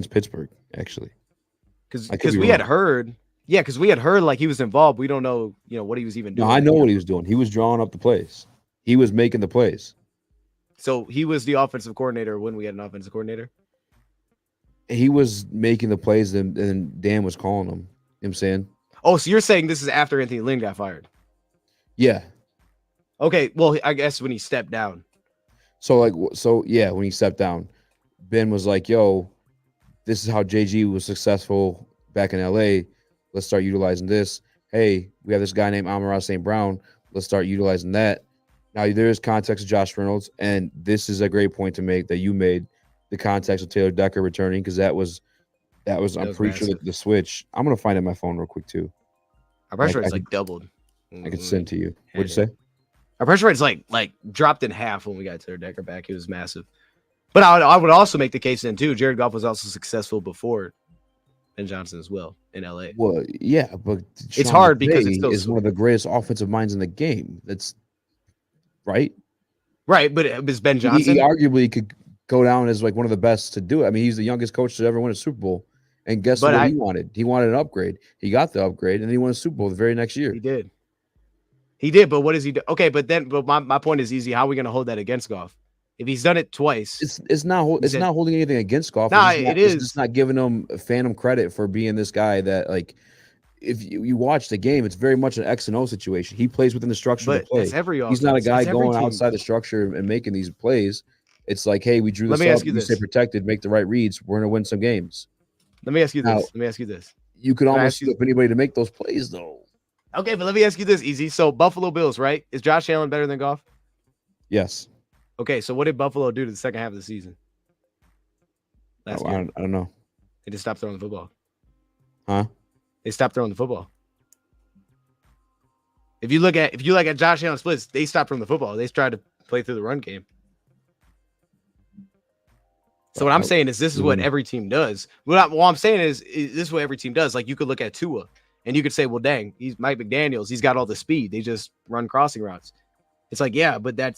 Pittsburgh actually, because we had heard. Yeah, because we had heard like he was involved. We don't know, what he was even doing. No, I know what he was doing. He was drawing up the plays. He was making the plays. So he was the offensive coordinator when we had an offensive coordinator? He was making the plays, and Dan was calling them. You know what I'm saying? Oh, so you're saying this is after Anthony Lynn got fired? Yeah. Okay, well, I guess when he stepped down. Yeah, when he stepped down, Ben was like, "Yo, this is how JG was successful back in LA. Let's start utilizing this. Hey, we have this guy named Amon-Ra St. Brown. Let's start utilizing that." Now there is context of Josh Reynolds, and this is a great point to make that you made. The context of Taylor Decker returning, because that was I'm pretty sure the switch. I'm gonna find it on my phone real quick too. I'm pretty sure it's like doubled. I can send to you. What'd you say? I'm pretty sure it's like dropped in half when we got Taylor Decker back. It was massive. But I would also make the case then too. Jared Goff was also successful before Ben Johnson as well in LA. Well, yeah, but it's hard because it's is one of the greatest offensive minds in the game. That's right. Right, but it was Ben Johnson. He arguably could go down as like one of the best to do it. I mean, he's the youngest coach to ever win a Super Bowl. And guess what he wanted? He wanted an upgrade. He got the upgrade, and then he won a Super Bowl the very next year. He did, but what does he do? Okay, but my point is easy. How are we going to hold that against Goff? If he's done it twice, it's not holding anything against Goff. It's just not giving him phantom credit for being this guy that, like, if you watch the game, it's very much an X and O situation. He plays within the structure of the play. He's not a guy going outside the structure and making these plays. It's like, hey, we drew this up. You stay protected, make the right reads. We're going to win some games. Let me ask you this. You could almost flip anybody to make those plays, though. Okay, but let me ask you this, Easy. So Buffalo Bills, right? Is Josh Allen better than Goff? Yes. Okay, so what did Buffalo do to the second half of the season? I don't know. They just stopped throwing the football. Huh? They stopped throwing the football. If you look at Josh Allen splits, they stopped throwing the football. They tried to play through the run game. So what I'm saying is this is what every team does. What I'm saying is this is what every team does. Like, you could look at Tua and you could say, well, dang, he's Mike McDaniels. He's got all the speed. They just run crossing routes. It's like, yeah, but that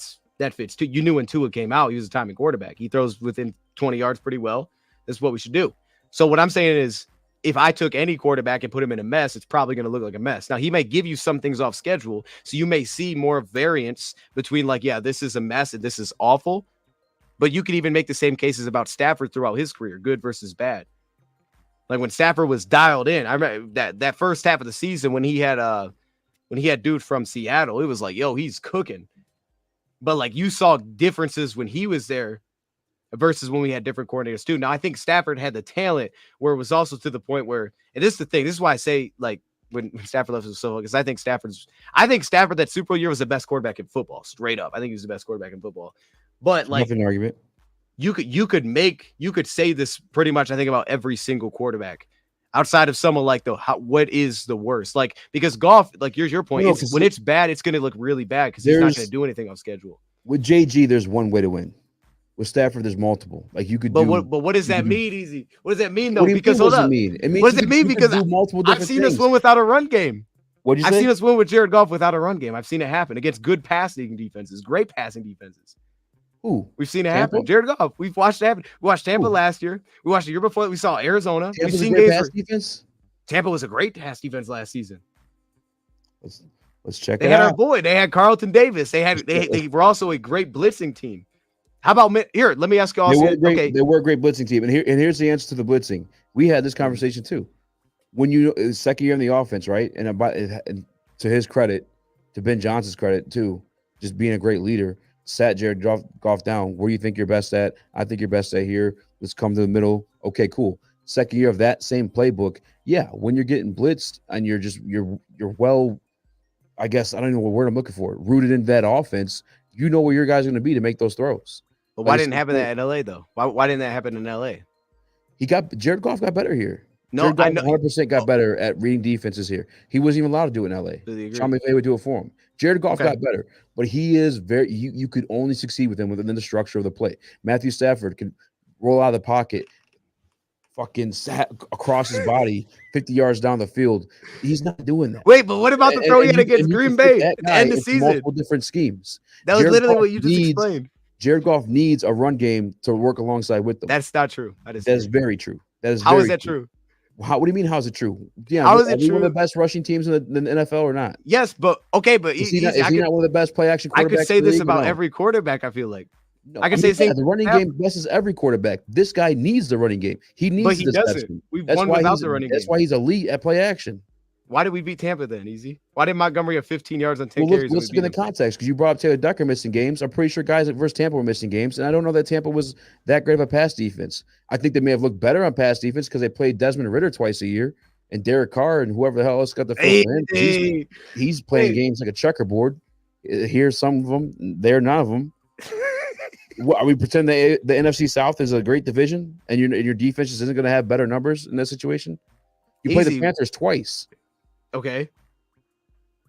fits too. You knew when Tua came out, he was a timing quarterback. He throws within 20 yards pretty well. This is what we should do. So what I'm saying is, if I took any quarterback and put him in a mess, it's probably going to look like a mess. Now, he may give you some things off schedule, so you may see more variance between, like, yeah, this is a mess and this is awful. But you could even make the same cases about Stafford throughout his career, good versus bad. Like when Stafford was dialed in, I remember that first half of the season when he had dude from Seattle, it was like, yo, he's cooking. But like you saw differences when he was there versus when we had different coordinators too. Now I think Stafford had the talent where it was also to the point where, and this is the thing, this is why I say like when Stafford left was so, because I think Stafford that Super Bowl year was the best quarterback in football, straight up. I think he was the best quarterback in football. But like nothing argument. You could say this pretty much, I think, about every single quarterback outside of someone like what is the worst? Like, because Goff, like your point, when it's bad, it's going to look really bad because he's not going to do anything on schedule. With JG, there's one way to win. With Stafford, there's multiple. Like you could what does that mean, Easy? What does that mean though? Because hold up. It means what does it mean? Because I've seen us win without a run game. What'd you say? I've seen us win with Jared Goff without a run game. I've seen it happen against good passing defenses, great passing defenses. Ooh, we've seen it happen. Jared Goff. We've watched it happen. We watched Tampa last year. We watched the year before. We saw Arizona. We've seen games defense. Tampa was a great pass defense last season. Let's check it They out. had our boy. They had Carlton Davis. They were also a great blitzing team. How about here? Let me ask you all. They were a great blitzing team, and here's the answer to the blitzing. We had this conversation too. When second year in the offense, right? And to his credit, to Ben Johnson's credit too, just being a great leader, sat Jared Goff down. Where do you think you're best at? I think you're best at here. Let's come to the middle. Okay, cool. Second year of that same playbook. Yeah, when you're getting blitzed and you're well, I guess I don't know what word I'm looking for. Rooted in that offense, you know where your guys are going to be to make those throws. But why didn't happen that in LA though? Why didn't that happen in LA? Jared Goff got better here. No, Jared Goff 100% got better at reading defenses here. He wasn't even allowed to do it in LA. Sean McVay would do it for him. Jared Goff got better, but he is very. You could only succeed with him within the structure of the play. Matthew Stafford can roll out of the pocket, fucking sat across his body 50 yards down the field. He's not doing that. Wait, but what about the throw he had against Green Bay at the end of the season? Multiple different schemes. That was literally what you just explained. Jared Goff needs a run game to work alongside with them. That's not true. That is very true. How is that true? What do you mean? How is it true? Yeah, how is it true? One of the best rushing teams in the NFL or not? Yes, but okay, but is he not one of the best play action quarterbacks? I could say this about every quarterback. I feel like I can say the running game blesses every quarterback. This guy needs the running game. He needs. But he doesn't. We've won without the running game. That's why he's elite at play action. Why did we beat Tampa then, Easy? Why did Montgomery have 15 yards on 10 carries? Let's look in the context, because you brought up Taylor Decker missing games. I'm pretty sure guys versus Tampa were missing games, and I don't know that Tampa was that great of a pass defense. I think they may have looked better on pass defense because they played Desmond Ridder twice a year, and Derek Carr and whoever the hell else got the first he's playing games like a checkerboard. Here's some of them, there none of them. Are we pretending the NFC South is a great division, and your defense isn't going to have better numbers in that situation? You played the Panthers twice. Okay.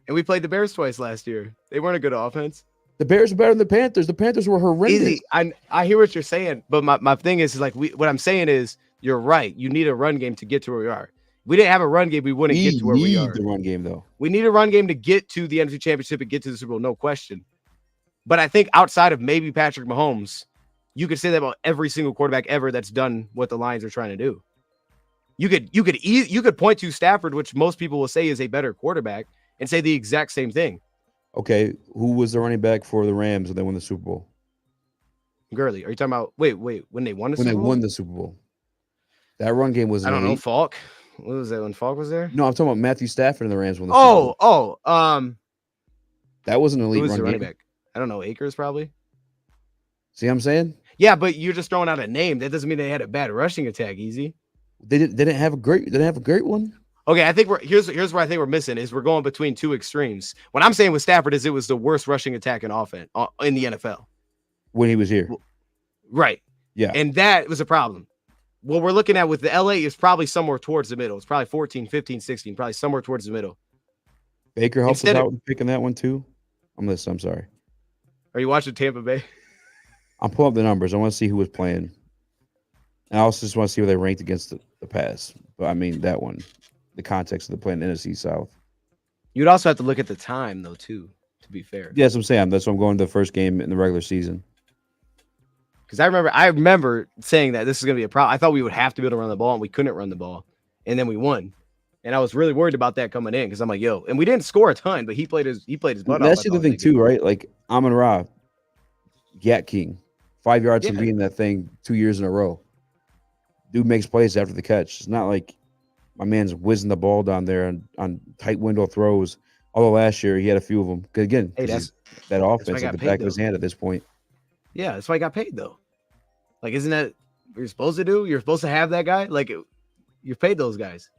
And we played the Bears twice last year. They weren't a good offense. The Bears were better than the Panthers. The Panthers were horrendous. Easy. I hear what you're saying, but my thing is like what I'm saying is you're right. You need a run game to get to where we are. We didn't have a run game, we wouldn't get to where we are. We need the run game, though. We need a run game to get to the NFC Championship and get to the Super Bowl, no question. But I think outside of maybe Patrick Mahomes, you could say that about every single quarterback ever that's done what the Lions are trying to do. You could point to Stafford, which most people will say is a better quarterback, and say the exact same thing. Okay, who was the running back for the Rams when they won the Super Bowl? Gurley. Are you talking about when they won the Super Bowl? When they won the Super Bowl. That run game was I don't know, Falk. What was that when Falk was there? No, I'm talking about Matthew Stafford and the Rams won the Super Bowl. That was an elite who was run the running game. back? I don't know, Akers probably. See what I'm saying? Yeah, but you're just throwing out a name. That doesn't mean they had a bad rushing attack, Easy. They didn't have a great one. Okay, I think here's where I think we're missing is we're going between two extremes. What I'm saying with Stafford is it was the worst rushing attack in offense in the NFL when he was here. Right. Yeah. And that was a problem. What we're looking at with the LA is probably somewhere towards the middle. It's probably 14, 15, 16, probably somewhere towards the middle. Baker helped us out with picking that one too. I'm sorry. Are you watching Tampa Bay? I'm pulling up the numbers. I want to see who was playing. And I also just want to see where they ranked against the pass. But I mean, that one, the context of the play in the NFC South. You'd also have to look at the time, though, too, to be fair. Yes, I'm saying. That's why I'm going to the first game in the regular season. Because I remember saying that this is going to be a problem. I thought we would have to be able to run the ball, and we couldn't run the ball. And then we won. And I was really worried about that coming in because I'm like, yo, and we didn't score a ton, but he played his butt off. That's the other thing, too, right? Like, Amon-Ra, Gat King, 5 yards from beating that thing 2 years in a row. Dude makes plays after the catch. It's not like my man's whizzing the ball down there on tight window throws. Although last year he had a few of them. Again, that offense at the back of his hand at this point. Yeah, that's why I got paid, though. Like, isn't that what you're supposed to do? You're supposed to have that guy? Like, you've paid those guys.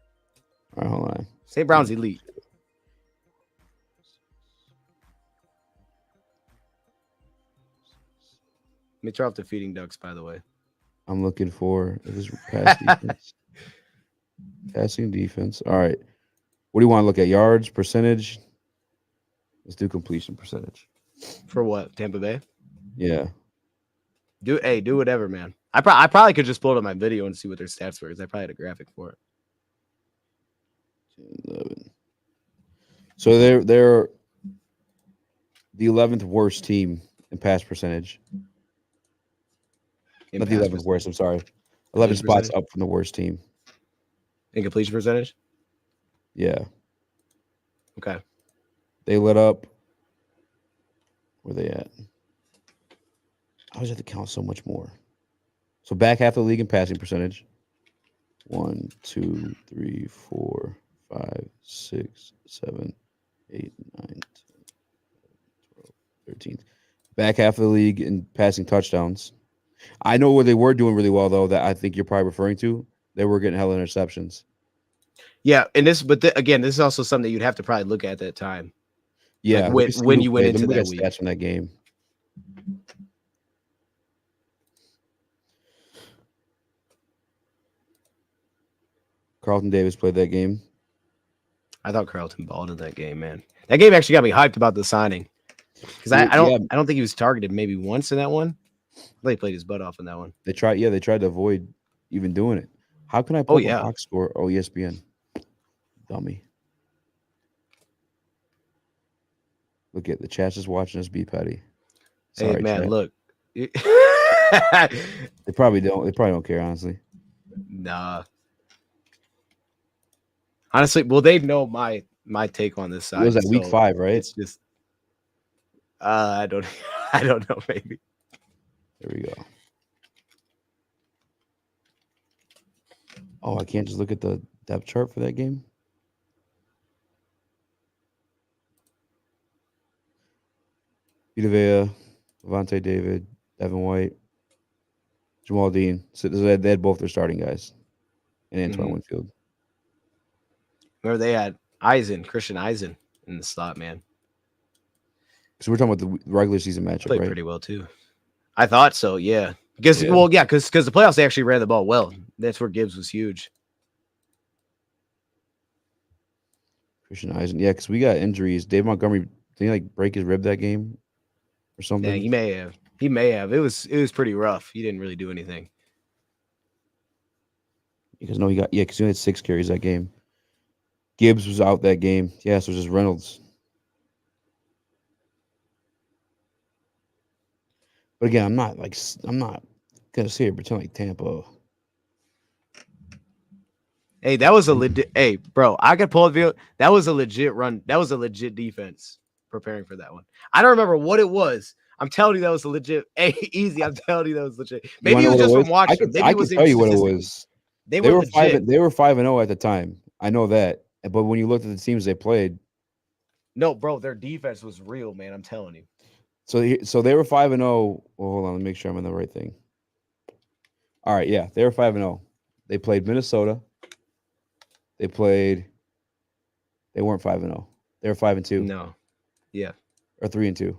All right, hold on. St. Brown's elite. Let me turn off the feeding ducks, by the way. I'm looking for this pass defense. Passing defense. All right. What do you want to look at? Yards, percentage? Let's do completion percentage. For what? Tampa Bay? Yeah. Do whatever, man. I probably could just pull it up my video and see what their stats were because I probably had a graphic for it. 11. So they're the 11th worst team in pass percentage. Not the 11th worst, I'm sorry. 11 spots up from the worst team. In completion percentage? Yeah. Okay. They lit up. Where they at? I always have to count so much more. So back half of the league in passing percentage. 1, 2, 3, 4, 5, 6, 7, 8, 9, 10, 12, 13. Back half of the league in passing touchdowns. I know where they were doing really well, though, that I think you're probably referring to. They were getting hella interceptions. Yeah, and again, this is also something that you'd have to probably look at that time. Yeah, like when you went into that week. Stats from that game. Carlton Davis played that game. I thought Carlton balled in that game, man. That game actually got me hyped about the signing because I don't think he was targeted maybe once in that one. I thought he played his butt off in that one. They tried to avoid even doing it. How can I pull the box score? Oh, ESPN. Dummy. Look at the chat's just watching us be petty. Sorry, hey man, chat. Look. They probably don't care, honestly. Nah. Honestly, well, they know my take on this side. It was at week 5, right? It's just I don't know, maybe. There we go. Oh, I can't just look at the depth chart for that game. Vita Vea, Levante David, Devin White, Jamal Dean. So they had both their starting guys, and Antoine Winfield. Remember they had Christian Eisen in the slot, man. So we're talking about the regular season matchup, Played right? pretty well too. I thought so, yeah. Because the playoffs they actually ran the ball well. That's where Gibbs was huge. Christian Eisen, yeah, because we got injuries. Dave Montgomery, did he break his rib that game or something? Yeah, he may have. He may have. It was pretty rough. He didn't really do anything. Because because he had 6 carries that game. Gibbs was out that game. Yeah, so it was just Reynolds. But again, I'm not gonna sit here and pretend like Tampa. Hey, that was a legit. Hey, bro, I could pull a video. That was a legit run. That was a legit defense preparing for that one. I don't remember what it was. I'm telling you that was a legit. Hey, easy. I'm telling you that was legit. Maybe it was just from watching. I can tell you what it was. They were 5-0 at the time. I know that. But when you looked at the teams they played, no, bro, their defense was real, man. I'm telling you. So they were 5-0. Well, hold on, let me make sure I'm in the right thing. All right, yeah, they were 5-0. They played Minnesota. They weren't 5-0. They were 5-2. No. Yeah. Or 3-2.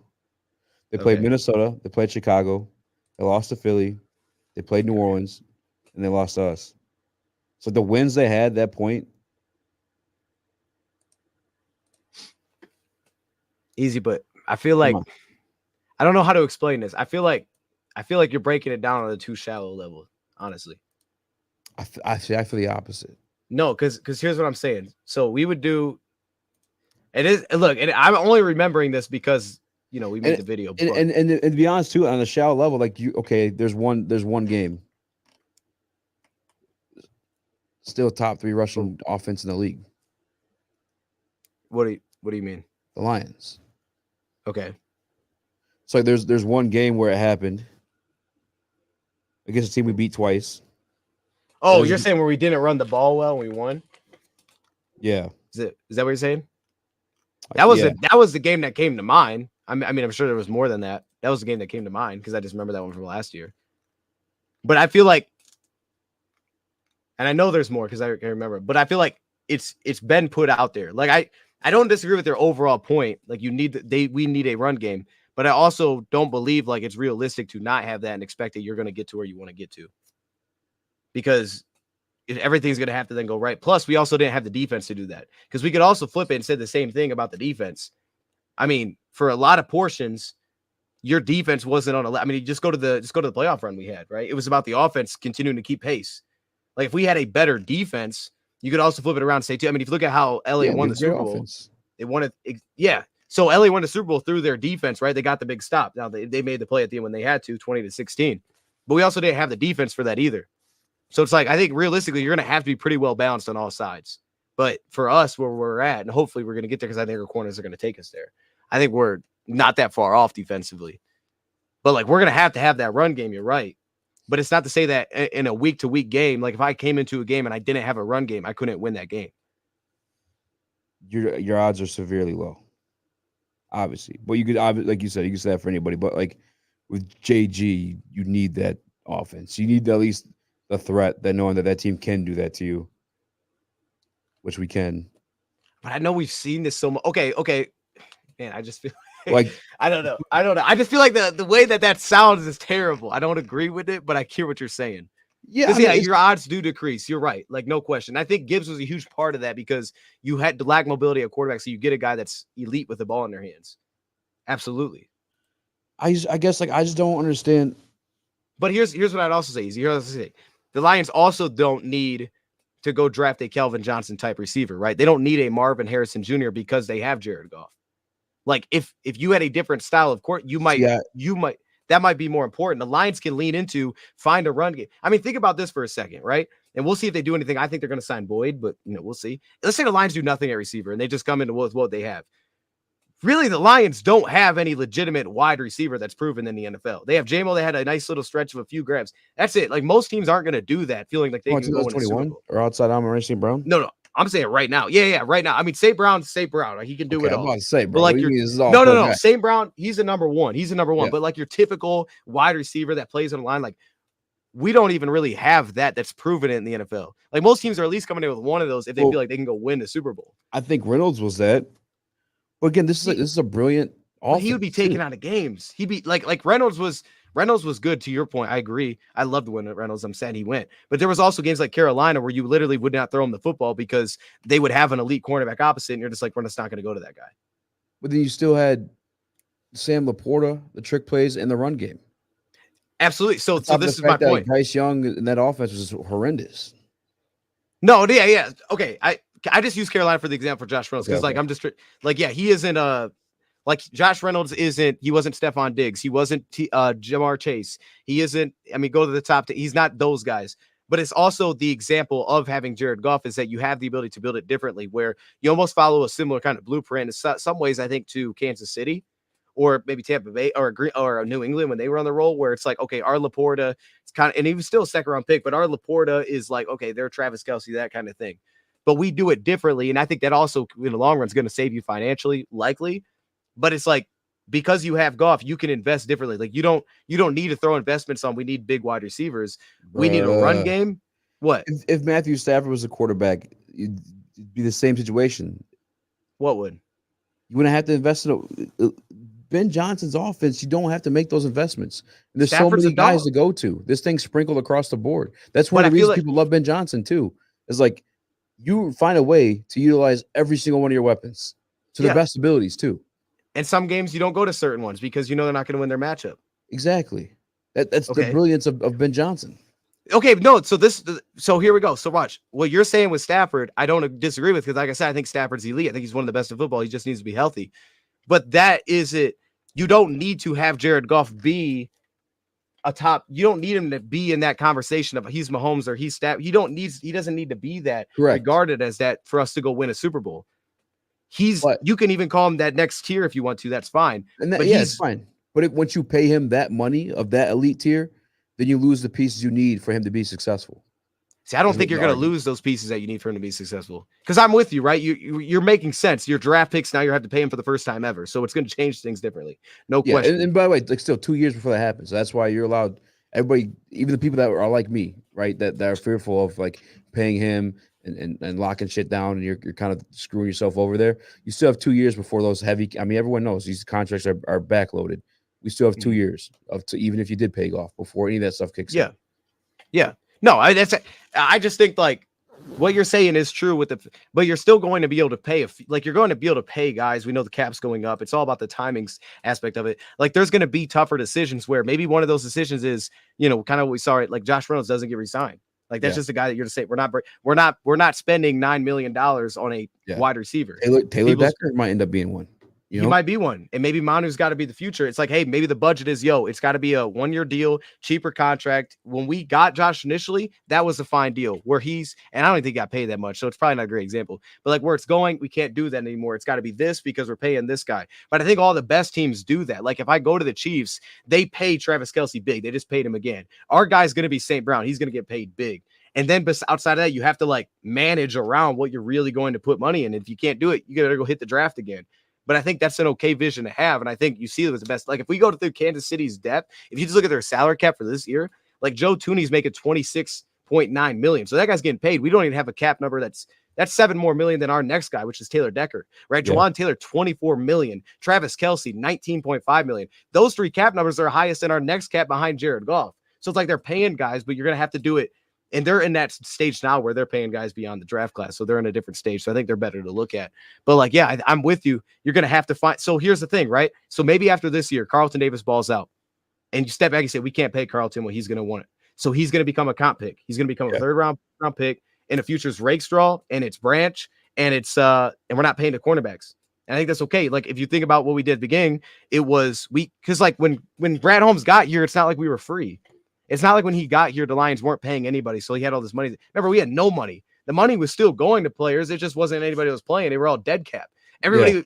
They played Minnesota. They played Chicago. They lost to Philly. They played New Orleans, and they lost to us. So the wins they had at that point. Easy, but I feel like I don't know how to explain this. I feel like you're breaking it down on a too shallow level, honestly. I feel the opposite. No, because here's what I'm saying. So we would do. It is look, and I'm only remembering this because we made the video. And to be honest too, on a shallow level, there's one game. Still top 3 rushing offense in the league. What do you mean? The Lions. Okay. So there's one game where it happened against a team we beat twice. Oh, you're saying where we didn't run the ball well and we won? Yeah. Is that what you're saying? That was the game that came to mind. I mean, I'm sure there was more than that. That was the game that came to mind because I just remember that one from last year. But I feel like, and I know there's more because I remember, but I feel like it's been put out there. Like I don't disagree with their overall point. Like we need a run game, but I also don't believe like it's realistic to not have that and expect that you're going to get to where you want to get to. Because everything's going to have to then go right. Plus, we also didn't have the defense to do that because we could also flip it and say the same thing about the defense. I mean, for a lot of portions, your defense wasn't on I mean, you just go to the playoff run we had, right? It was about the offense continuing to keep pace. Like if we had a better defense, you could also flip it around and say too. I mean, if you look at how LA won the Super Bowl, they won it. Yeah. So LA won the Super Bowl through their defense, right? They got the big stop. Now they made the play at the end when they had to, 20-16. But we also didn't have the defense for that either. So it's like, I think realistically, you're going to have to be pretty well balanced on all sides. But for us, where we're at, and hopefully we're going to get there because I think our corners are going to take us there. I think we're not that far off defensively. But like, we're going to have that run game. You're right. But it's not to say that in a week-to-week game, like if I came into a game and I didn't have a run game, I couldn't win that game. Your odds are severely low, obviously. But you could, like you said, you could say that for anybody. But like with JG, you need that offense. You need at least the threat that knowing that team can do that to you, which we can. But I know we've seen this so much. Okay. Man, I just feel like I don't know. I just feel like the way that sounds is terrible. I don't agree with it, but I hear what you're saying. Yeah, your odds do decrease. You're right. Like, no question. I think Gibbs was a huge part of that because you had to lack mobility at quarterback, so you get a guy that's elite with the ball in their hands. Absolutely. I guess I just don't understand. But here's what I'd also say. The Lions also don't need to go draft a Calvin Johnson type receiver, right? They don't need a Marvin Harrison Jr. because they have Jared Goff. Like if you had a different style of court, you might that might be more important. The Lions can lean into find a run game. I mean, think about this for a second, right? And we'll see if they do anything. I think they're going to sign Boyd, but we'll see. Let's say the Lions do nothing at receiver and they just come into what they have. Really, the Lions don't have any legitimate wide receiver that's proven in the NFL. They have J-Mo. They had a nice little stretch of a few grabs. That's it. Like most teams aren't going to do that, feeling like they can go into the Super Bowl. Or outside Amon-Ra St. Brown? No. I'm saying right now. Yeah, right now. I mean, St. Brown. Like, he can do it all. I'm about to say, bro. But like no. St. Brown, he's a number one. Yeah. But like your typical wide receiver that plays on the line, like we don't even really have that's proven it in the NFL. Like most teams are at least coming in with one of those if they feel like they can go win the Super Bowl. I think Reynolds was that. But again, this is a brilliant offense. He would be taken out of games. He'd be like Reynolds was good, to your point. I agree. I loved the win at Reynolds. I'm sad he went. But there was also games like Carolina where you literally would not throw him the football because they would have an elite cornerback opposite, and you're just like, we're just not going to go to that guy. But then you still had Sam Laporta, the trick plays, and the run game. Absolutely. So this is my point. Bryce Young and that offense was horrendous. No, yeah. Okay, I just use Carolina for the example for Josh Reynolds because he isn't like Josh Reynolds isn't. He wasn't Stephon Diggs. He wasn't Jamar Chase. He isn't. I mean, go to the top. He's not those guys. But it's also the example of having Jared Goff is that you have the ability to build it differently, where you almost follow a similar kind of blueprint. In some ways, I think to Kansas City, or maybe Tampa Bay or New England when they were on the roll, where it's like, okay, our Laporta, it's kind of, and he was still a second round pick, but our Laporta is like, okay, they're Travis Kelce, that kind of thing. But we do it differently. And I think that also in the long run is going to save you financially, likely. But it's like, because you have Goff, you can invest differently. Like you don't need to throw investments on, we need big wide receivers. We need a run game. What? If Matthew Stafford was a quarterback, it'd be the same situation. What would? You wouldn't have to invest in Ben Johnson's offense. You don't have to make those investments. And there's Stafford's so many guys to go to. This thing's sprinkled across the board. That's one of the reasons people love Ben Johnson too. It's like you find a way to utilize every single one of your weapons to their best abilities too. And some games you don't go to certain ones because you know they're not going to win their matchup. Exactly. That's the brilliance of Ben Johnson. Okay, no. So here we go. So watch what you're saying with Stafford. I don't disagree with because, like I said, I think Stafford's elite. I think he's one of the best in football. He just needs to be healthy. But that is it. You don't need to have Jared Goff be a top. You don't need him to be in that conversation of he's Mahomes or he's Stafford. He doesn't need to be that regarded as that for us to go win a Super Bowl. You can even call him that next tier if you want to. That's fine. And it's fine. But once you pay him that money of that elite tier, then you lose the pieces you need for him to be successful. See, I don't think you're going to lose those pieces that you need for him to be successful. Because I'm with you, right? You're making sense. Your draft picks now, you have to pay him for the first time ever. So it's going to change things differently. No question. And by the way, like still 2 years before that happens. So that's why you're allowed everybody, even the people that are like me, right? That are fearful of like paying him and locking shit down, and you're kind of screwing yourself over there. You still have 2 years before those heavy. I mean, everyone knows these contracts are backloaded. We still have 2 years even if you did pay Goff before any of that stuff kicks in. Yeah. No, I just think like what you're saying is true but you're still going to be able to pay you're going to be able to pay guys. We know the cap's going up. It's all about the timings aspect of it. Like there's going to be tougher decisions where maybe one of those decisions is, kind of what we saw it. Like Josh Reynolds doesn't get re-signed. Like that's just a guy that you're to say we're not spending $9 million on a wide receiver. Taylor Decker might end up being one. He might be one. And maybe Manu's got to be the future. It's like, hey, maybe the budget is, it's got to be a 1-year deal, cheaper contract. When we got Josh initially, that was a fine deal and I don't think he got paid that much. So it's probably not a great example, but like where it's going, we can't do that anymore. It's got to be this because we're paying this guy. But I think all the best teams do that. Like if I go to the Chiefs, they pay Travis Kelce big. They just paid him again. Our guy's going to be St. Brown. He's going to get paid big. And then outside of that, you have to like manage around what you're really going to put money in. If you can't do it, you got to go hit the draft again. But I think that's an okay vision to have. And I think you see it was the best. Like if we go through Kansas City's depth, if you just look at their salary cap for this year, like Joe Tooney's making $26.9 million. So that guy's getting paid. We don't even have a cap number that's $7 more million than our next guy, which is Taylor Decker, right? Yeah. Jawan Taylor, $24 million. Travis Kelce, $19.5 million. Those three cap numbers are highest in our next cap behind Jared Goff. So it's like they're paying guys, but you're going to have to do it. And they're in that stage now where they're paying guys beyond the draft class. So they're in a different stage. So I think they're better to look at. But like, I'm with you. You're going to have to find. So here's the thing, right? So maybe after this year, Carlton Davis balls out and you step back and say, we can't pay Carlton what he's going to want it. So he's going to become a comp pick. He's going to become a third round pick. In the future's Rakestraw and it's Branch and it's and we're not paying the cornerbacks. And I think that's okay. Like if you think about what we did at the beginning, it was because like when Brad Holmes got here, it's not like we were free. It's not like when he got here, the Lions weren't paying anybody. So he had all this money. Remember, we had no money. The money was still going to players. It just wasn't anybody that was playing. They were all dead cap. Everybody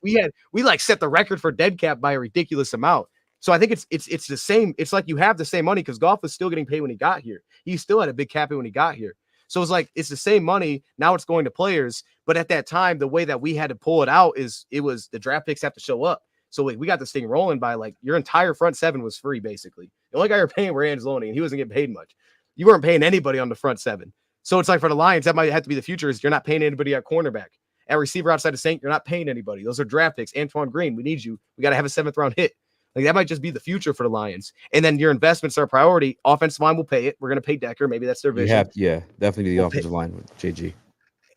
we like set the record for dead cap by a ridiculous amount. So I think it's the same. It's like you have the same money because Goff was still getting paid when he got here. He still had a big cap when he got here. So it's like it's the same money. Now it's going to players. But at that time, the way that we had to pull it out is it was the draft picks have to show up. So we got this thing rolling by like your entire front seven was free, basically. The only guy you're paying were Anzalone, and he wasn't getting paid much. You weren't paying anybody on the front seven. So it's like for the Lions, that might have to be the future is you're not paying anybody at cornerback. At receiver outside of Saint, you're not paying anybody. Those are draft picks. Antoine Green, we need you. We got to have a 7th round hit. Like that might just be the future for the Lions. And then your investments are a priority. Offensive line will pay it. We're going to pay Decker. Maybe that's their vision. Definitely the offensive line with JG.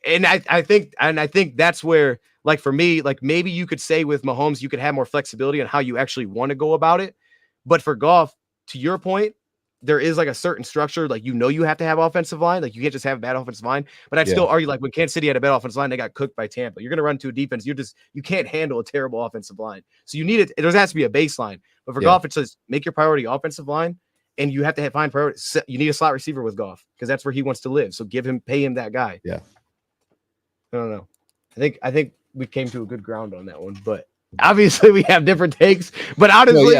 And I think that's where, like for me, like maybe you could say with Mahomes, you could have more flexibility on how you actually want to go about it. But for Goff, to your point, there is like a certain structure, like you have to have offensive line, like you can't just have a bad offensive line. But I'd still argue like when Kansas City had a bad offensive line, they got cooked by Tampa. You're going to run to a defense, you can't handle a terrible offensive line. So you need it. There has to be a baseline. But for Goff, it says make your priority offensive line, and you have to find priority. You need a slot receiver with Goff because that's where he wants to live. So pay him that guy. Yeah. I don't know. I think we came to a good ground on that one, but obviously we have different takes. But honestly,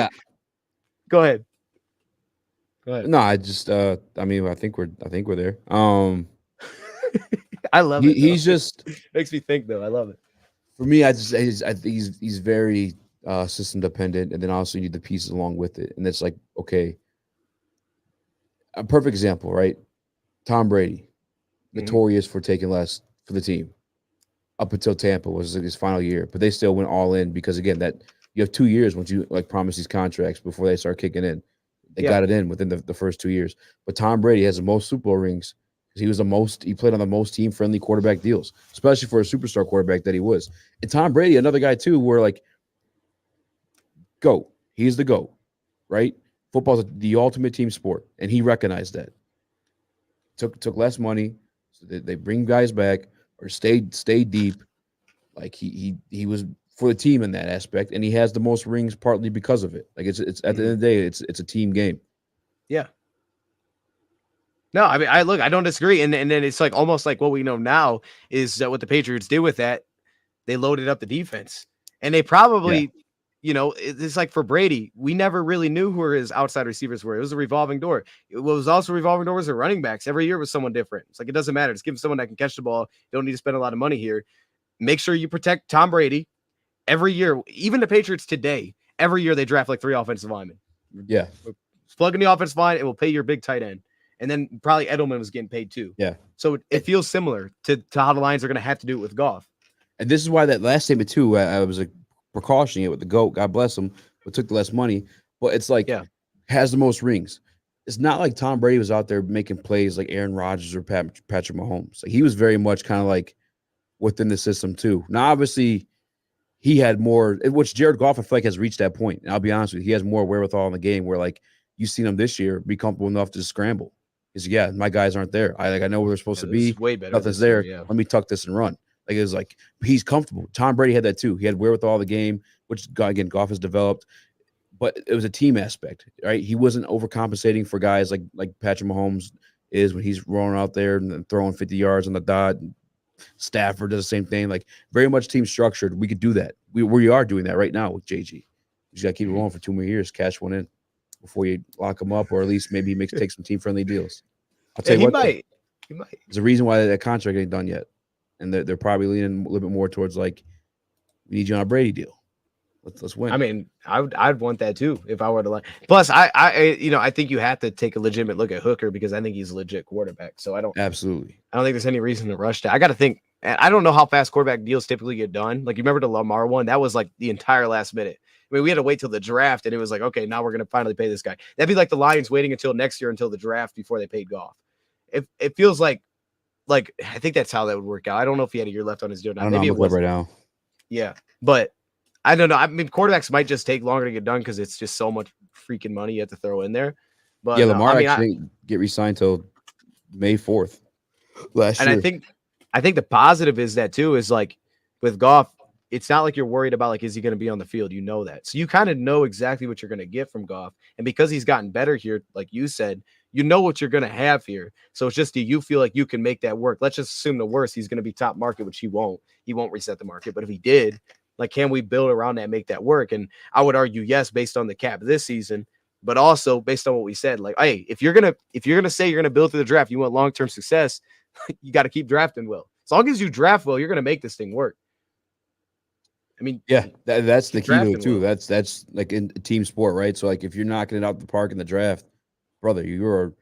go ahead. No, I just I think we're there. I love it. He's just makes me think though. I love it. For me, I think he's very system dependent, and then also you need the pieces along with it. And it's like, okay, a perfect example, right? Tom Brady, notorious for taking less for the team. Up until Tampa was his final year, but they still went all in because again, that you have 2 years once you like promise these contracts before they start kicking in. They got it in within the first 2 years. But Tom Brady has the most Super Bowl rings because he played on the most team-friendly quarterback deals, especially for a superstar quarterback that he was. And Tom Brady, another guy too, where like, GOAT. He's the GOAT, right? Football's the ultimate team sport, and he recognized that. Took less money, so they bring guys back or stayed deep. Like he was for the team in that aspect, and he has the most rings partly because of it. Like it's at the end of the day, it's a team game. Yeah. No, I mean, I don't disagree. And then it's like almost like what we know now is that what the Patriots did with that, they loaded up the defense. And they probably, it's like for Brady, we never really knew who his outside receivers were. It was a revolving door. What was also a revolving door was the running backs. Every year was someone different. It's like, it doesn't matter. Just give him someone that can catch the ball. You don't need to spend a lot of money here. Make sure you protect Tom Brady. Every year, even the Patriots today, every year they draft like 3 offensive linemen. Yeah. Plug in the offensive line, it will pay your big tight end. And then probably Edelman was getting paid too. Yeah. So it feels similar to how the Lions are going to have to do it with Goff. And this is why that last statement too, I was like precautioning it with the GOAT. God bless him, but took the less money. But it's like, has the most rings. It's not like Tom Brady was out there making plays like Aaron Rodgers or Patrick Mahomes. Like he was very much kind of like within the system too. Now, obviously, he had more, which Jared Goff, I feel like, has reached that point. And I'll be honest with you, he has more wherewithal in the game where, like, you've seen him this year be comfortable enough to scramble. He's my guys aren't there. I know where they're supposed to be. Way better. Nothing's there. Let me tuck this and run. Like, it was like, he's comfortable. Tom Brady had that too. He had wherewithal in the game, which, again, Goff has developed. But it was a team aspect, right? He wasn't overcompensating for guys like Patrick Mahomes is when he's rolling out there and throwing 50 yards on the dot. Stafford does the same thing. Like very much team structured. We could do that. We are doing that right now with JG. You just got to keep it rolling for 2 more years, cash one in before you lock him up, or at least maybe take some team friendly deals. I'll tell you what. He might. There's a reason why that contract ain't done yet, and they're probably leaning a little bit more towards like we need you on a Brady deal. Let's win. I mean, I'd want that too if I were to. Plus, I think you have to take a legitimate look at Hooker because I think he's a legit quarterback. So I don't think there's any reason to rush that. I got to think. I don't know how fast quarterback deals typically get done. Like you remember the Lamar one? That was like the entire last minute. I mean, we had to wait till the draft, and it was like, okay, now we're going to finally pay this guy. That'd be like the Lions waiting until next year until the draft before they paid Goff. It feels like I think that's how that would work out. I don't know if he had a year left on his deal. I don't know. Maybe it was right now. Yeah, but. I don't know. I mean, quarterbacks might just take longer to get done because it's just so much freaking money you have to throw in there. But Lamar actually didn't get re-signed till May 4th last year. And I think the positive is that too is like with Goff, it's not like you're worried about like is he going to be on the field? You know that, so you kind of know exactly what you're going to get from Goff, and because he's gotten better here, like you said, you know what you're going to have here. So it's just do you feel like you can make that work? Let's just assume the worst. He's going to be top market, which he won't. He won't reset the market, but if he did. Like, can we build around that and make that work? And I would argue, yes, based on the cap this season. but also based on what we said, like, hey, if you're gonna say you're gonna build through the draft, you want long-term success, you got to keep drafting well. As long as you draft well, you're gonna make this thing work. I mean, yeah, that's the key to it too. Well. That's like in a team sport, right? So like if you're knocking it out the park in the draft, brother, you're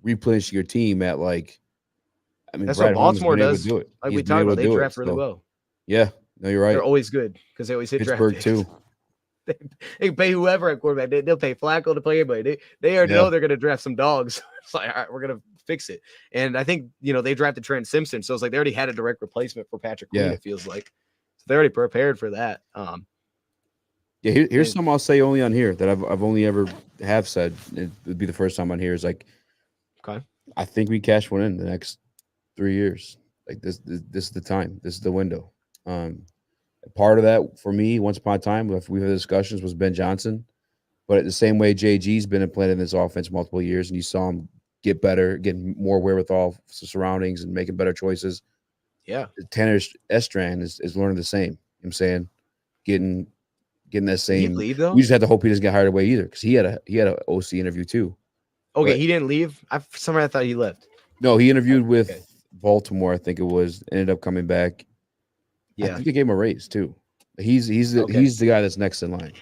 replenishing your team at like. I mean, that's Brad what Baltimore does. Do it. Like He's we talked about, they draft so. really well. Yeah, no, you're right. They're always good because they always hit Pittsburgh draft too. They can pay whoever at quarterback. They'll pay Flacco to play anybody. They already know they're going to draft some dogs. It's like, all right, we're going to fix it. And I think, they drafted Trent Simpson. So it's like they already had a direct replacement for Patrick Queen, it feels like. So they're already prepared for that. Here's something I'll say only on here that I've only ever have said. It would be the first time on here is like, okay, I think we cash one in the next 3 years. Like this is the time. This is the window. Part of that for me, once upon a time, if we've had discussions, was Ben Johnson. But the same way JG's been implanted in this offense multiple years, and you saw him get better, getting more wherewithal surroundings and making better choices. Yeah. Tanner Estran is learning the same. You know what I'm saying? Getting that same. Did he leave, though? We just had to hope he doesn't get hired away either, because he had a OC interview too. Okay, but he didn't leave? For some reason I thought he left. No, he interviewed with Baltimore, I think it was, ended up coming back. Yeah. I think they gave him a raise too. He's the guy that's next in line.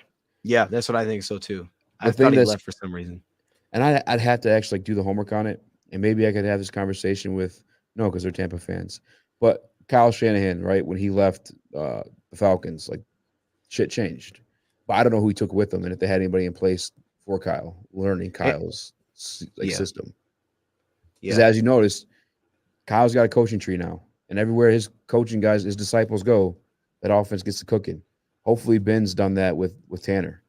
Yeah, that's what I think so too. I thought he left for some reason. And I'd have to actually do the homework on it. And maybe I could have this conversation with because they're Tampa fans. But Kyle Shanahan, right, when he left the Falcons, like shit changed. But I don't know who he took with him and if they had anybody in place for Kyle, learning Kyle's system. Because as you notice, Kyle's got a coaching tree now. And everywhere his coaching guys, his disciples go, that offense gets to cooking. Hopefully Ben's done that with Tanner.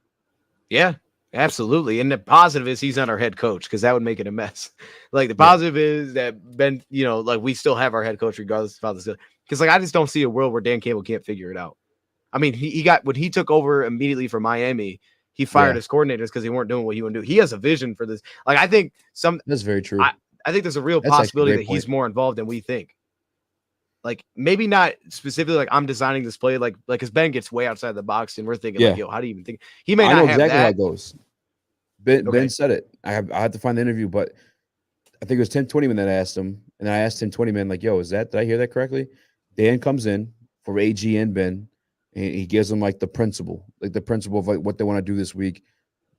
Yeah, absolutely. And the positive is he's not our head coach, because that would make it a mess. Like the positive is that Ben, like we still have our head coach regardless of how this goes. Because like I just don't see a world where Dan Campbell can't figure it out. I mean, he got when he took over immediately from Miami, he fired his coordinators because they weren't doing what he wanted to do. He has a vision for this. Like I think that's very true. I think there's a real possibility that he's more involved than we think. Like maybe not specifically like I'm designing this play, like because Ben gets way outside the box and we're thinking like, yo, how do you even think he may not have exactly how it goes. Ben said it. I had to find the interview, but I think it was Tim Twentyman that asked him, and I asked Tim Twentyman like, yo, did I hear that correctly? Dan comes in for AG and Ben, and he gives them like the principle of like what they want to do this week,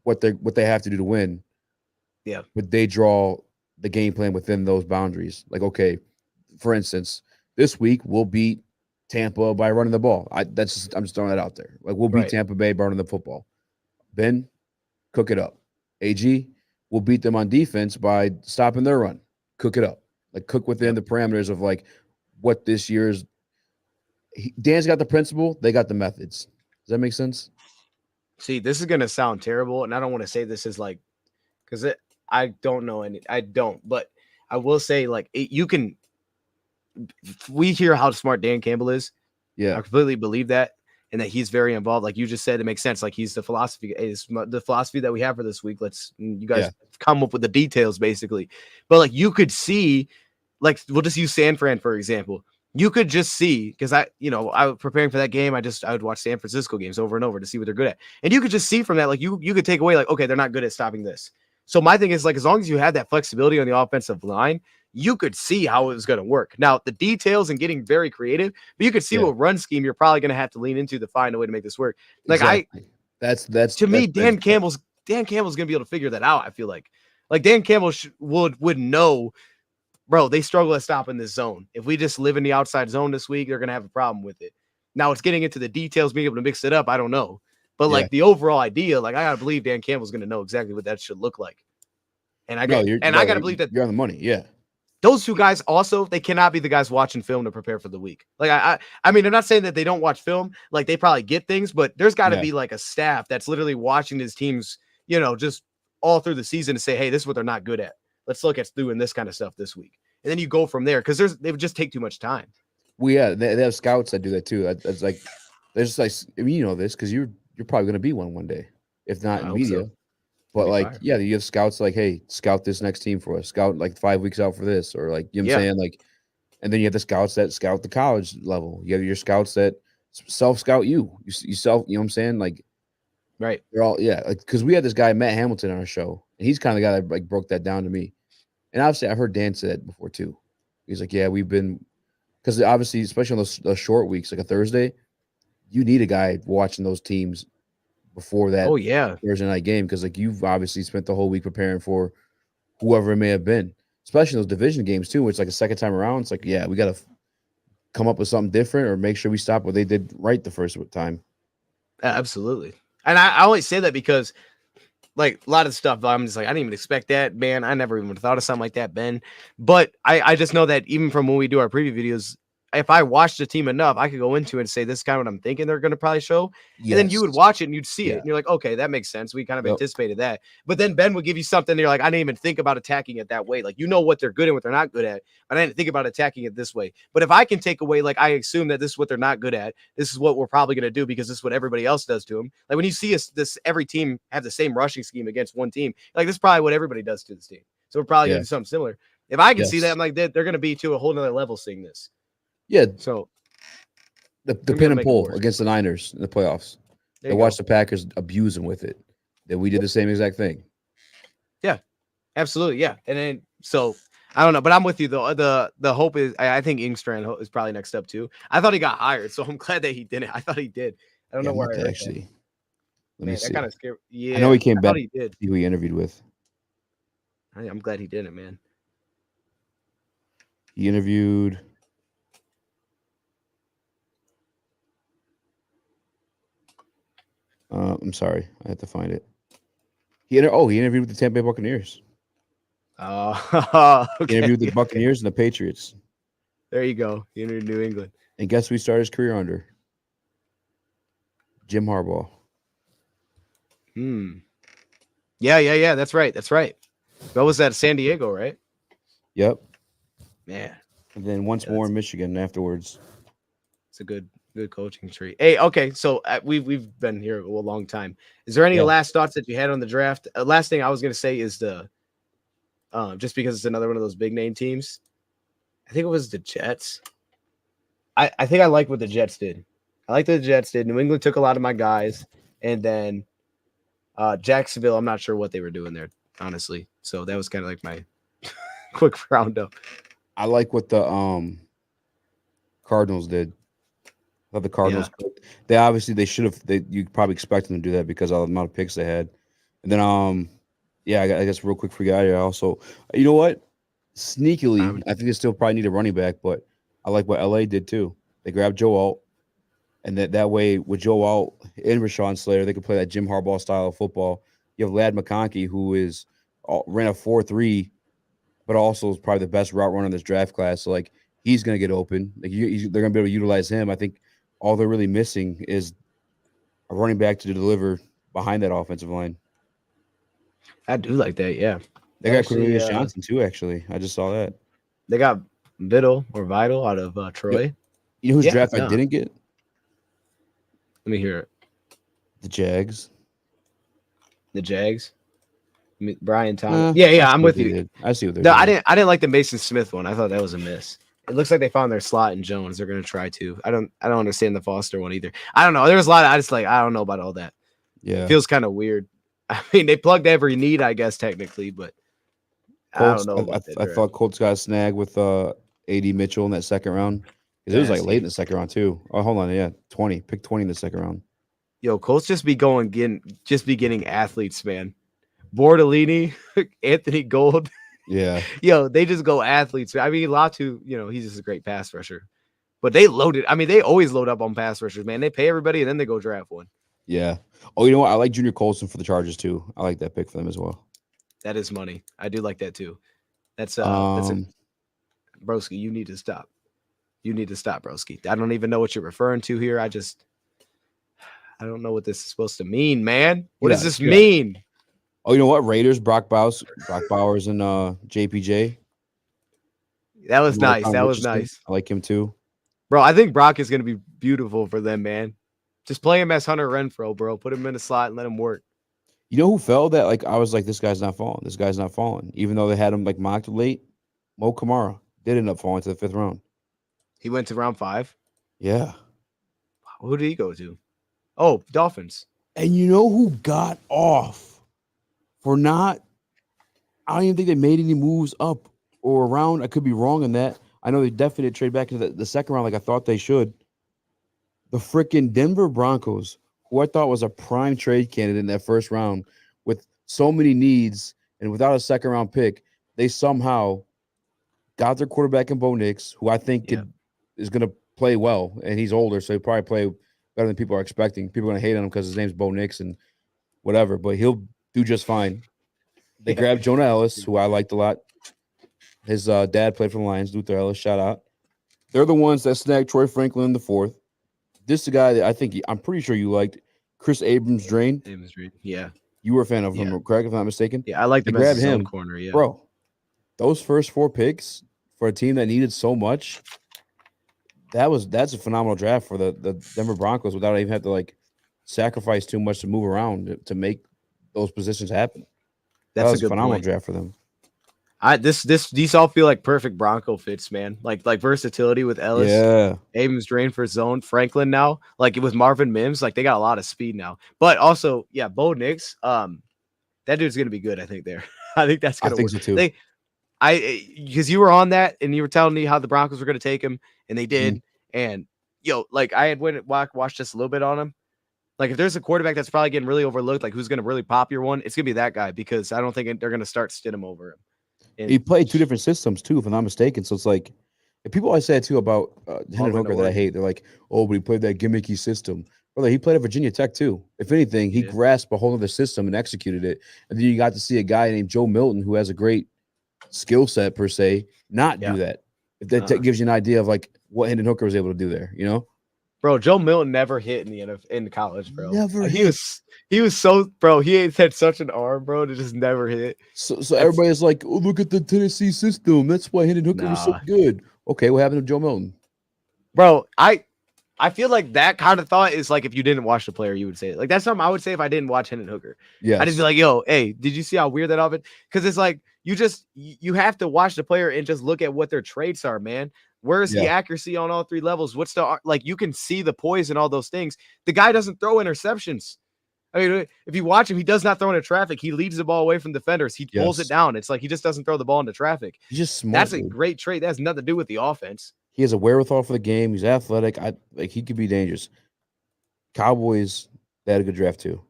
what they have to do to win. Yeah, but they draw the game plan within those boundaries. Like, okay, for instance, this week we'll beat Tampa by running the ball. I'm just throwing that out there. Like we'll beat Tampa Bay by running the football. Ben, cook it up. AG, we'll beat them on defense by stopping their run. Cook it up. Like cook within the parameters of like what this year's. Dan's got the principle. They got the methods. Does that make sense? See, this is gonna sound terrible, and I don't want to say this is like because I don't know any. I don't, but I will say like you can. We hear how smart Dan Campbell is. Yeah, I completely believe that, and that he's very involved. Like you just said, it makes sense. Like he's the philosophy that we have for this week. You guys come up with the details basically. But like you could see, like we'll just use San Fran for example. You could just see because I was preparing for that game. I would watch San Francisco games over and over to see what they're good at, and you could just see from that like you could take away like okay, they're not good at stopping this. So my thing is like as long as you have that flexibility on the offensive line, you could see how it was going to work. Now, the details and getting very creative, but you could see what run scheme you're probably going to have to lean into to find a way to make this work. Like that's to me, Dan Campbell's going to be able to figure that out. I feel like Dan Campbell would know, bro, they struggle at stopping this zone. If we just live in the outside zone this week, they're going to have a problem with it. Now it's getting into the details, being able to mix it up. I don't know. But like the overall idea, like I got to believe Dan Campbell's going to know exactly what that should look like. And I got to believe that you're on the money. Yeah. Those two guys also, they cannot be the guys watching film to prepare for the week. Like I mean, I'm not saying that they don't watch film. Like they probably get things, but there's got to be like a staff that's literally watching his teams, just all through the season to say, hey, this is what they're not good at. Let's look at doing this kind of stuff this week. And then you go from there because they would just take too much time. Well, they have scouts that do that too. That's like, there's like, I mean, you know this because you're probably going to be one day, if not in media. So. But like, you have scouts like, hey, scout this next team for us. Scout like 5 weeks out for this, or like, you know what I'm saying? Like, and then you have the scouts that scout the college level. You have your scouts that self-scout you. You self, you know what I'm saying? Like, Right. They're all because we had this guy Matt Hamilton on our show, and he's kind of the guy that like broke that down to me. And obviously, I've heard Dan say that before too. He's like, yeah, we've been because obviously, especially on those short weeks, like a Thursday, you need a guy watching those teams before that. Oh yeah, Thursday night game because like you've obviously spent the whole week preparing for whoever it may have been, especially those division games too. Where it's like a second time around. It's like we got to come up with something different or make sure we stop what they did right the first time. Absolutely. And I only say that because, like, a lot of stuff, I'm just like, I didn't even expect that, man. I never even thought of something like that, Ben. But I just know that even from when we do our preview videos, if I watched the team enough, I could go into it and say, this is kind of what I'm thinking they're going to probably show. Yes. And then you would watch it and you'd see it. And you're like, okay, that makes sense. We kind of anticipated that. But then Ben would give you something. And you're like, I didn't even think about attacking it that way. Like, you know what they're good and what they're not good at. But I didn't think about attacking it this way. But if I can take away, like, I assume that this is what they're not good at. This is what we're probably going to do because this is what everybody else does to them. Like, when you see every team have the same rushing scheme against one team, like, this is probably what everybody does to this team. So we're probably going to do something similar. If I can see that, I'm like, they're going to be to a whole nother level seeing this. Yeah. So the pin and pull against the Niners in the playoffs. They watched the Packers abuse them with it. That we did the same exact thing. Yeah, absolutely. Yeah. And then, so I don't know, but I'm with you though. The hope is, I think Ingstrand is probably next up too. I thought he got hired, so I'm glad that he didn't. I thought he did. I don't know where I actually. Let me see. That kind of scared. Yeah. I know he came back. He did. Who he interviewed with. I'm glad he didn't, man. He interviewed. I'm sorry, I had to find it. He interviewed with the Tampa Bay Buccaneers. Okay. He interviewed with the Buccaneers and the Patriots. There you go. He interviewed New England. And guess who he started his career under? Jim Harbaugh. Yeah. That's right. What was that? San Diego, right? Yep. Man. And then once more in Michigan afterwards. It's a good coaching tree. Hey, okay, so we've been here a long time. Is there any last thoughts that you had on the draft? Last thing I was going to say is just because it's another one of those big name teams. I think it was the Jets. I think I like what the Jets did. I like what the Jets did. New England took a lot of my guys, and then Jacksonville, I'm not sure what they were doing there, honestly. So that was kind of like my quick roundup. I like what the Cardinals did. I thought the Cardinals, they should have. You probably expect them to do that because of the amount of picks they had. And then I guess real quick for you here also, you know what? Sneakily, I think they still probably need a running back, but I like what LA did too. They grabbed Joe Alt, and that way with Joe Alt and Rashawn Slater, they could play that Jim Harbaugh style of football. You have Ladd McConkey, who ran a 4.3, but also is probably the best route runner in this draft class. So like he's going to get open. Like they're going to be able to utilize him. I think all they're really missing is a running back to deliver behind that offensive line. I do like that, yeah. They got Cornelius Johnson too, actually. I just saw that. They got Vital out of Troy. You know whose draft I didn't get? Let me hear it. The Jags. Brian Thomas. Yeah, I'm with you. I see what they're doing. I didn't like the Mason Smith one. I thought that was a miss. It looks like they found their slot in Jones. They're going to try to. I don't understand the Foster one either. I don't know. There's a lot of, I don't know about all that. Yeah. It feels kind of weird. I mean, they plugged every need, I guess, technically, but Colts, I don't know. I thought Colts got a snag with A.D. Mitchell in that second round. It was like late in the second round too. Oh, hold on. Yeah. 20. Pick 20 in the second round. Yo, Colts just be getting athletes, man. Bordellini, Anthony Gold. Yeah. Yo, they just go athletes. I mean, Latu, he's just a great pass rusher. But they loaded. I mean, they always load up on pass rushers, man. They pay everybody and then they go draft one. Yeah. Oh, you know what? I like Junior Colson for the Chargers too. I like that pick for them as well. That is money. I do like that too. That's Broski, you need to stop. You need to stop, Broski. I don't even know what you're referring to here. I don't know what this is supposed to mean, man. What does this mean? Oh, you know what? Raiders, Brock Bowers, and JPJ. That was nice. That was nice. I like him too. Bro, I think Brock is going to be beautiful for them, man. Just play him as Hunter Renfrow, bro. Put him in a slot and let him work. You know who fell that? Like, I was like, this guy's not falling. This guy's not falling. Even though they had him like mocked late, Mo Kamara did end up falling to the 5th round. He went to round 5? Yeah. Who did he go to? Oh, Dolphins. And you know who got off for not? I don't even think they made any moves up or around. I could be wrong on that. I know they definitely did trade back into the second round like I thought they should. The freaking Denver Broncos, who I thought was a prime trade candidate in that first round with so many needs and without a second round pick, they somehow got their quarterback in Bo Nix, who I think is going to play well, and he's older, so he'll probably play better than people are expecting. People are going to hate on him because his name's Bo Nix and whatever, but he'll do just fine. They grabbed Jonah Ellis, who I liked a lot. His dad played for the Lions, Luther Ellis, shout out. They're the ones that snagged Troy Franklin in the fourth. This is a guy that I'm pretty sure you liked, Chris Abrams-Drain. Yeah. You were a fan of him, correct, if I'm not mistaken? Yeah, I like him as his own corner, yeah. Bro, those first 4 picks for a team that needed so much, that's a phenomenal draft for the Denver Broncos without even having to sacrifice too much to move around to make those positions happen. That was a phenomenal draft for them. These all feel like perfect Bronco fits, man. Like versatility with Ellis, Abrams Drain for zone, Franklin now, like with Marvin Mims, like they got a lot of speed now. But also, Bo Nix, that dude's gonna be good. I think there. I think that's gonna work. So too. Because you were on that and you were telling me how the Broncos were gonna take him, and they did. And I had watched just a little bit on him. Like, if there's a quarterback that's probably getting really overlooked, like who's gonna really pop your one, it's gonna be that guy, because I don't think they're gonna start Stidham over him. And he played 2 different systems too, if I'm not mistaken. So it's like, and people always say it too about Hendon Hooker that I hate. They're like, oh, but he played that gimmicky system. Brother, he played at Virginia Tech too. If anything, he grasped a whole other system and executed it. And then you got to see a guy named Joe Milton, who has a great skill set per se, not do that. If that gives you an idea of like what Hendon Hooker was able to do there, you know? Bro, Joe Milton never hit in college, bro. Never hit. He was so, bro, he had such an arm, bro, to just never hit. So everybody's like, oh, look at the Tennessee system. That's why Hendon Hooker was so good. Okay, what happened to Joe Milton? Bro, I feel like that kind of thought is like if you didn't watch the player, you would say it. Like that's something I would say if I didn't watch Hendon Hooker. Yeah, I'd just be like, yo, hey, did you see how weird that of it? Because it's like you have to watch the player and just look at what their traits are, man. Where's the accuracy on all 3 levels? What's the you can see the poise and all those things. The guy doesn't throw interceptions. I mean, if you watch him, he does not throw into traffic. He leads the ball away from defenders. He pulls it down. It's like he just doesn't throw the ball into traffic. He's just smart. That's a great trait. That has nothing to do with the offense. He has a wherewithal for the game. He's athletic. He could be dangerous. Cowboys, they had a good draft too.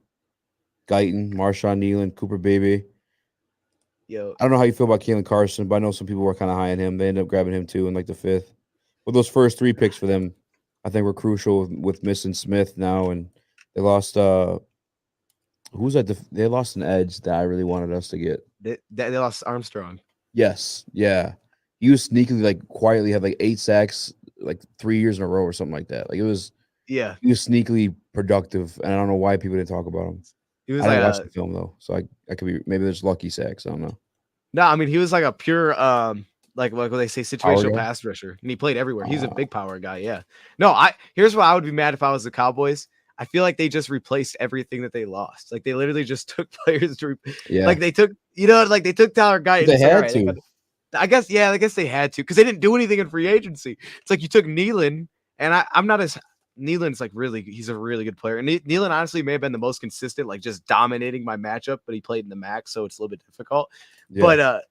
Guyton, Marshawn Nealon, Cooper Beebe. I don't know how you feel about Kalen Carson, but I know some people were kind of high on him. They ended up grabbing him too in like the 5th. But those first 3 picks for them, I think, were crucial with missing Smith now, and they lost. Who's that? They lost an edge that I really wanted us to get. They lost Armstrong. Yes, yeah. He was sneakily, quietly had 8 sacks, 3 years in a row or something like that. It was. Yeah. He was sneakily productive, and I don't know why people didn't talk about him. I didn't watch the film though, so I could be, maybe there's lucky sacks. I don't know. No, I mean he was like a pure like what they say, situational pass rusher, and he played everywhere. He's a big power guy. Yeah. No, here's what I would be mad if I was the Cowboys. I feel like they just replaced everything that they lost. Like they literally just took players to, like they took, they took Tyler Guyton. They had to. I guess they had to because they didn't do anything in free agency. It's like you took Nealon, and I'm not as. Nealon's he's a really good player. And Nealon honestly may have been the most consistent, just dominating my matchup, but he played in the max, so it's a little bit difficult. Yeah. But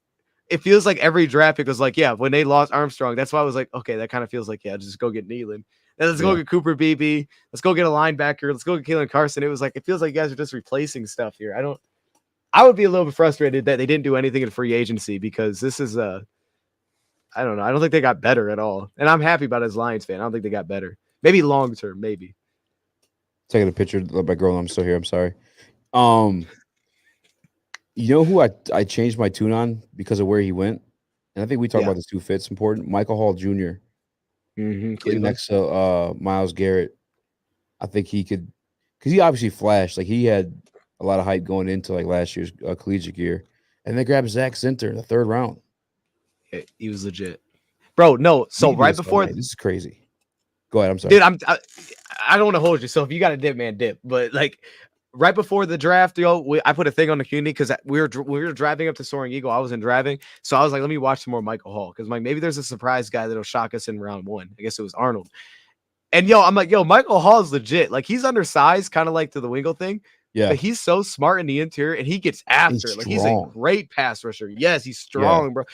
it feels like every draft pick was when they lost Armstrong, that's why I was like, okay, that kind of feels like, just go get Nealon. And let's go get Cooper Beebe. Let's go get a linebacker. Let's go get Kalen Carson. It was it feels like you guys are just replacing stuff here. I would be a little bit frustrated that they didn't do anything in free agency because this is I don't know. I don't think they got better at all. And I'm happy about it as Lions fan. I don't think they got better. Maybe long term, maybe. Taking a picture of my girl. I'm still here. I'm sorry. You know who I changed my tune on because of where he went? And I think we talked about this too. Fit's important. Michael Hall Jr. Getting next to Myles Garrett. I think he could, because he obviously flashed. He had a lot of hype going into last year's collegiate year. And they grabbed Zach Zinter in the 3rd round. Yeah, he was legit. Bro, no. So right before. This is crazy. Go ahead. I'm sorry. Dude, I don't want to hold you. So if you got a dip, man, dip. But right before the draft, I put a thing on the community because we were driving up to Soaring Eagle. I wasn't driving. So I was like, let me watch some more Michael Hall. Because maybe there's a surprise guy that'll shock us in round 1. I guess it was Arnold. And I'm like, Michael Hall is legit. Like he's undersized, kind of like to the Wingle thing. Yeah. But he's so smart in the interior and he gets after it. Like he's a great pass rusher. Yes, he's strong, bro.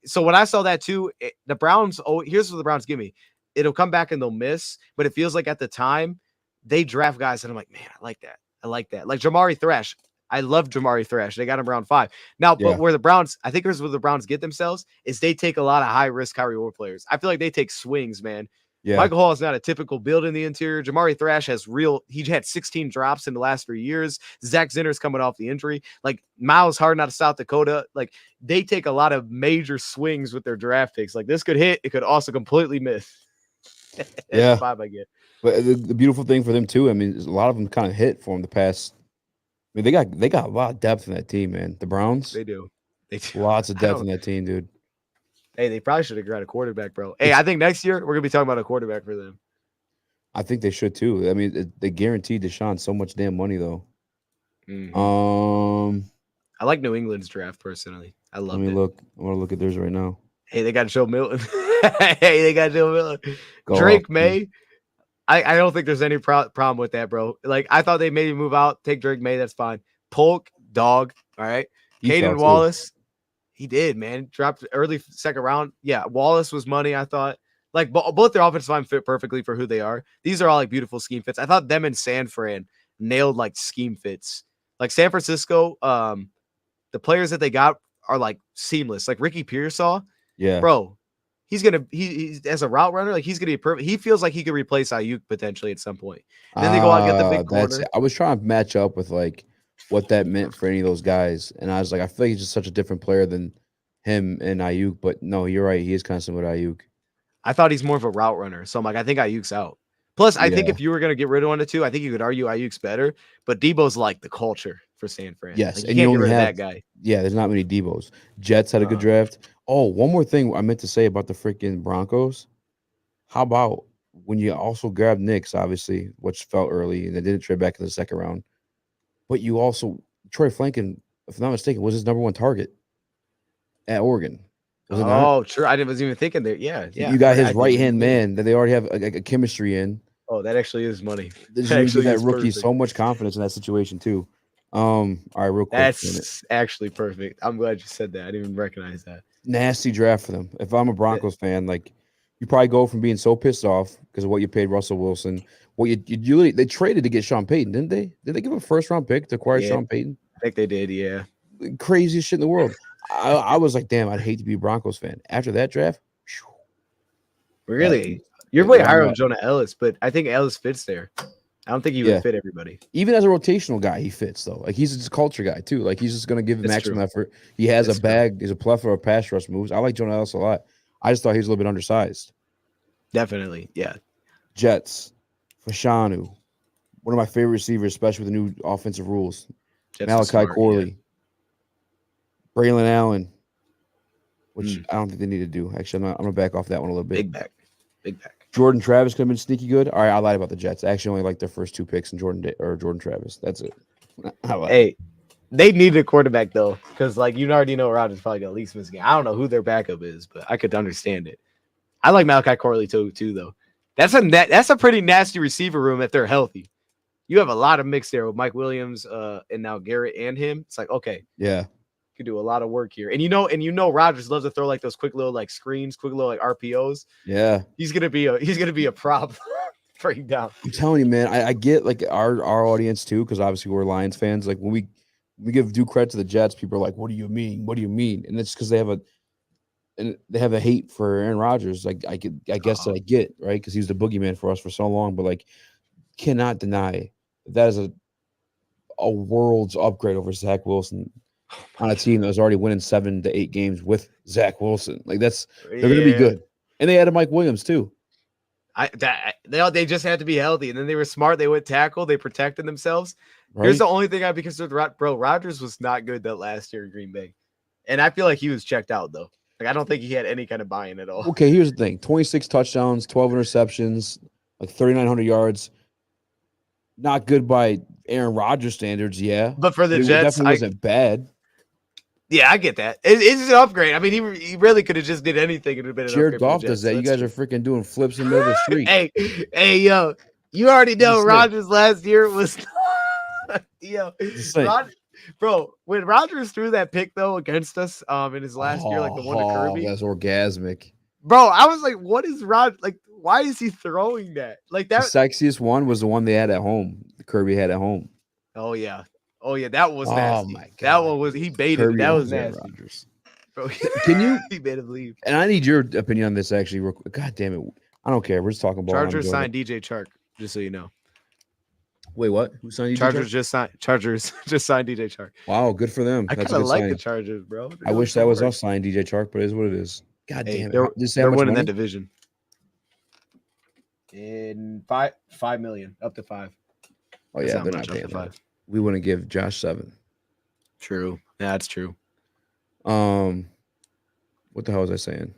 So when I saw that too, the Browns, here's what the Browns give me. It'll come back and they'll miss, but it feels like at the time they draft guys and I'm like, man, I like that. I like that. Like Jamari Thrash. I love Jamari Thrash. They got him around 5. Now, but where the Browns, I think here's where the Browns get themselves is they take a lot of high risk, high reward players. I feel like they take swings, man. Yeah. Michael Hall is not a typical build in the interior. Jamari Thrash he had 16 drops in the last 3 years. Zach Zinner's coming off the injury. Like Miles Harden out of South Dakota. Like they take a lot of major swings with their draft picks. Like this could hit. It could also completely miss. Yeah. The vibe I get. But the beautiful thing for them too, I mean, a lot of them kind of hit for them the past. I mean, they got a lot of depth in that team, man. The Browns. They do. Lots of depth in that team, dude. Hey, they probably should have got a quarterback, bro. Hey, I think next year we're gonna be talking about a quarterback for them. I think they should too. I mean, they guaranteed Deshaun so much damn money though. Mm-hmm. I like New England's draft personally. I love it. Look. I want to look at theirs right now. Hey, they got Joe Milton. Drake May. I don't think there's any problem with that, bro. Like I thought they maybe move out, take Drake May. That's fine. Polk, dog. All right. Caden Wallace. He did, man. Dropped early second round. Yeah, Wallace was money, I thought. Like, both their offensive line fit perfectly for who they are. These are all, like, beautiful scheme fits. I thought them and San Fran nailed, like, scheme fits. Like, San Francisco, the players that they got are, like, seamless. Like, Ricky Pearsall. Yeah. Bro, he's as a route runner, like, he's going to be perfect. He feels like he could replace Ayuk potentially at some point. And then they go out and get the big corner. I was trying to match up with, like, what that meant for any of those guys. And I was like, I feel like he's just such a different player than him and Ayuk. But no, you're right. He is kind of similar to Ayuk. I thought he's more of a route runner. So I'm like, I think Ayuk's out. Plus, I think if you were going to get rid of one of the two, I think you could argue Ayuk's better. But Debo's like the culture for San Fran. Yes. Like, you can't get rid of that guy. Yeah, there's not many Debos. Jets had a good draft. Oh, one more thing I meant to say about the freaking Broncos. How about when you also grabbed Knicks, obviously, which fell early, and they didn't trade back in the second round. But you also, Troy Flanken, if I'm not mistaken, was his number 1 target at Oregon. True. I wasn't even thinking there. Yeah. You got his right-hand man that they already have a chemistry in. Oh, that actually is money. That rookie so much confidence in that situation, too. All right, real quick. That's actually perfect. I'm glad you said that. I didn't even recognize that. Nasty draft for them. If I'm a Broncos fan, like, you probably go from being so pissed off because of what you paid Russell Wilson. Well, they traded to get Sean Payton, didn't they? Did they give a first-round pick to acquire Sean Payton? I think they did, yeah. Craziest shit in the world. I was like, damn, I'd hate to be a Broncos fan. After that draft, really? You're way higher on Jonah Ellis, but I think Ellis fits there. I don't think he would fit everybody. Even as a rotational guy, he fits, though. Like, he's just a culture guy, too. Like, he's just going to give maximum effort. He has a bag. He's a plethora of pass rush moves. I like Jonah Ellis a lot. I just thought he was a little bit undersized. Definitely, yeah. Jets, Fashanu, one of my favorite receivers, especially with the new offensive rules. Malachi Corley, Braylon Allen, which I don't think they need to do. Actually, I'm gonna back off that one a little bit. Big back. Jordan Travis could have been sneaky good. All right, I lied about the Jets. I actually only like their first 2 picks in Jordan Travis. That's it. Hey, they needed a quarterback though, because like you already know Rodgers probably gonna at least miss a game. I don't know who their backup is, but I could understand it. I like Malachi Corley too though. That's a pretty nasty receiver room if they're healthy. You have a lot of mix there with Mike Williams, and now Garrett and him. It's like, okay, yeah, could do a lot of work here. And you know Rodgers loves to throw like those quick little like screens, quick little like RPOs. Yeah, he's gonna be a problem. Break down. I'm telling you, man. I get like our audience too, because obviously we're Lions fans. Like when we give due credit to the Jets, people are like, "What do you mean? What do you mean?" And it's because they have a hate for Aaron Rodgers. Like I guess that I get, right, because he was the boogeyman for us for so long. But like, cannot deny that is a world's upgrade over Zach Wilson on a team that was already winning 7 to 8 games with Zach Wilson. Like they're going to be good, and they added Mike Williams too. They just had to be healthy, and then they were smart. They went tackle. They protected themselves. Right? Here's the only thing I'd be concerned with, bro. Rodgers was not good that last year in Green Bay, and I feel like he was checked out though. Like I don't think he had any kind of buy-in at all. Okay, here's the thing: 26 touchdowns, 12 interceptions, like 3,900 yards. Not good by Aaron Rodgers standards, yeah. But for the Jets, definitely wasn't bad. Yeah, I get that. It's an upgrade. I mean, he really could have just did anything and it would have been an Jared upgrade. For Goff the does Jets, that. so You guys are freaking doing flips in the middle of the street. hey, yo, you already know Just Rodgers last year was yo, bro. When Rodgers threw that pick though against us, in his last year, like the one to Kirby, that's orgasmic, bro. I was like, what is Rod like? Why is he throwing that? Like that. The sexiest one was the one they had at home. Kirby had at home. Oh yeah, that was nasty. My God. That one was he baited. Kirby that was Aaron nasty. Rodgers. Bro, Can you? He made him leave. And I need your opinion on this actually. Real quick. God damn it! I don't care. We're just talking about Chargers signed DJ Chark. Just so you know. Wait, what? Who signed DJ Chargers Chark? Chargers just signed DJ Chark. Wow, good for them. I kind of like the Chargers, bro. I wish that was us signing DJ Chark, but it is what it is. God damn it! They're winning that division. In $5 million, up to 5. Oh yeah, they're not paying 5. We wouldn't give Josh 7. True. Yeah, that's true. What the hell was I saying?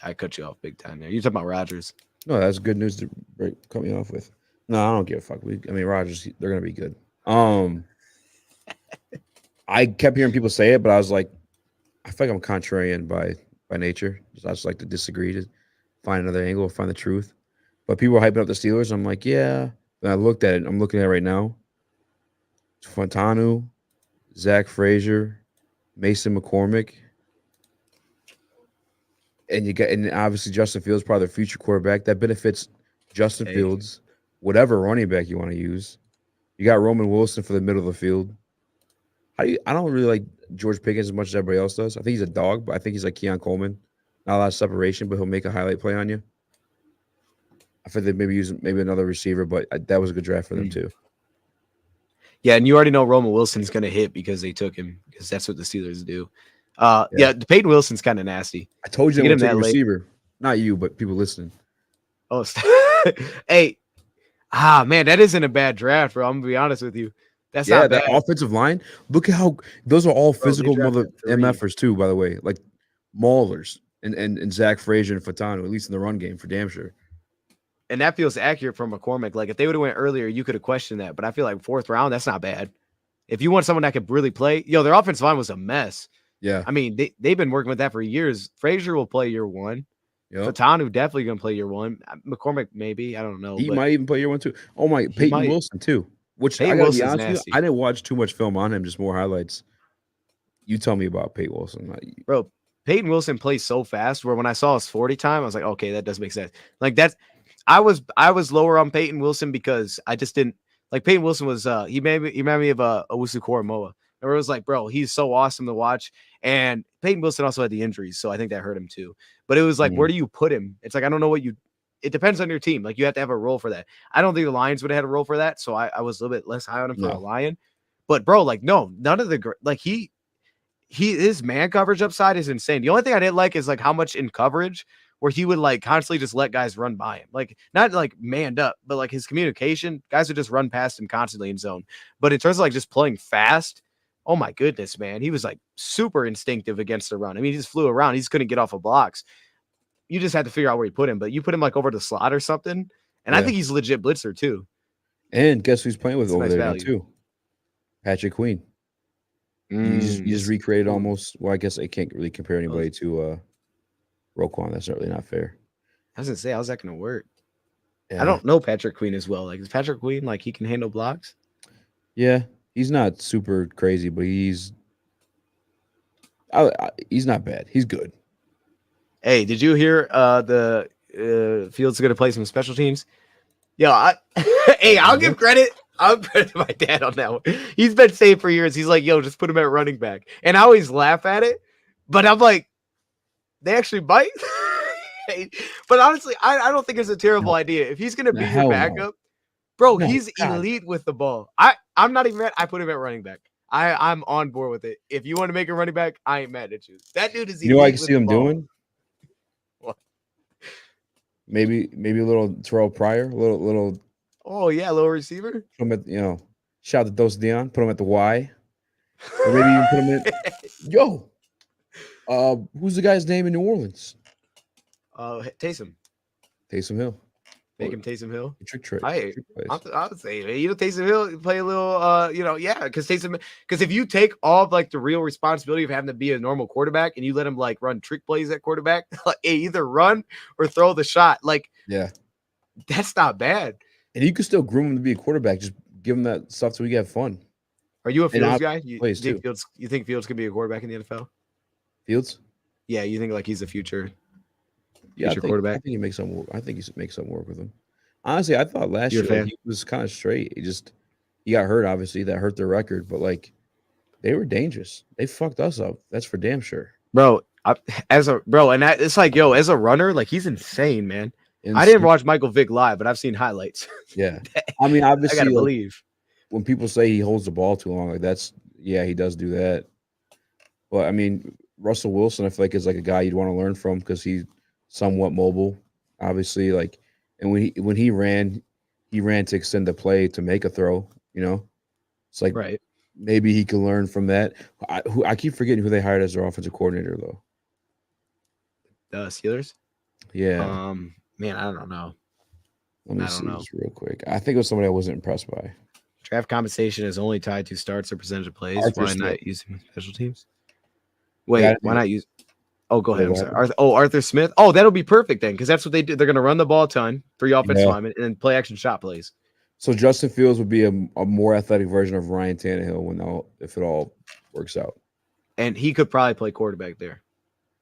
I cut you off big time there. You're talking about Rodgers. No, that's good news to cut me off with. No, I don't give a fuck. Rodgers, they're gonna be good. I kept hearing people say it, but I was like, I feel like I'm contrarian by nature. I just like to disagree, to find another angle, find the truth. But people are hyping up the Steelers. I'm like, yeah. And I looked at it. I'm looking at it right now. Fontanu, Zach Frazier, Mason McCormick. And obviously Justin Fields, probably the future quarterback. That benefits Justin Fields, whatever running back you want to use. You got Roman Wilson for the middle of the field. I don't really like George Pickens as much as everybody else does. I think he's a dog, but I think he's like Keon Coleman. Not a lot of separation, but he'll make a highlight play on you. I think they maybe use another receiver, but that was a good draft for them too. Yeah, and you already know Roman Wilson's going to hit because they took him, because that's what the Steelers do. Yeah, Peyton Wilson's kind of nasty. I told you to get him that receiver. Not you, but people listening. Oh, hey, man, that isn't a bad draft, bro. I'm gonna be honest with you. That's not bad. That offensive line. Look at how those are all physical mother MFers too. By the way, like maulers and Zach Frazier and Fontanu, at least in the run game for damn sure. And that feels accurate for McCormick. Like if they would have went earlier, you could have questioned that. But I feel like 4th round, that's not bad. If you want someone that could really play, their offensive line was a mess. Yeah, I mean they've been working with that for years. Frazier will play year 1. Yep. Fontanu definitely gonna play year 1. McCormick maybe, I don't know. He might even play year 1 too. Oh my, Peyton Wilson too. Which I gotta be honest with you, I didn't watch too much film on him, just more highlights. You tell me about Peyton Wilson, bro. Peyton Wilson plays so fast where when I saw his 40 time, I was like, okay, that does make sense. Like that's. I was lower on Peyton Wilson because I just didn't like Peyton Wilson was he reminded me of Owusu Koromoa. And it was like, bro, he's so awesome to watch. And Peyton Wilson also had the injuries, so I think that hurt him too. But it was like, where do you put him? It's like I don't know it depends on your team. Like you have to have a role for that. I don't think the Lions would have had a role for that, so I was a little bit less high on him for a Lion. But bro, like no, none of the like his man coverage upside is insane. The only thing I didn't like is like how much in coverage where he would like constantly just let guys run by him, like not like manned up, but like his communication, guys would just run past him constantly in zone. But in terms of like just playing fast, oh my goodness, man, he was like super instinctive against the run. I mean, he just flew around. He just couldn't get off of blocks. You just had to figure out where you put him, but you put him like over the slot or something. And I think he's legit blitzer too. And guess who's playing with over there now too? Patrick Queen. You just recreated almost. Well, I guess I can't really compare anybody to Roquan. That's certainly not fair. I was gonna say, how's that gonna work? Yeah. I don't know Patrick Queen as well. Like, is Patrick Queen like he can handle blocks? Yeah, he's not super crazy, but he's not bad. He's good. Hey, did you hear the Fields gonna play some special teams? Yo, I'll give credit. I'll credit to my dad on that one. He's been saying for years. He's like, yo, just put him at running back. And I always laugh at it, but I'm like, they actually bite. But honestly, I don't think it's a terrible idea. If he's gonna be your backup, bro, he's elite with the ball. I'm not even mad. I put him at running back. I'm on board with it. If you want to make a running back, I ain't mad at you. That dude is elite. You know what I can see him doing? What? Maybe a little Terrell Pryor, a little. Oh yeah, little receiver. Put him at shout out to Dos Dion. Put him at the Y. Or maybe you put him in. Who's the guy's name in New Orleans? Taysom Hill. Make him Taysom Hill. Trick plays. I would say, man, Taysom Hill play a little, because if you take all of, like, the real responsibility of having to be a normal quarterback and you let him like run trick plays at quarterback, like, either run or throw the shot, like, that's not bad. And you can still groom him to be a quarterback. Just give him that stuff so we can have fun. Are you a Fields guy? You think Fields could be a quarterback in the NFL? Fields? Yeah, you think like he's a future quarterback? I think he makes some work. I think he makes some work with him. Honestly, I thought last year he was kind of straight. He got hurt, obviously. That hurt their record, but like they were dangerous. They fucked us up. That's for damn sure. Bro, it's like, yo, as a runner, like he's insane, man. I didn't watch Michael Vick live, but I've seen highlights. Yeah. I mean, obviously, I gotta believe. When people say he holds the ball too long, like he does do that. But I mean, Russell Wilson, I feel like is like a guy you'd want to learn from because he's somewhat mobile, obviously. Like, and when he ran to extend the play to make a throw. It's like maybe he could learn from that. I keep forgetting who they hired as their offensive coordinator though. The Steelers. Yeah. Man, I don't know. Let me see this real quick. I think it was somebody I wasn't impressed by. Draft compensation is only tied to starts or percentage of plays. Why not using special teams? Wait, why not use? Oh, go ahead. I'm sorry. Arthur Smith. Oh, that'll be perfect then, because that's what they do. They're going to run the ball a ton, 3 offensive linemen, and then play action shot plays. So Justin Fields would be a more athletic version of Ryan Tannehill if it all works out. And he could probably play quarterback there.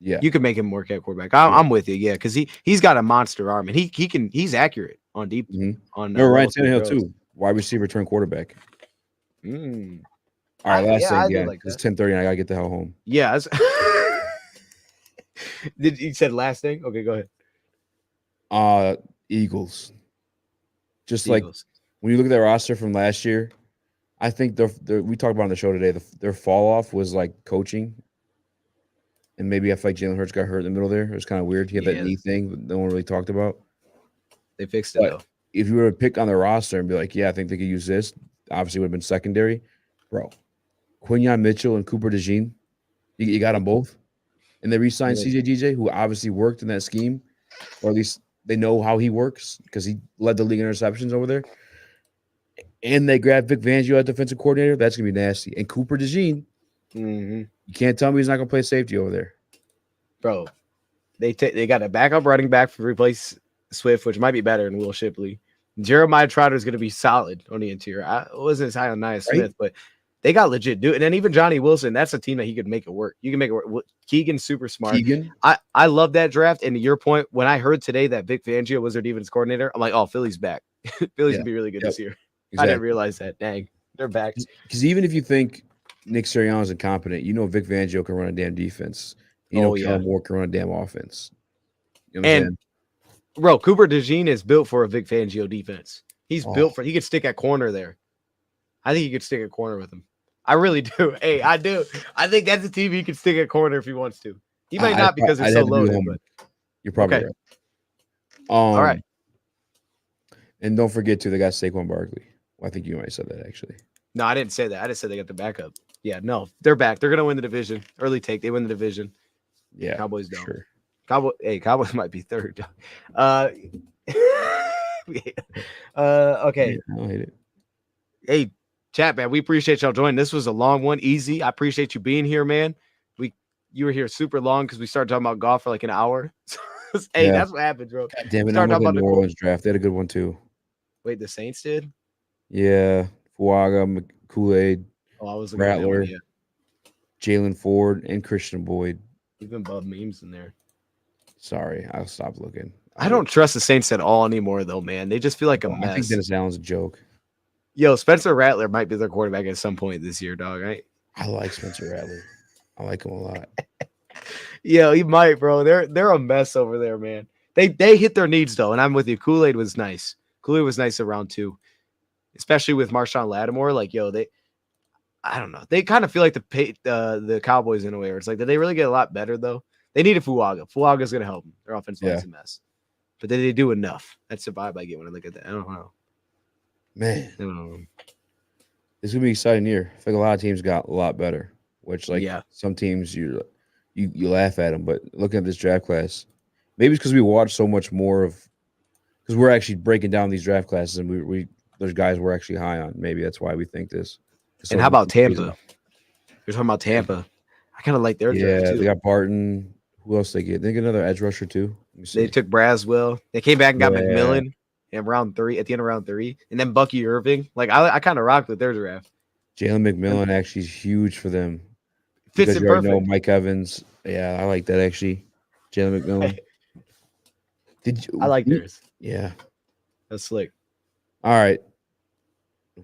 Yeah, you could make him work at quarterback. I'm with you, yeah, because he's got a monster arm and he's accurate on deep. On Ryan Tannehill too, wide receiver turn quarterback. All right, last thing, yeah, it's 10:30 and I gotta get the hell home. Yeah, you said last thing? Okay, go ahead. Eagles. Just like when you look at their roster from last year, I think we talked about on the show today. Their fall off was like coaching. And maybe I feel like Jalen Hurts got hurt in the middle there. It was kind of weird. He had that knee thing that no one really talked about. They fixed it, though. If you were to pick on the roster and be like, yeah, I think they could use this, obviously would have been secondary. Bro, Quinyon Mitchell and Cooper DeJean, you got them both. And they re-signed CJ, who obviously worked in that scheme, or at least they know how he works because he led the league in interceptions over there. And they grabbed Vic Fangio as defensive coordinator. That's going to be nasty. And Cooper DeJean, you can't tell me he's not going to play safety over there. Bro, they got a backup running back to replace Swift, which might be better than Will Shipley. Jeremiah Trotter is going to be solid on the interior. I wasn't as high on Nia Smith, but they got legit dude. And then even Johnny Wilson, that's a team that he could make it work. You can make it work. Keegan's super smart. I love that draft. And to your point, when I heard today that Vic Fangio was their defense coordinator, I'm like, oh, Philly's back. Philly's going to be really good this year. Exactly. I didn't realize that. Dang, they're back. Because even if you think Nick Sirianni's incompetent, Vic Fangio can run a damn defense. Kellen Moore can run a damn offense. Bro, Cooper DeJean is built for a Vic Fangio defense. He's built for. He could stick at corner there. I think he could stick at corner with him. I really do. Hey, I do. I think that's a team he could stick at corner if he wants to. He might not because they're so loaded. But you're probably right. All right. And don't forget too, they got Saquon Barkley. Well, I think you might have said that actually. No, I didn't say that. I just said they got the backup. Yeah, no, they're back. They're gonna win the division. Early take. They win the division. Yeah, Cowboys don't. Sure. Cowboys might be third. Okay. I don't hate it. Hey, chat, man. We appreciate y'all joining. This was a long one. Easy. I appreciate you being here, man. You were here super long because we started talking about golf for like an hour. That's what happened, bro. God damn it! I'm talking about the New Orleans draft. They had a good one too. Wait, the Saints did? Yeah, Fuaga, Kool-Aid, I was Rattler, Jalen Ford, and Christian Boyd. Even Bub memes in there. Sorry, I'll stop looking. I don't trust the Saints at all anymore, though, man. They just feel like a mess. I think Dennis Allen's a joke. Yo, Spencer Rattler might be their quarterback at some point this year, dog. Right? I like Spencer Rattler. I like him a lot. Yeah, he might, bro. They're a mess over there, man. They hit their needs though, and I'm with you. Kool-Aid was nice. Kool-Aid was nice around 2, especially with Marshawn Lattimore. Like, yo, I don't know. They kind of feel like the Cowboys in a way. Where it's like, did they really get a lot better though? They needed Fuaga. Fuaga's gonna help them. Their offense is a mess, but did they do enough? That's the vibe I get when I look at that. I don't know. Man, I don't know. It's gonna be an exciting year. I think a lot of teams got a lot better. Which, some teams you laugh at them, but looking at this draft class, maybe it's because we watch so much more of. Because because we're actually breaking down these draft classes, and we there's guys we're actually high on. Maybe that's why we think this. And how about Tampa? You're talking about Tampa. I kind of like their draft too. They got Barton. Who else they get? They get another edge rusher too. They took Braswell. They came back and got McMillan in round 3 at the end of round 3, and then Bucky Irving. Like I kind of rocked with their draft. Jalen McMillan actually is huge for them. Fits in perfect. Know Mike Evans. Yeah, I like that actually. Jalen McMillan. I like theirs. Yeah, that's slick. All right,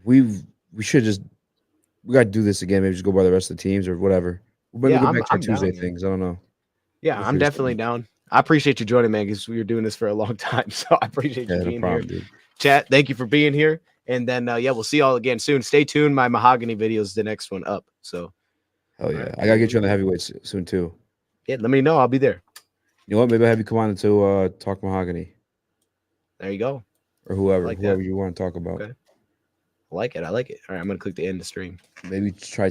we should just got to do this again. Maybe just go by the rest of the teams or whatever. Maybe go back to our Tuesday things. I don't know. Yeah, I'm definitely down. I appreciate you joining, man, because we were doing this for a long time. So I appreciate you being here. Dude. Chat, thank you for being here. And then, we'll see y'all again soon. Stay tuned. My mahogany video is the next one up. So, hell yeah. I got to get you on the heavyweights soon, too. Yeah, let me know. I'll be there. You know what? Maybe I'll have you come on to talk mahogany. There you go. Or whoever you want to talk about. Okay. I like it. All right, I'm going to click the end of stream. Maybe try